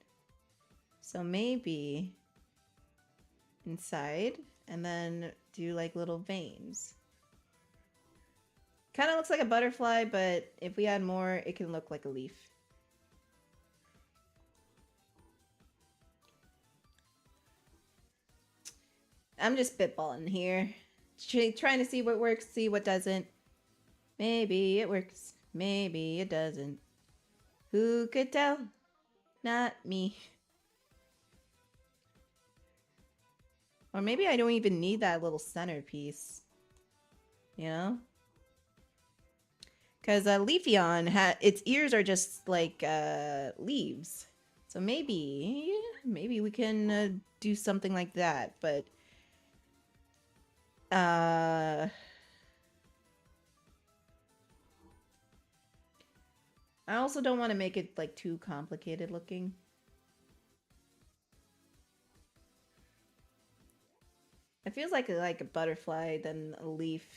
So maybe inside and then do like little veins. Kind of looks like a butterfly, but if we add more, it can look like a leaf. I'm just spitballing here. trying to see what works, see what doesn't. Maybe it works, maybe it doesn't. Who could tell? Not me. Or maybe I don't even need that little centerpiece. You know? Because Leafeon, its ears are just like leaves. So maybe we can do something like that. But I also don't want to make it like too complicated looking. It feels like a butterfly than a leaf.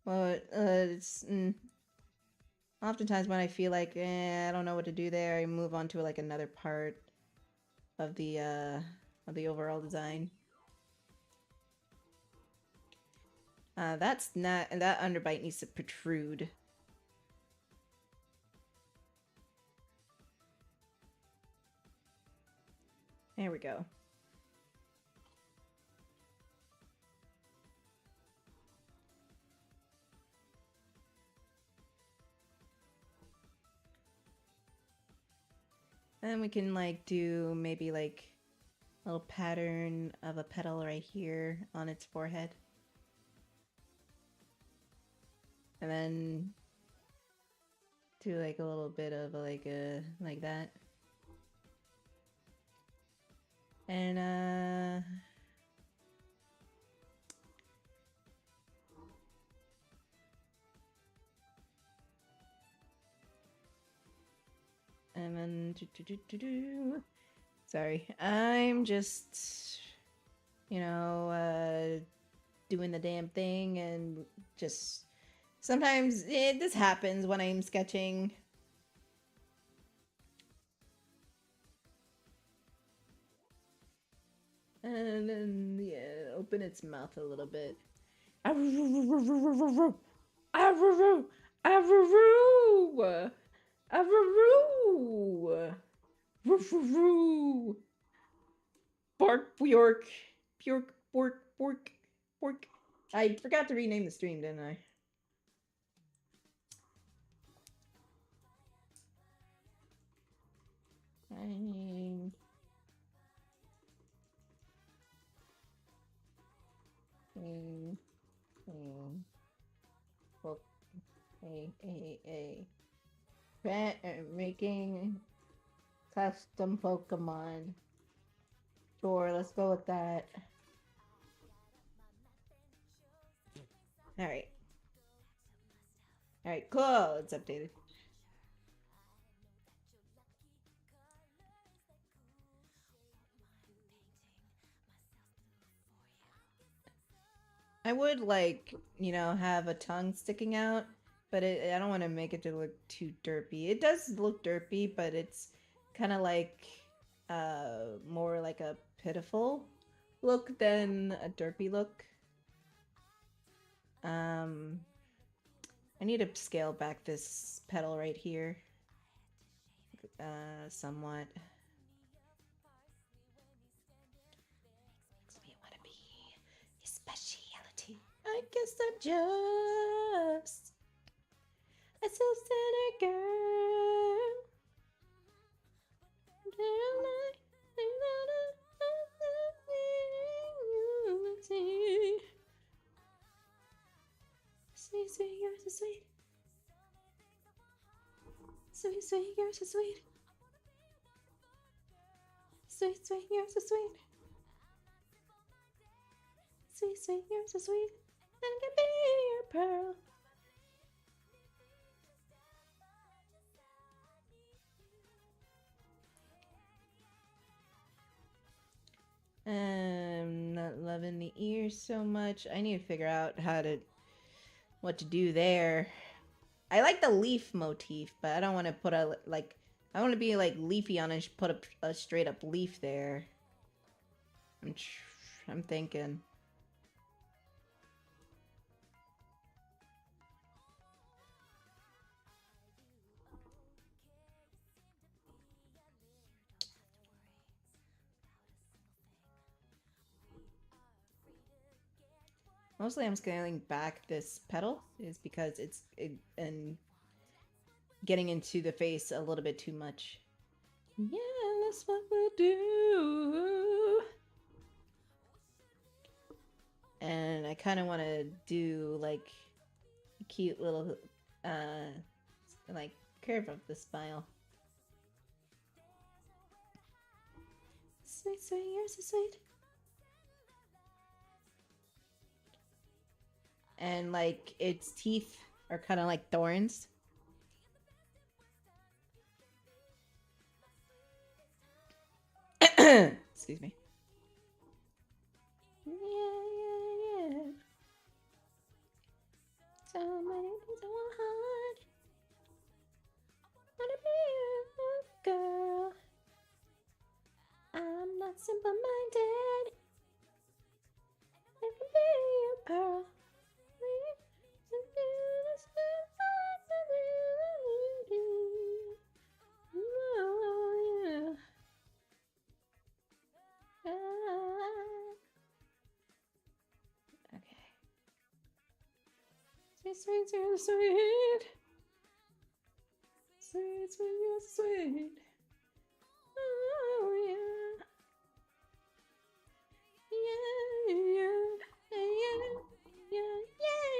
Well, it's oftentimes when I feel like I don't know what to do there, I move on to like another part of the overall design. That's not, and that underbite needs to protrude. There we go. And we can like do maybe like a little pattern of a petal right here on its forehead. And then do like a little bit of like that. And then sorry, I'm just, you know, doing the damn thing, and just sometimes this happens when I'm sketching. And then, yeah, open its mouth a little bit. Avaroo! Avaroo! Avaroo! Bark, Bjork. Bjork, bork, bork, bork. I forgot to rename the stream, didn't I? Well, making custom Pokemon. Sure, let's go with that. Alright. Alright, cool. It's updated. I would like, you know, have a tongue sticking out, but I don't want to make it to look too derpy. It does look derpy, but it's kind of like more like a pitiful look than a derpy look. I need to scale back this petal right here somewhat. Makes me want to be a speciality. I guess I'm just a self-centered girl. Sweet, sweet, you're so sweet. Sweet, sweet, you're so sweet. Sweet, sweet, you're so sweet. Sweet, sweet, you're so sweet. And I can be your pearl. Not loving the ears so much. I need to figure out what to do there. I like the leaf motif, but I don't want to put a, like, I want to be like Leafeon and put a straight up leaf there. I'm thinking. Mostly I'm scaling back this pedal is because and getting into the face a little bit too much. Yeah, that's what we'll do. And I kind of want to do like a cute little like curve of the smile. Sweet, sweet, you're so sweet. And like its teeth are kind of like thorns. Excuse me. Yeah, yeah, yeah. So many things I want. Wanna be a girl. I'm not simple-minded. I can be a pearl. Oh, yeah. Okay. Sweet, sweet, sweet, sweet. Sweet, sweet, sweet. Oh, yeah. Yeah, yeah, yeah, yeah, yeah, yeah.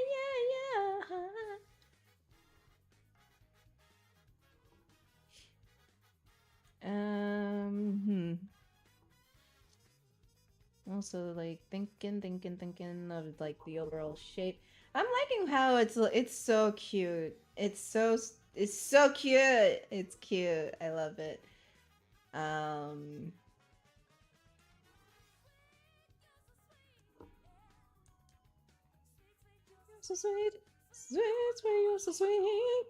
Also, like thinking of like the overall shape. I'm liking how it's so cute. It's so cute. It's cute. I love it. Um. So sweet, sweet, sweet, you're so sweet.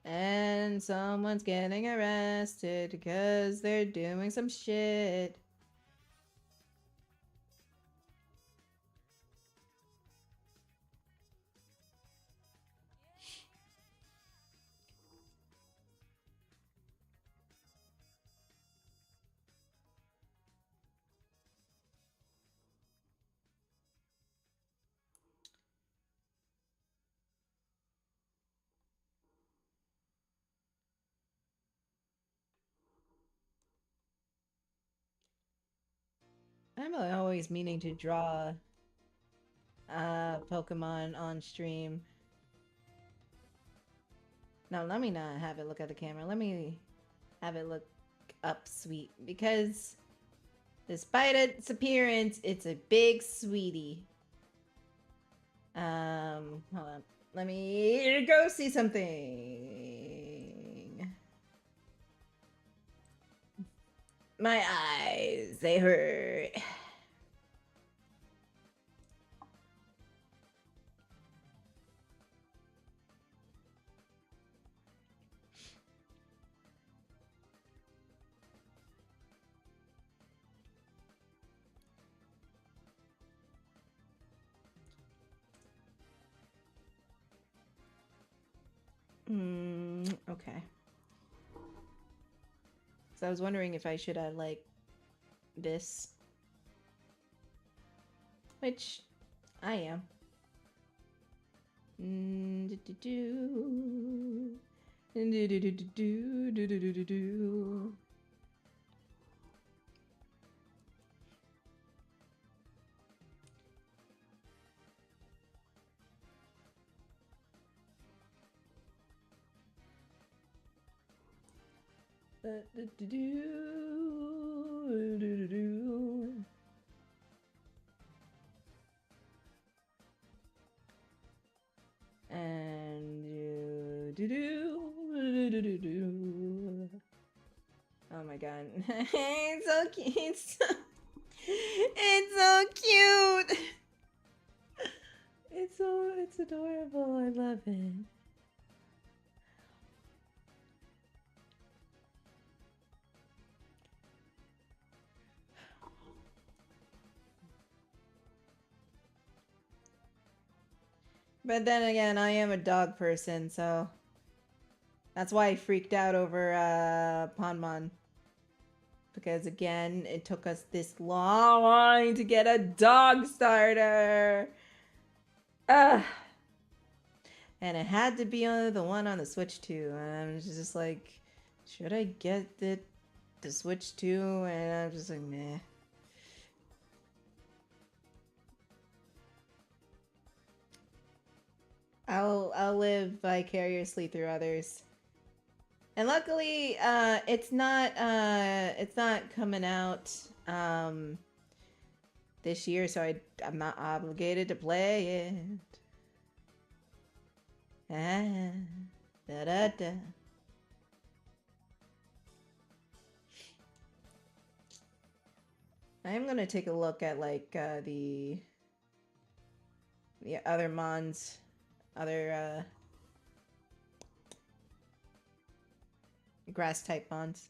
And someone's getting arrested because they're doing some shit. I'm always meaning to draw Pokemon on stream. No, let me not have it look at the camera. Let me have it look up sweet. Because despite its appearance, it's a big sweetie. Hold on. Let me go see something. My eyes, they hurt. Okay. So I was wondering if I should add like this. Which I am. And oh my god, it's so cute. It's so cute. It's adorable. I love it. But then again, I am a dog person, so that's why I freaked out over Ponmon. because again, it took us this long to get a dog starter. Ugh. And it had to be on the one on the Switch too. And I'm just like, should I get the Switch too? And I'm just like, meh. I'll live vicariously through others. And luckily, it's not coming out this year, so I'm not obligated to play it. Ah, da da da. I'm gonna take a look at like the other mons, other grass type mons.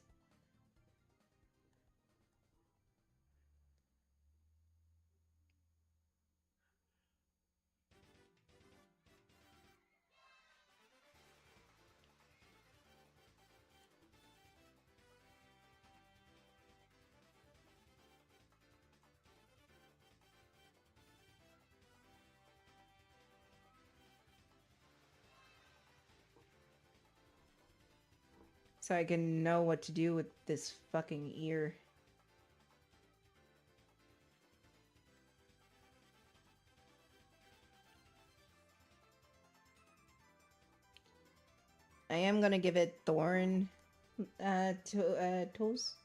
So I can know what to do with this fucking ear. I am gonna give it thorn toes.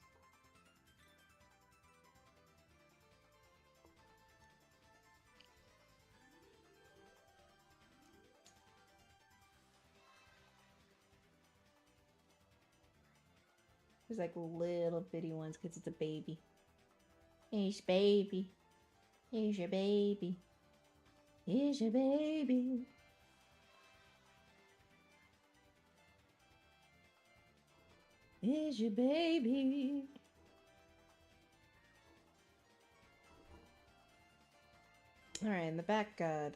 There's like little bitty ones because it's a baby. Here's your baby. Here's your baby. Here's your baby. Here's your baby. All right, and the back paw.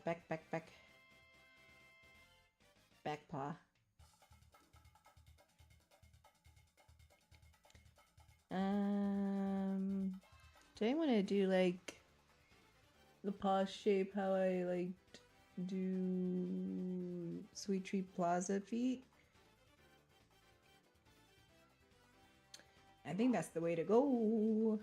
Do I want to do like the paw shape how I like do Sweet Tree Plaza feet? I think that's the way to go.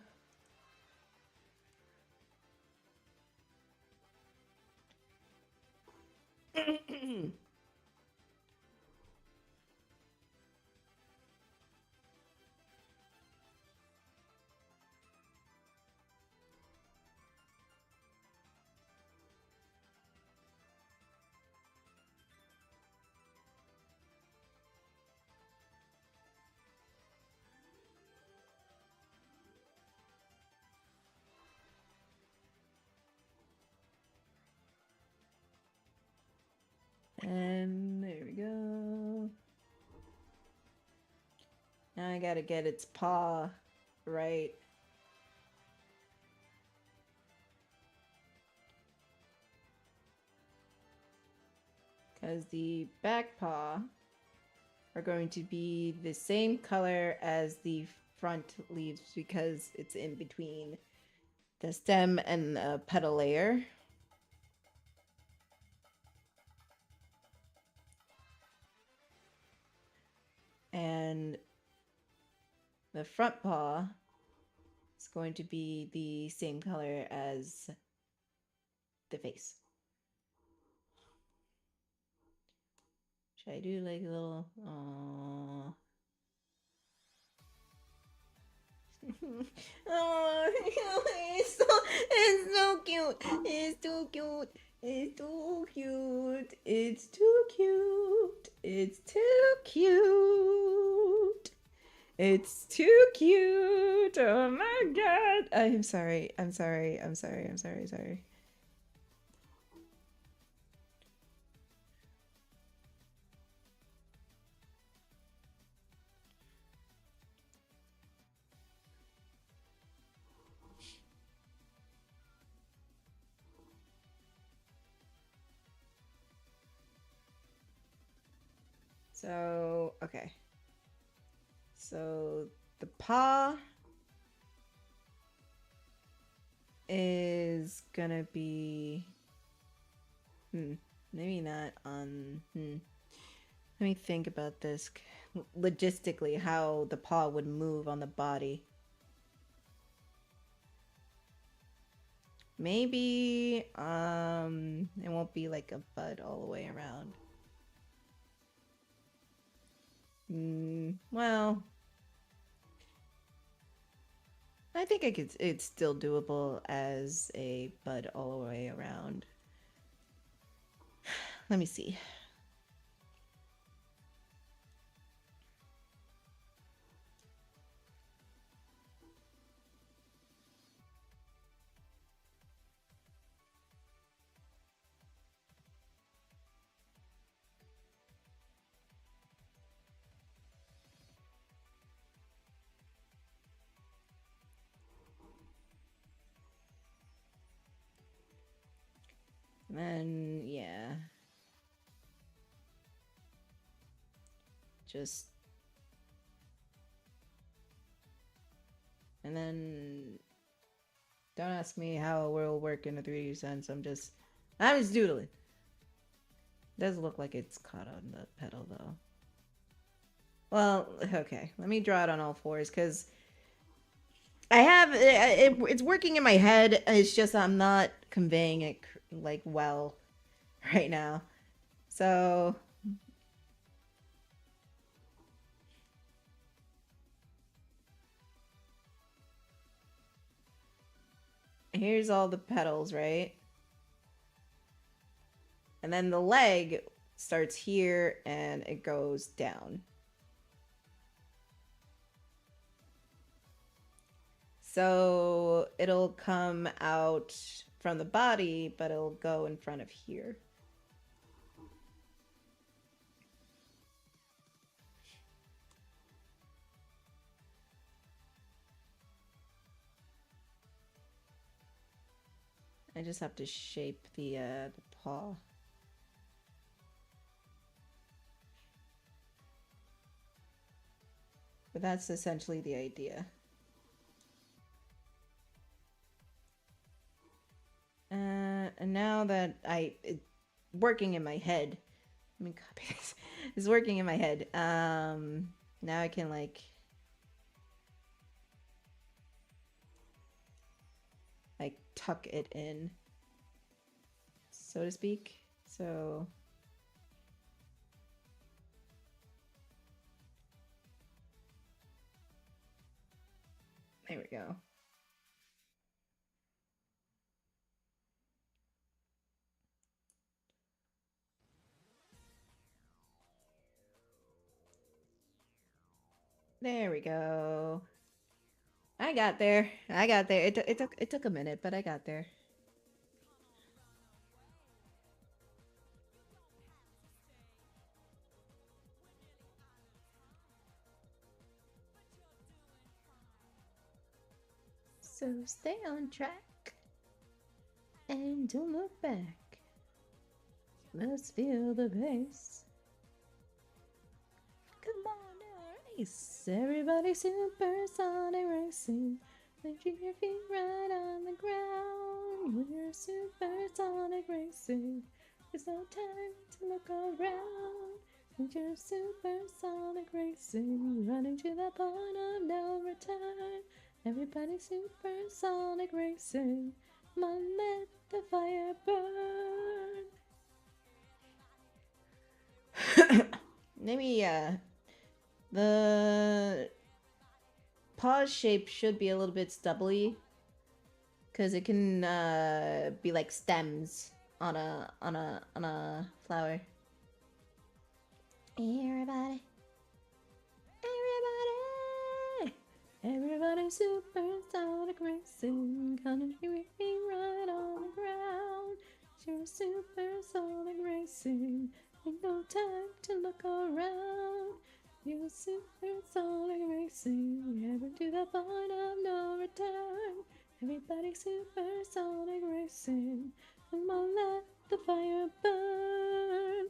And there we go. Now I gotta get its paw right. Because the back paw are going to be the same color as the front leaves because it's in between the stem and the petal layer. And the front paw is going to be the same color as the face. Should I do like a little... Aww. Oh, it's so cute. It's too cute. It's too cute. It's too cute. It's too cute. It's too cute. Oh my god. I'm sorry. Sorry. So, okay. So the paw is gonna be... maybe not on... Let me think about this logistically, how the paw would move on the body. Maybe, it won't be like a bud all the way around. Well, I think it's still doable as a bud all the way around. Let me see. And then, yeah. Just... And then... Don't ask me how it will work in a 3D sense, I'm just doodling. Does look like it's caught on the pedal, though. Well, okay. Let me draw it on all fours, because... I have... it's working in my head, it's just I'm not conveying it, like, well right now. So... Here's all the pedals, right? And then the leg starts here and it goes down. So it'll come out from the body, but it'll go in front of here. I just have to shape the paw. But that's essentially the idea. And now that it's working in my head, let me copy this. It's working in my head. Now I can like tuck it in, so to speak. So there we go. There we go. I got there. It took a minute, but I got there. So stay on track and don't look back. Let's feel the bass. Come on now, race. Everybody supersonic racing. Let your feet right on the ground. When you're supersonic racing, there's no time to look around. When you're supersonic racing, running to the point of no return. Everybody supersonic racing. Come on, let the fire burn. Maybe the paw shape should be a little bit stubbly, because it can be like stems on a flower. Everybody supersonic racing, gonna keep me right on the ground. You're supersonic racing, ain't no time to look around. You're supersonic racing, heading to the point of no return. Everybody supersonic racing, come on, let the fire burn.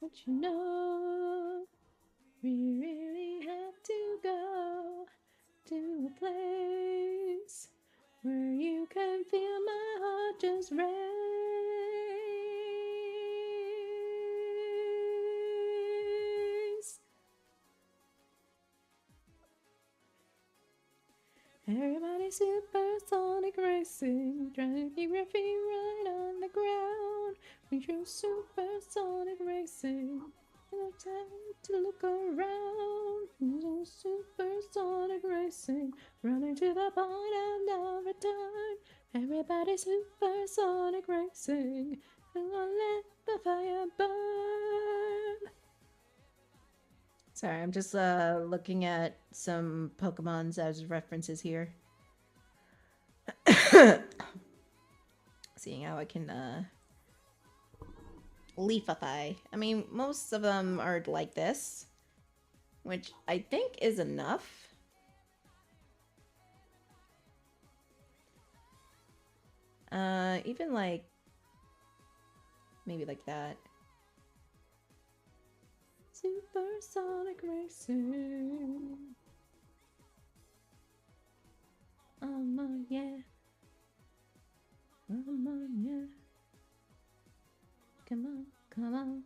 But you know, we really have to go to a place where you supersonic racing, trying to keep your feet right on the ground. We do supersonic racing, no time to look around. We do supersonic racing, running to the point of no return. Everybody supersonic racing, and we'll let the fire burn. Sorry, I'm just looking at some Pokemons as references here. Seeing how I can leafify. I mean, most of them are like this, which I think is enough. Even like maybe like that. Supersonic racing. Yeah. Yeah. Come on, come on.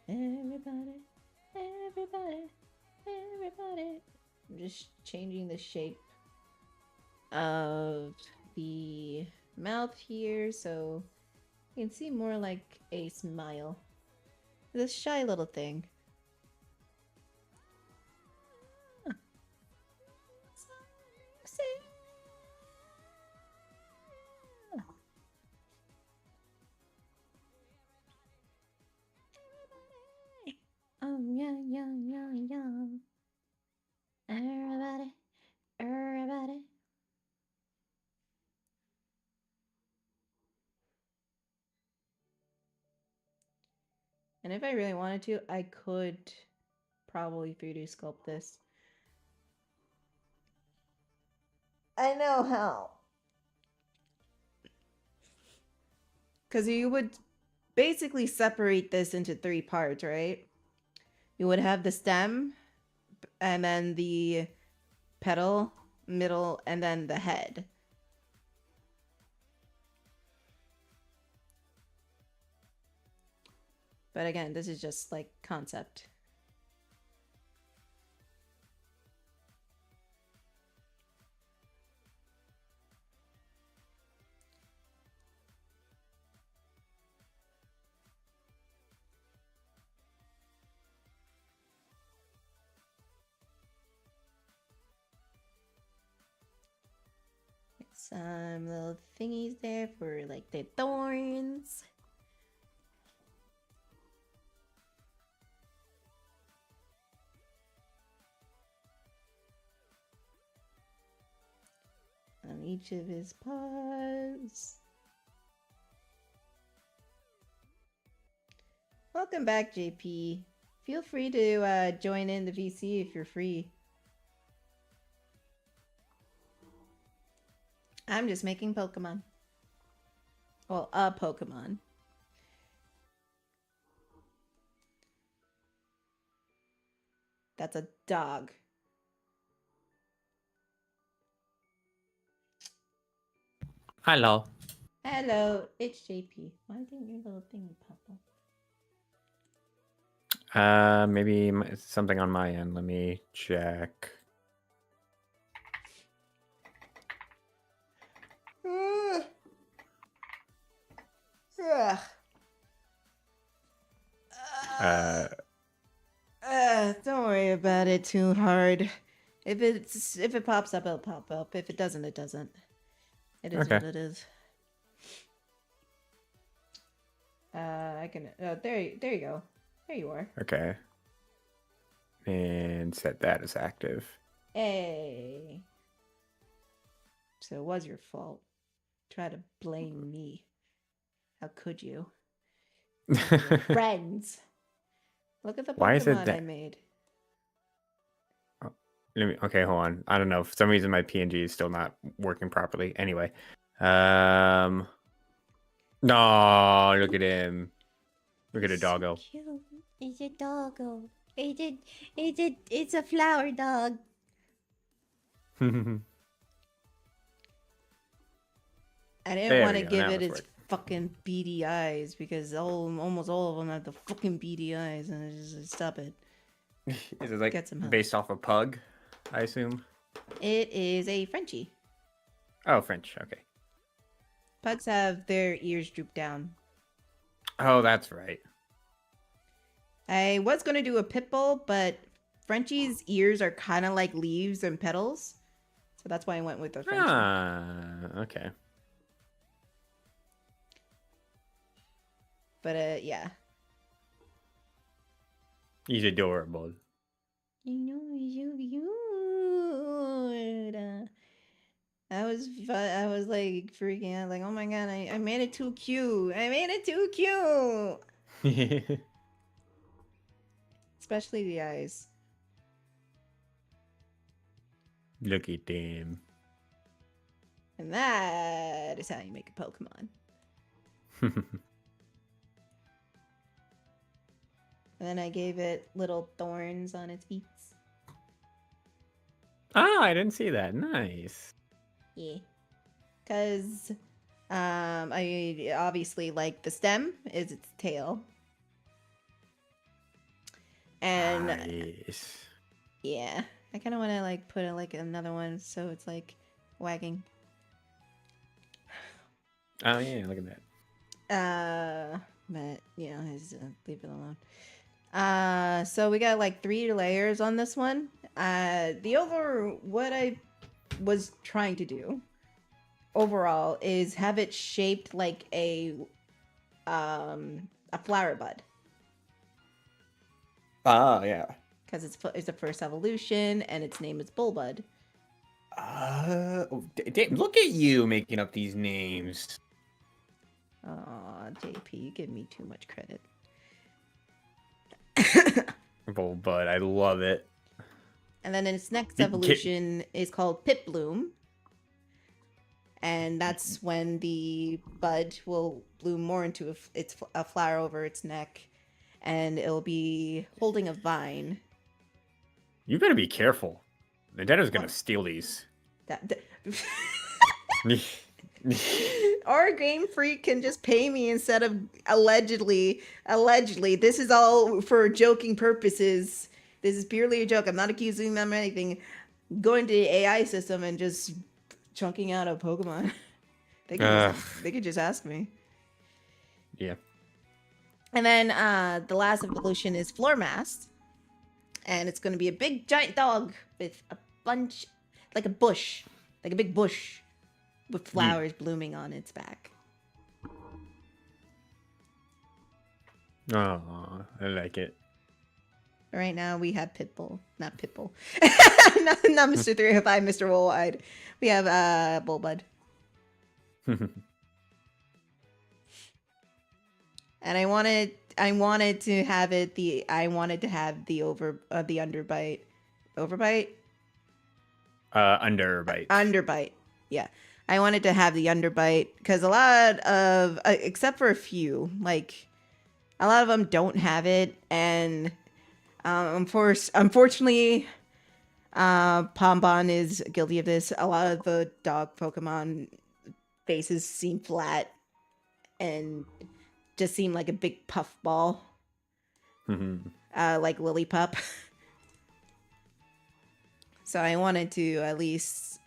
Everybody, everybody, everybody. I'm just changing the shape of the mouth here so you can see more like a smile. This shy little thing. Oh yeah, yeah, yeah, yeah. Everybody, everybody. And if I really wanted to, I could probably 3D sculpt this. I know how. Because you would basically separate this into 3 parts, right? You would have the stem, and then the petal, middle, and then the head. But again, this is just like concept. Some little thingies there for like the thorns. On each of his paws. Welcome back, JP. Feel free to join in the VC if you're free. I'm just making Pokemon. Well, a Pokemon. That's a dog. Hello. Hello, it's JP. Why didn't your little thing pop up? Maybe something on my end. Let me check. Don't worry about it too hard. If it pops up, it'll pop up. If it doesn't, it doesn't. It is what it is. I can. There you go. There you are. Okay. And set that as active. Hey. So it was your fault. Try to blame me. How could you? Friends. Look at the Pokemon I made. Oh, okay, hold on. I don't know. For some reason, my PNG is still not working properly. Anyway. No, look at him. Look at a doggo. So cute. It's a doggo. It's a flower dog. I didn't want to give it its fucking beady eyes because almost all of them have the fucking beady eyes, and I just stop it. Is it like based off a pug? I assume. It is a Frenchie. Oh, French. Okay. Pugs have their ears drooped down. Oh, that's right. I was going to do a pit bull, but Frenchie's ears are kind of like leaves and petals. So that's why I went with the Frenchie. Ah, okay. But yeah. He's adorable. You know, you cute. I was like freaking out, like, oh my god, I made it too cute. I made it too cute. Especially the eyes. Look at them. And that is how you make a Pokemon. And then I gave it little thorns on its feet. Ah, I didn't see that. Nice. Yeah. Because I obviously like the stem is its tail. And Nice. yeah, I kind of want to like put like another one so it's like wagging. Oh yeah, look at that. But you know, just leave it alone. So we got like 3 layers on this one. What I was trying to do overall is have it shaped like a flower bud. Oh yeah. Because it's a first evolution and its name is Bullbud. Look at you making up these names. Aw, JP, you give me too much credit. Oh, bud, I love it. And then its next evolution is called Piplume. And that's when the bud will bloom more into a flower over its neck. And it'll be holding a vine. You better be careful. Nintendo's gonna steal these. Or Game Freak can just pay me instead of allegedly. This is all for joking purposes. This is purely a joke. I'm not accusing them of anything. Going to the AI system and just chunking out a Pokemon. They could just ask me. Yeah. And then the last evolution is Floormast. And it's going to be a big giant dog with a bunch, like a bush, like a big bush with flowers blooming on its back. Oh, I like it. Right now we have Pitbull, not Pitbull. not Mr. 305, Mr. Worldwide. We have Bullbud. And I wanted to have the underbite. Overbite? Underbite. Underbite. Yeah. I wanted to have the underbite because a lot of except for a few, like a lot of them don't have it, and unfortunately Pombon is guilty of this. A lot of the dog Pokemon faces seem flat and just seem like a big puff ball. Like Lillipup. So I wanted to at least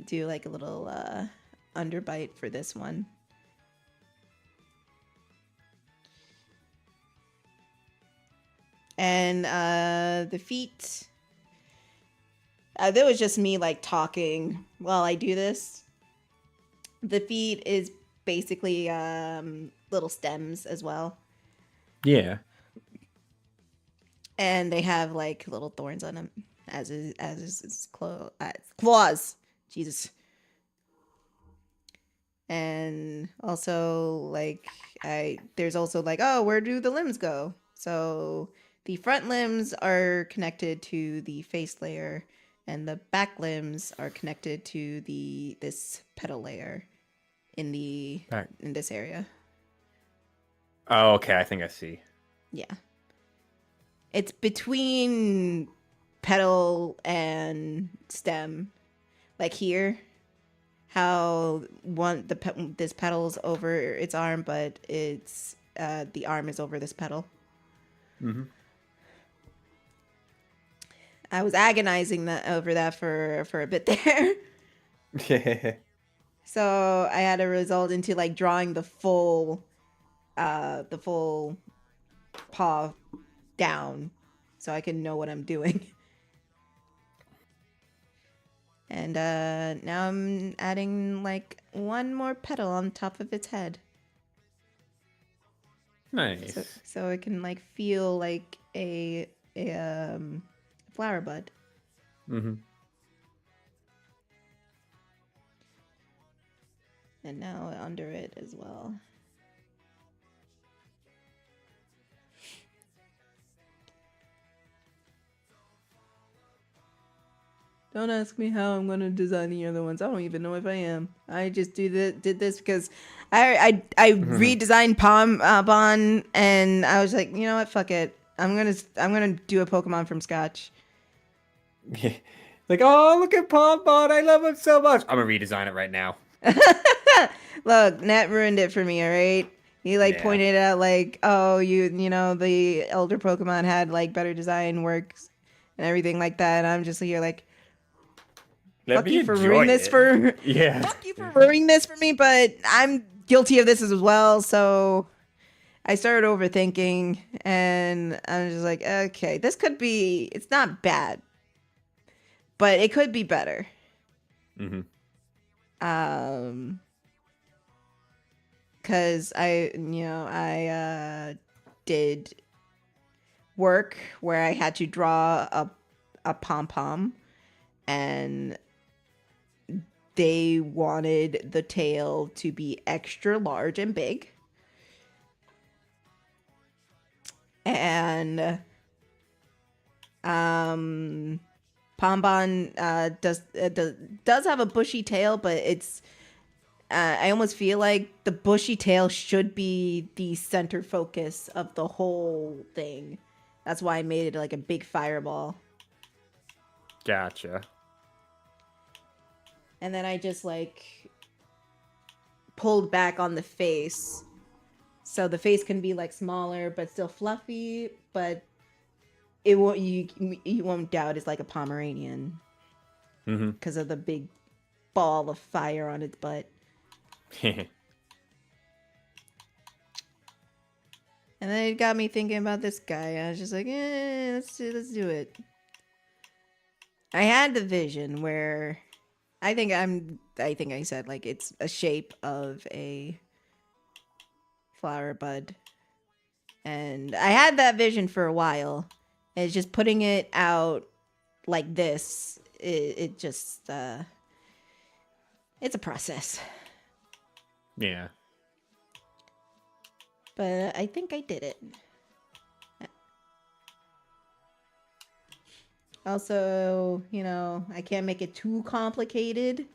do like a little underbite for this one. And the feet, that was just me like talking while I do this. The feet is basically little stems as well. Yeah. And they have like little thorns on them, as is its claws. Jesus. And also like there's also like, oh, where do the limbs go? So the front limbs are connected to the face layer, and the back limbs are connected to this petal layer in this area. Oh, okay. I think I see. Yeah. It's between petal and stem. Like here, how this petal's over its arm, but it's the arm is over this petal. I was agonizing over that for a bit there. So I had to result into like drawing the full paw down so I can know what I'm doing. And now I'm adding like one more petal on top of its head. Nice. So it can like feel like a flower bud. Mm-hmm. And now under it as well. Don't ask me how I'm gonna design the other ones. I don't even know if I am. I just did this because I redesigned Bon, and I was like, you know what, fuck it. I'm gonna do a Pokemon from scratch. Like, oh, look at Pompon. I love him so much. I'm gonna redesign it right now. Look, Nat ruined it for me. All right, he like Yeah. pointed out like, oh, you know the elder Pokemon had like better design works and everything like that. And I'm just here like. Let Fuck me you for enjoy ruining this it. for Yeah. Fuck you for ruining this for me, but I'm guilty of this as well, so I started overthinking and I'm just like, okay, this could be it's not bad. But it could be better. Mm-hmm. Cause I did work where I had to draw a pom-pom and they wanted the tail to be extra large and big. And Pombon does have a bushy tail, but it's I almost feel like the bushy tail should be the center focus of the whole thing. That's why I made it like a big fireball. Gotcha. And then I just like pulled back on the face. So the face can be like smaller but still fluffy, but it won't you won't doubt it's like a Pomeranian. Mm-hmm. Because of the big ball of fire on its butt. And then it got me thinking about this guy. I was just like, let's do it. I had the vision where I think I said like it's a shape of a flower bud. And I had that vision for a while. It's just putting it out like this. It just it's a process. Yeah. But I think I did it. Also, you know, I can't make it too complicated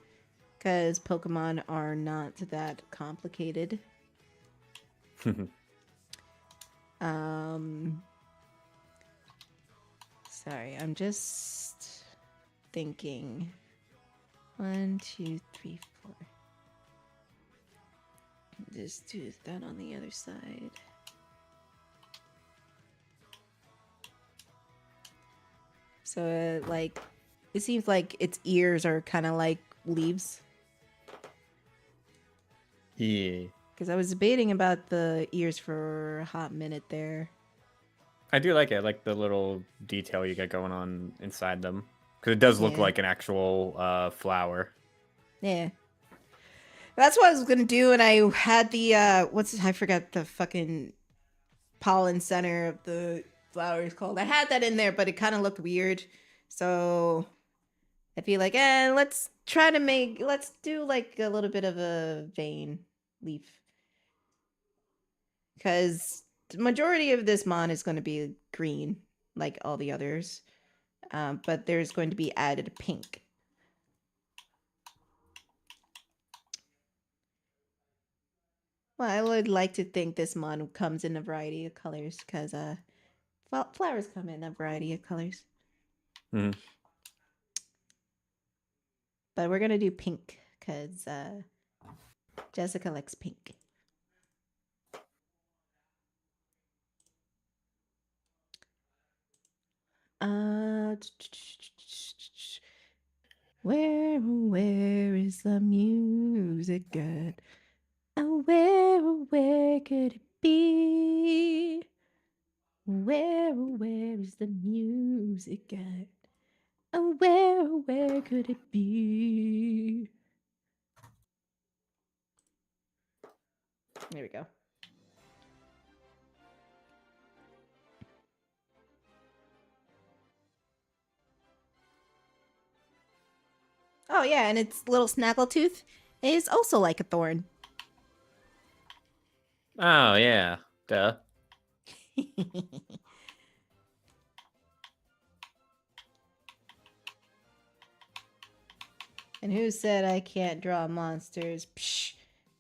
because Pokemon are not that complicated. Sorry, I'm just thinking. 1, 2, 3, 4. Just do that on the other side. So, like, it seems like its ears are kind of like leaves. Yeah. Because I was debating about the ears for a hot minute there. I do like it. I like the little detail you got going on inside them. Because it does look like an actual flower. Yeah. That's what I was going to do. And I had the, I forgot the fucking pollen center of the flowers called. I had that in there, but it kind of looked weird. So I feel like, let's do like a little bit of a vein leaf. Because the majority of this mon is going to be green, like all the others. But there's going to be added pink. Well, I would like to think this mon comes in a variety of colors because flowers come in a variety of colors. Mm-hmm. But we're going to do pink because Jessica likes pink. Where is the music at? Oh, where could it be? Where is the music at? Oh, where could it be? There we go. Oh, yeah, and its little snaggletooth is also like a thorn. Oh yeah, duh. And who said I can't draw monsters? Psh,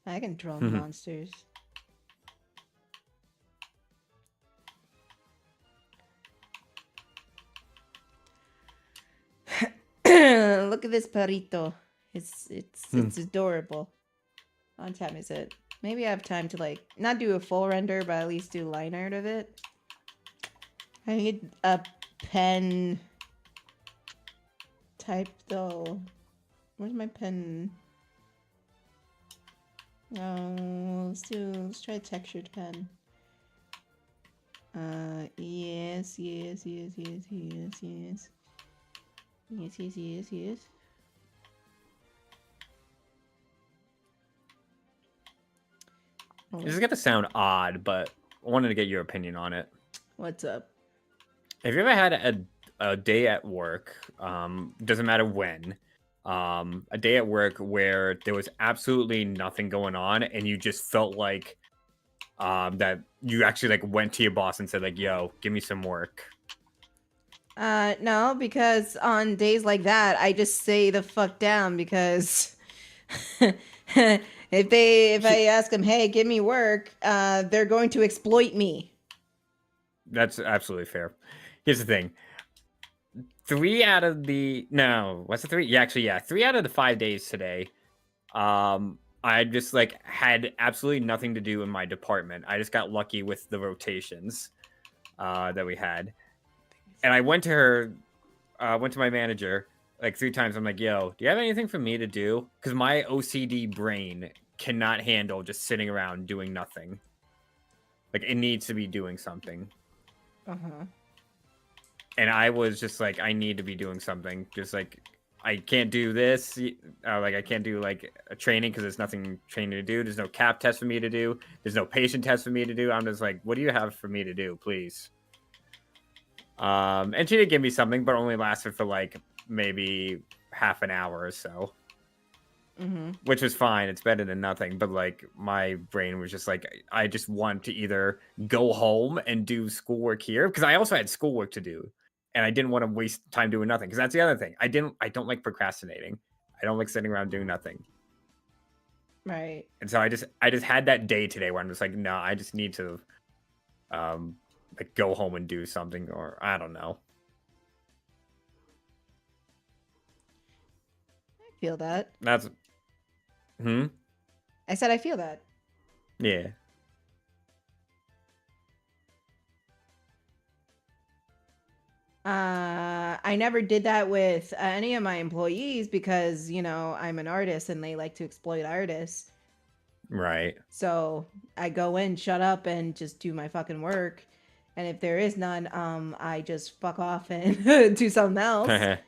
I can draw monsters. Look at this perrito. It's adorable. What time is it? Maybe I have time to like not do a full render, but at least do line art of it. I need a pen type though. Where's my pen? Oh, let's try textured pen. Yes. Yes. This is gonna sound odd, but I wanted to get your opinion on it. What's up? Have you ever had a day at work, doesn't matter when, a day at work where there was absolutely nothing going on and you just felt like that you actually like went to your boss and said like, yo, give me some work? No, because on days like that, I just say the fuck down because if I ask them, hey, give me work, they're going to exploit me. That's absolutely fair. Here's the thing. 3 out of the what's the 3? Yeah, actually, yeah, 3 out of the 5 days today, I just like had absolutely nothing to do in my department. I just got lucky with the rotations that we had, and I went to my manager like 3 times. I'm like, yo, do you have anything for me to do? Because my OCD brain cannot handle just sitting around doing nothing. Like, it needs to be doing something. And I was just like, I need to be doing something. Just like, I can't do this. Like, I can't do like a training because there's nothing training to do. There's no cap test for me to do. There's no patient test for me to do. I'm just like, what do you have for me to do, please? And she did give me something, but only lasted for like maybe half an hour or so. Which was fine. It's better than nothing. But like, my brain was just like, I just want to either go home and do schoolwork here, because I also had schoolwork to do, and I didn't want to waste time doing nothing. Because that's the other thing. I don't like procrastinating. I don't like sitting around doing nothing. Right. And so I just had that day today where I'm just like, no, I just need to like go home and do something, or I don't know. I feel that. That's I said I feel that. Yeah. I never did that with any of my employees because, you know, I'm an artist and they like to exploit artists. Right. So I go in, shut up, and just do my fucking work. And if there is none, I just fuck off and do something else.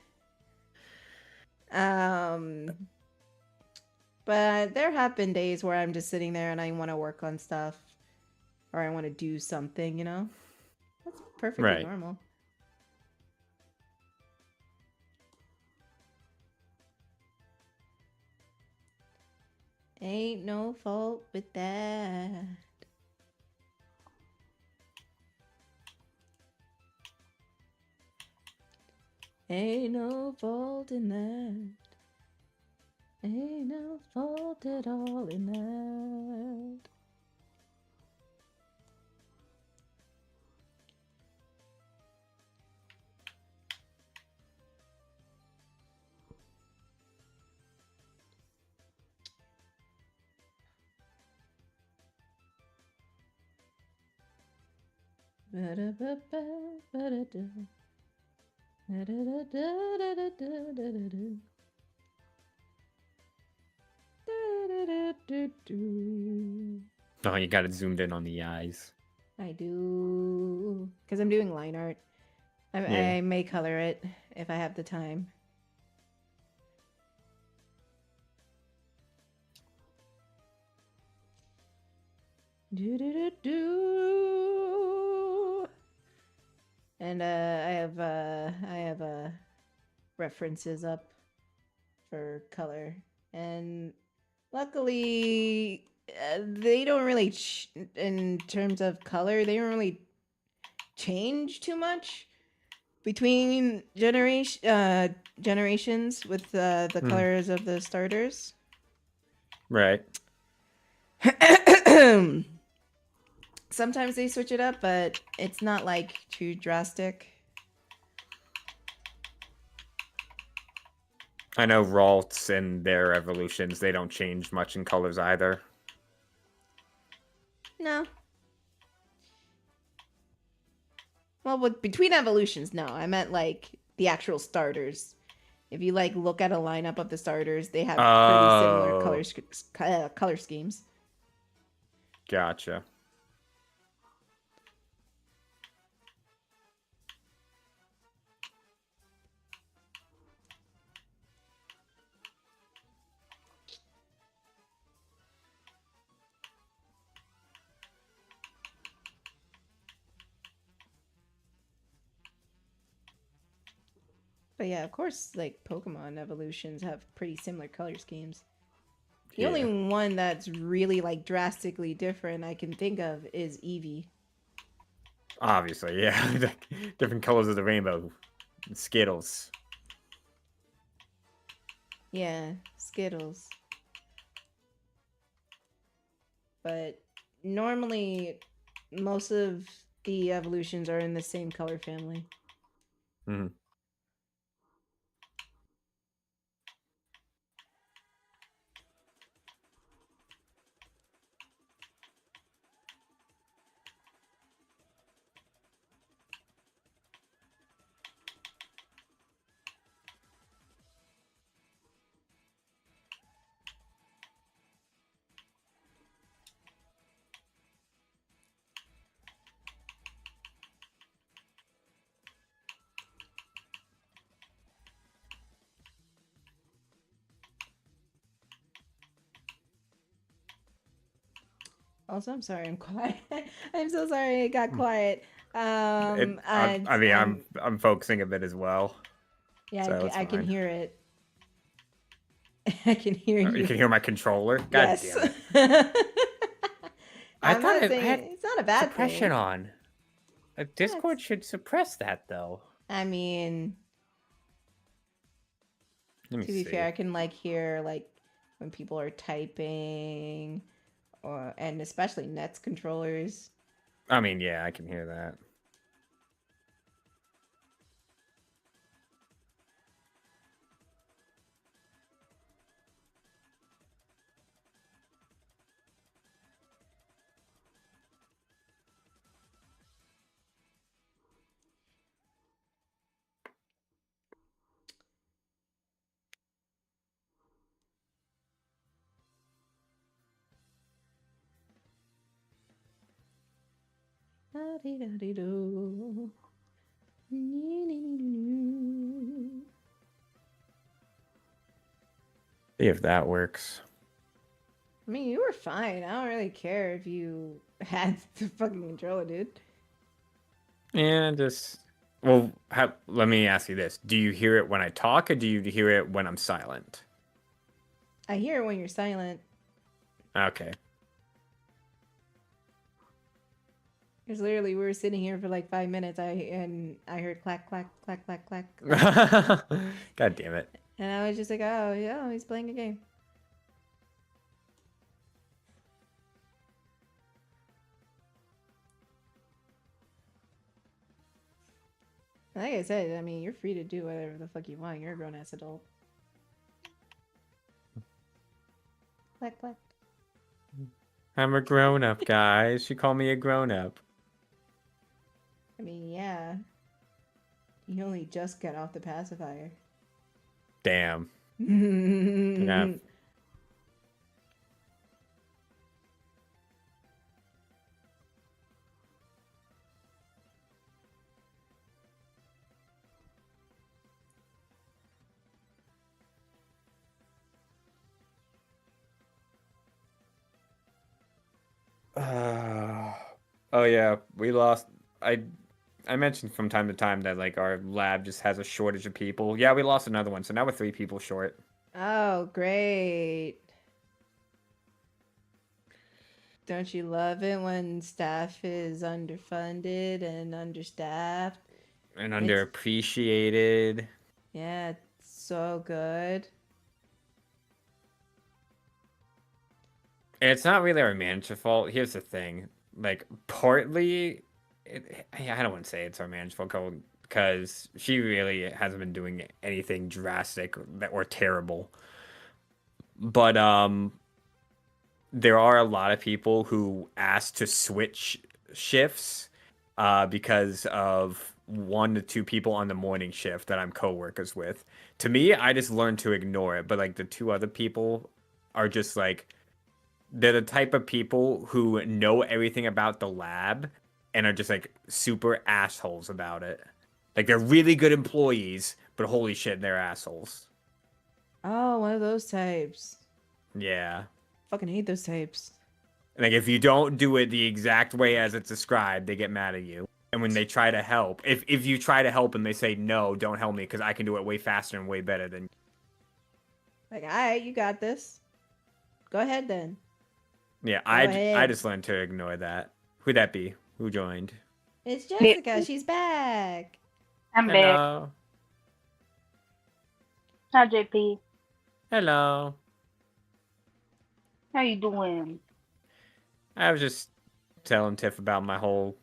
But there have been days where I'm just sitting there and I want to work on stuff, or I want to do something, you know? That's perfectly normal. Ain't no fault with that. Ain't no fault in that. Ain't no fault at all in that. Ba-da-ba-ba, ba-da-da. Oh, you got it zoomed in on the eyes. I do, because I'm doing line art. Yeah. I may color it if I have the time. Do do do do. And I have references up for color, and luckily they don't really in terms of color they don't really change too much between generations with the colors of the starters. Right. Sometimes they switch it up, but it's not like too drastic. I know Ralts and their evolutions, they don't change much in colors either. No. Well, between evolutions, no. I meant like the actual starters. If you like look at a lineup of the starters, they have pretty similar color schemes. Gotcha. But yeah, of course, like Pokemon evolutions have pretty similar color schemes. The only one that's really like drastically different I can think of is Eevee. Obviously, yeah. Different colors of the rainbow. Skittles. Yeah, Skittles. But normally, most of the evolutions are in the same color family. Mm-hmm. Also, I'm sorry, I'm quiet. I'm so sorry it got quiet. I'm focusing a bit as well. Yeah, So I can fine. hear it. I can hear you. You can hear my controller? God Yes. damn it. I'm not I saying had it's not a bad suppression thing. on. Discord should suppress that, though. I mean, Let me to be see. fair, I can like hear like when people are typing, and especially Nets controllers. I mean, yeah, I can hear that. See if that works. I mean, you were fine. I don't really care if you had the fucking controller, dude. Yeah, just... Well, let me ask you this. Do you hear it when I talk, or do you hear it when I'm silent? I hear it when you're silent. Okay. Because literally, we were sitting here for like 5 minutes. I heard clack, clack, clack, clack, clack. God damn it. And I was just like, oh, yeah, he's playing a game. Like I said, I mean, you're free to do whatever the fuck you want. You're a grown-ass adult. Clack, clack. I'm a grown-up, guys. She called me a grown-up. I mean, yeah. You only just got off the pacifier. Damn. Yeah. Oh yeah, we lost. I mentioned from time to time that like our lab just has a shortage of people. Yeah, we lost another one, so now we're 3 people short. Oh, great. Don't you love it when staff is underfunded and understaffed? And It's- underappreciated. Yeah, it's so good. It's not really our manager's fault. Here's the thing. Like, partly, I don't want to say it's our manager's fault because she really hasn't been doing anything drastic or terrible. But there are a lot of people who ask to switch shifts because of 1 to 2 people on the morning shift that I'm co-workers with. To me, I just learned to ignore it, but like the 2 other people are just like they're the type of people who know everything about the lab and are just like super assholes about it. Like they're really good employees, but holy shit, they're assholes. Oh, one of those types. Yeah. Fucking hate those types. Like if you don't do it the exact way as it's described, they get mad at you. And when they try to help, if you try to help and they say no, don't help me because I can do it way faster and way better than. Like, alright, you got this. Go ahead then. Yeah, Go I ahead. just learned to ignore that. Who'd that be? Who joined? It's Jessica. She's back. I'm back. Hello. Hi, JP. Hello. How you doing? I was just telling Tiff about my whole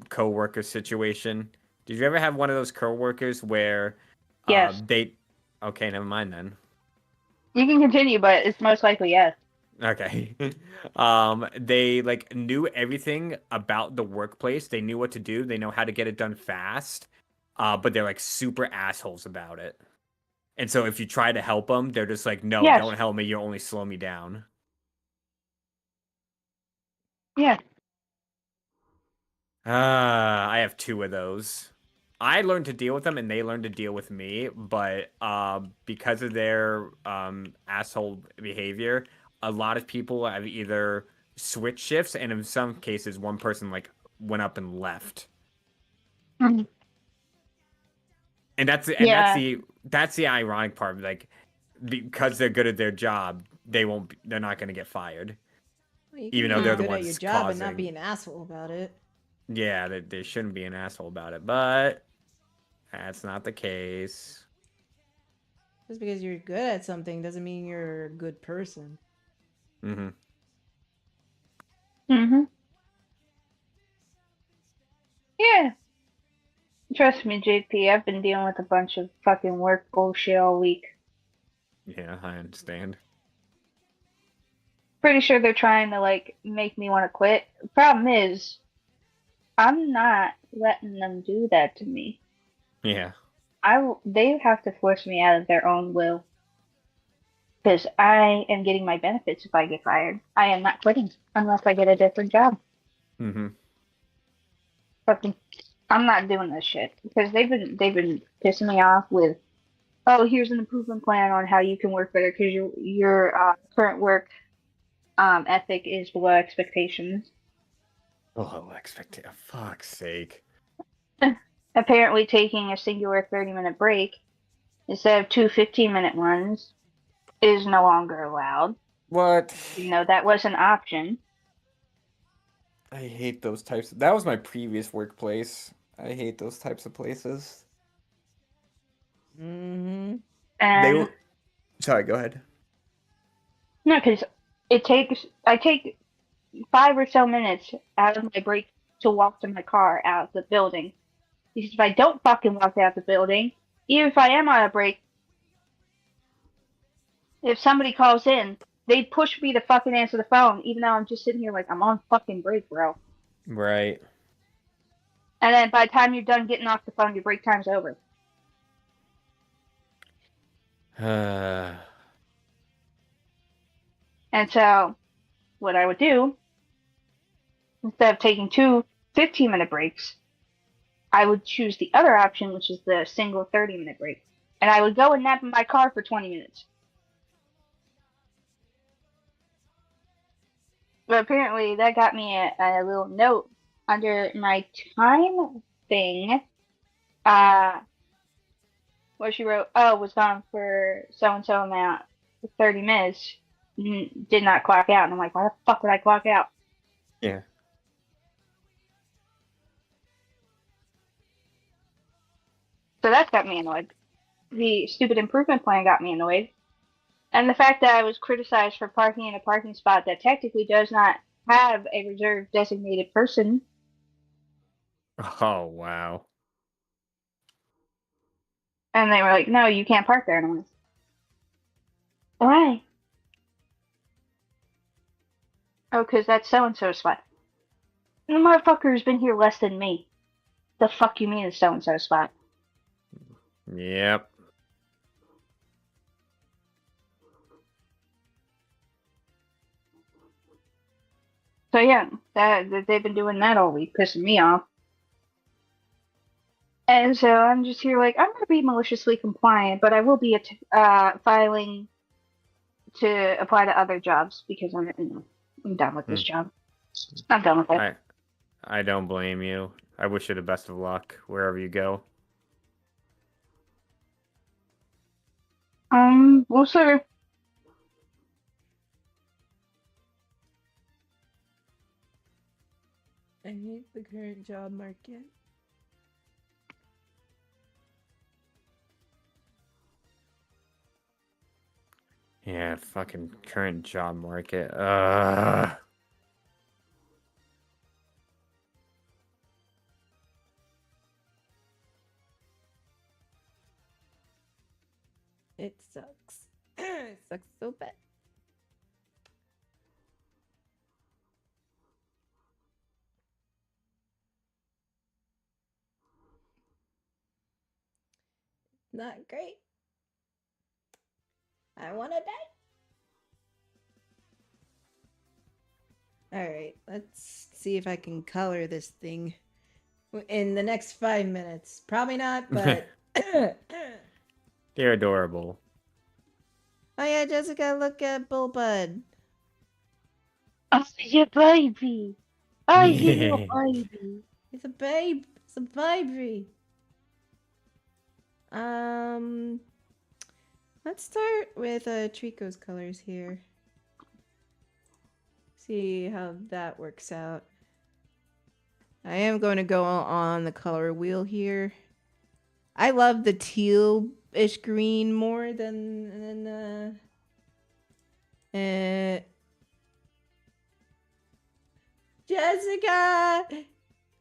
co-worker situation. Did you ever have one of those co-workers where Yes. they okay, never mind then. You can continue, but it's most likely yes. Okay. They like knew everything about the workplace. They knew what to do. They know how to get it done fast. But they're like super assholes about it. And so if you try to help them, they're just like, "No, Yes. don't help me. You only slow me down." Yeah. I have 2 of those. I learned to deal with them and they learned to deal with me, but because of their asshole behavior, a lot of people have either switched shifts and in some cases one person like went up and left. Mhm. And Yeah. that's the ironic part, like because they're good at their job, they're not going to get fired. Well, you Even can though be they're the good at ones your job and not be causing. an asshole about it. Yeah, they shouldn't be an asshole about it, but that's not the case. Just because you're good at something doesn't mean you're a good person. Mm-hmm. Mm-hmm. Yeah. Trust me, JP, I've been dealing with a bunch of fucking work bullshit all week. Yeah, I understand. Pretty sure they're trying to like make me want to quit. Problem is, I'm not letting them do that to me. Yeah. They have to force me out of their own will. Because I am getting my benefits if I get fired. I am not quitting unless I get a different job. Mm-hmm. Fucking, I'm not doing this shit because they've been pissing me off with, oh, here's an improvement plan on how you can work better because your current work ethic is below expectations. Oh, expectation. Fuck's sake. Apparently, taking a singular 30-minute break instead of two 15-minute ones is no longer allowed. What? You know, that was an option. I hate those types. That was my previous workplace. I hate those types of places. Mm-hmm. They And will. Sorry, go ahead. no, because I take 5 or so minutes out of my break to walk to my car out of the building. Because if I don't fucking walk out of the building, even if I am on a break, if somebody calls in, they push me to fucking answer the phone, even though I'm just sitting here like I'm on fucking break, bro. Right. And then by the time you're done getting off the phone, your break time's over. And so, what I would do, instead of taking two 15-minute breaks, I would choose the other option, which is the single 30-minute break. And I would go and nap in my car for 20 minutes. But apparently that got me a little note under my time thing, where she wrote, "Oh, was gone for so and so amount, 30 minutes, did not clock out." And I'm like, why the fuck would I clock out? Yeah. So that got me annoyed. The stupid improvement plan got me annoyed. And the fact that I was criticized for parking in a parking spot that technically does not have a reserved designated person. Oh, wow. And they were like, no, you can't park there. And I'm like, why? Oh, because that's so-and-so's spot. The motherfucker's been here less than me. The fuck you mean it's so-and-so's spot? Yep. So yeah, that they've been doing that all week, pissing me off. And so I'm just here like, I'm going to be maliciously compliant, but I will be filing to apply to other jobs because I'm done with this job. I'm done with it. I don't blame you. I wish you the best of luck wherever you go. We'll see. I hate the current job market. Yeah, fucking current job market. It sucks. It sucks so bad. Not great. I want to die. Alright, let's see if I can color this thing in the next 5 minutes. Probably not, but... They're adorable. Oh yeah, Jessica, look at Bullbud. Oh, your baby. Oh, your baby. It's a babe. It's a baby. Let's start with Trico's colors here. See how that works out. I am going to go on the color wheel here. I love the teal-ish green more than Jessica!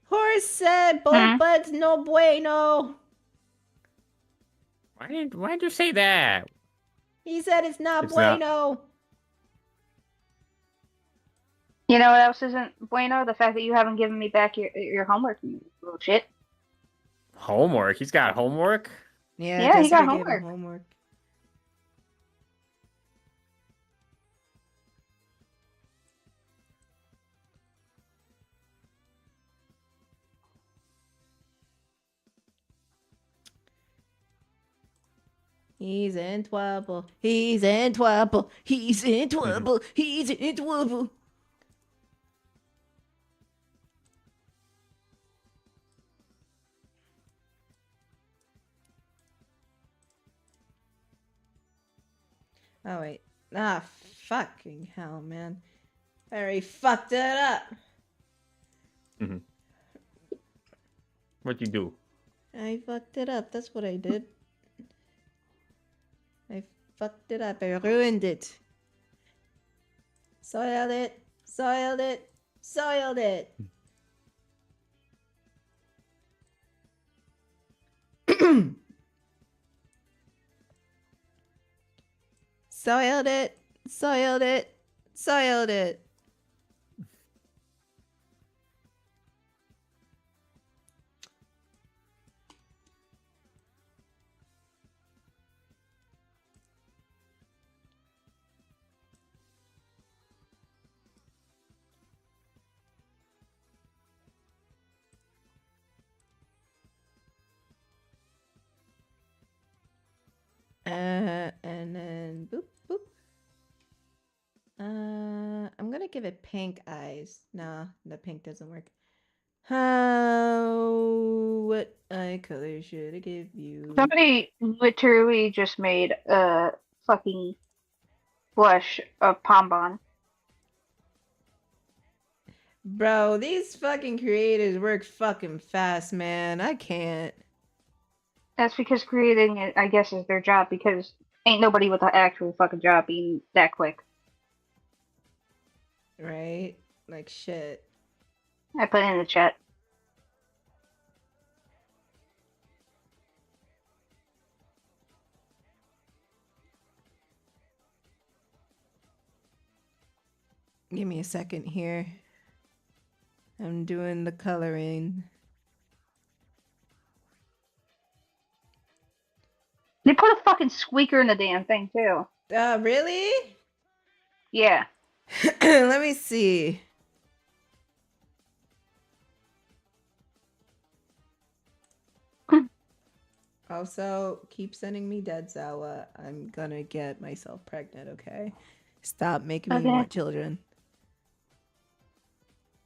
Horse said Bullbud's no bueno. Why'd you say that? He said it's not It's not. bueno. You know what else isn't bueno? The fact that you haven't given me back your homework, you little shit. Homework? He's got homework? Yeah, Yeah, he Jessica got gave him homework. homework. He's in trouble. He's in trouble. He's in trouble. He's in trouble. Oh wait. Ah, fucking hell, man. I already fucked it up. What'd you do? I fucked it up. That's what I did. I fucked it up. I ruined it. Soiled it. Soiled it. Soiled it. Soiled it. Soiled it. Soiled it. give it pink eyes. Nah, the pink doesn't work. What eye color should I give you? Somebody literally just made a fucking blush of Pombon. Bro, these fucking creators work fucking fast, man. I can't. That's because creating it, I guess, is their job, because ain't nobody with an actual fucking job being that quick. Right? Like shit. I put it in the chat. Give me a second here. I'm doing the coloring. They put a fucking squeaker in the damn thing, too. Really? Yeah. Let me see. Also, keep sending me dead Zawa. I'm gonna get myself pregnant, okay? Stop making me Okay. want children.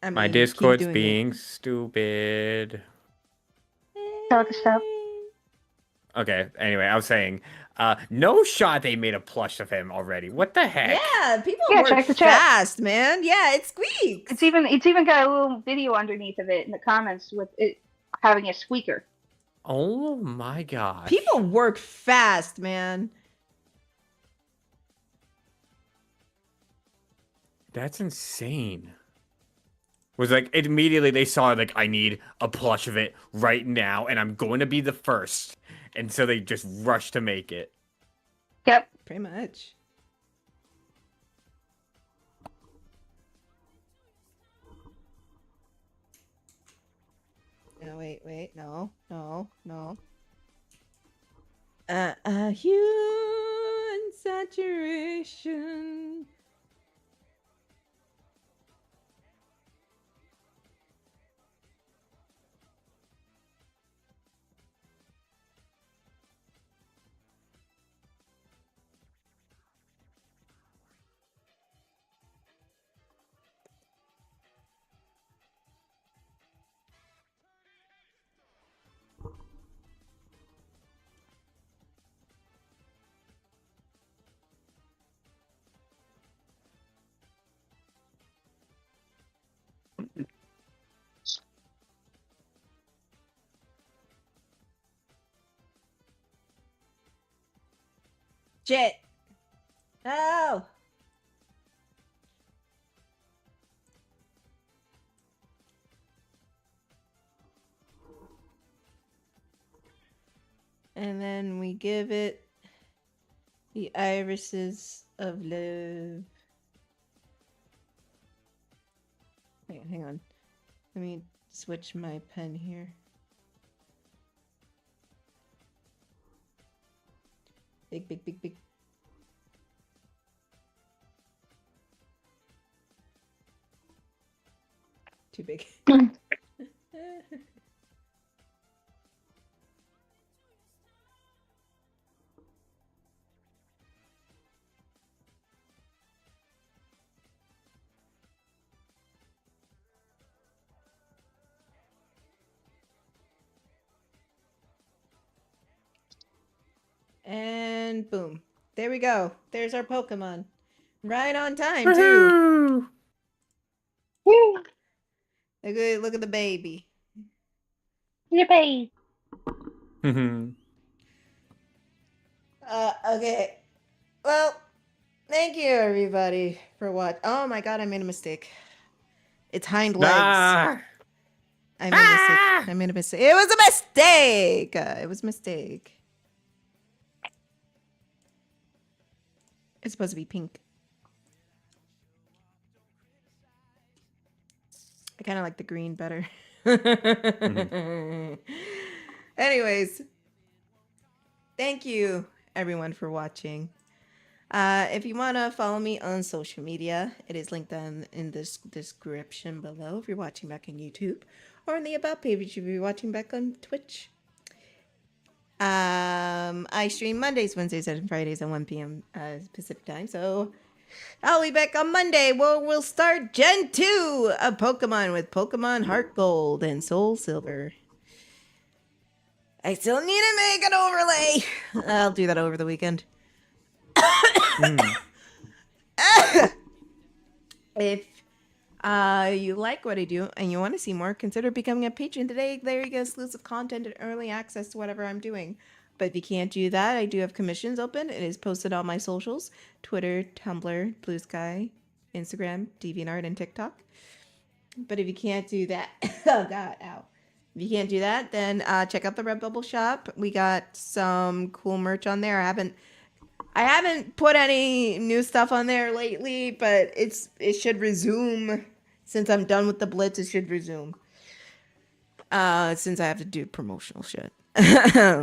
I My mean, keep Discord's doing being stupid. Tell it to stop. Okay, anyway, I was saying, no shot they made a plush of him already. What the heck? Yeah, people Yeah, work check the chat. fast, man. Yeah, it squeaks. It's even got a little video underneath of it in the comments with it having a squeaker. Oh my gosh. People work fast, man. That's insane. Was like immediately they saw like I need a plush of it right now and I'm going to be the first. And so they just rushed to make it. Yep. Pretty much. No, wait, no. Hue and saturation. Shit. No. And then we give it the irises of love. Wait, hang on. Let me switch my pen here. Big. Too big. And boom. There we go. There's our Pokemon. Right on time, too. Woo! Look at the baby. Yippee! Okay. Well, thank you, everybody, for what. Oh my god, I made a mistake. It's hind legs. Ah! I made a mistake. I made a mistake. It was a mistake. It was a mistake. It's supposed to be pink. I kind of like the green better. Anyways, thank you everyone for watching. If you want to follow me on social media, it is linked down in this description below if you're watching back on YouTube, or in the About page if you're watching back on Twitch. I stream Mondays, Wednesdays, and Fridays at 1 p.m. Pacific time, so I'll be back on Monday where we'll start Gen 2 of Pokemon with Pokemon Heart Gold and Soul Silver. I still need to make an overlay. I'll do that over the weekend. If you like what I do and you want to see more, consider becoming a patron today. There you go, exclusive content and early access to whatever I'm doing. But if you can't do that, I do have commissions open. It is posted on my socials: Twitter, Tumblr, Blue Sky, Instagram, DeviantArt, and TikTok. But if you can't do that, oh god, ow. If you can't do that, then check out the Redbubble shop. We got some cool merch on there. I haven't put any new stuff on there lately, but it should resume since I'm done with the Blitz. It should resume. Since I have to do promotional shit. Hate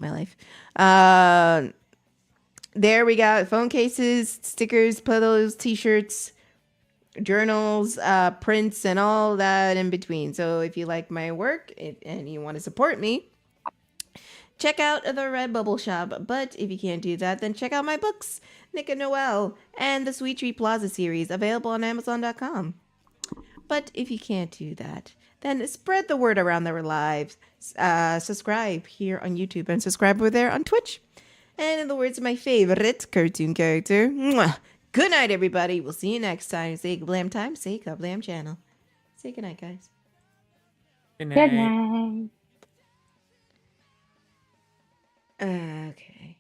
my life. There we got phone cases, stickers, pillows, t-shirts, journals, prints, and all that in between. So if you like my work and you want to support me, check out the Redbubble shop. But if you can't do that, then check out my books, Nick and Noel, and the Sweet Tree Plaza series, available on Amazon.com. But if you can't do that, then spread the word around that we're live. Subscribe here on YouTube and subscribe over there on Twitch. And in the words of my favorite cartoon character, mwah, good night, everybody. We'll see you next time. Say Blam time. Say Kablam channel. Say good night, guys. Good Good night. night. Okay.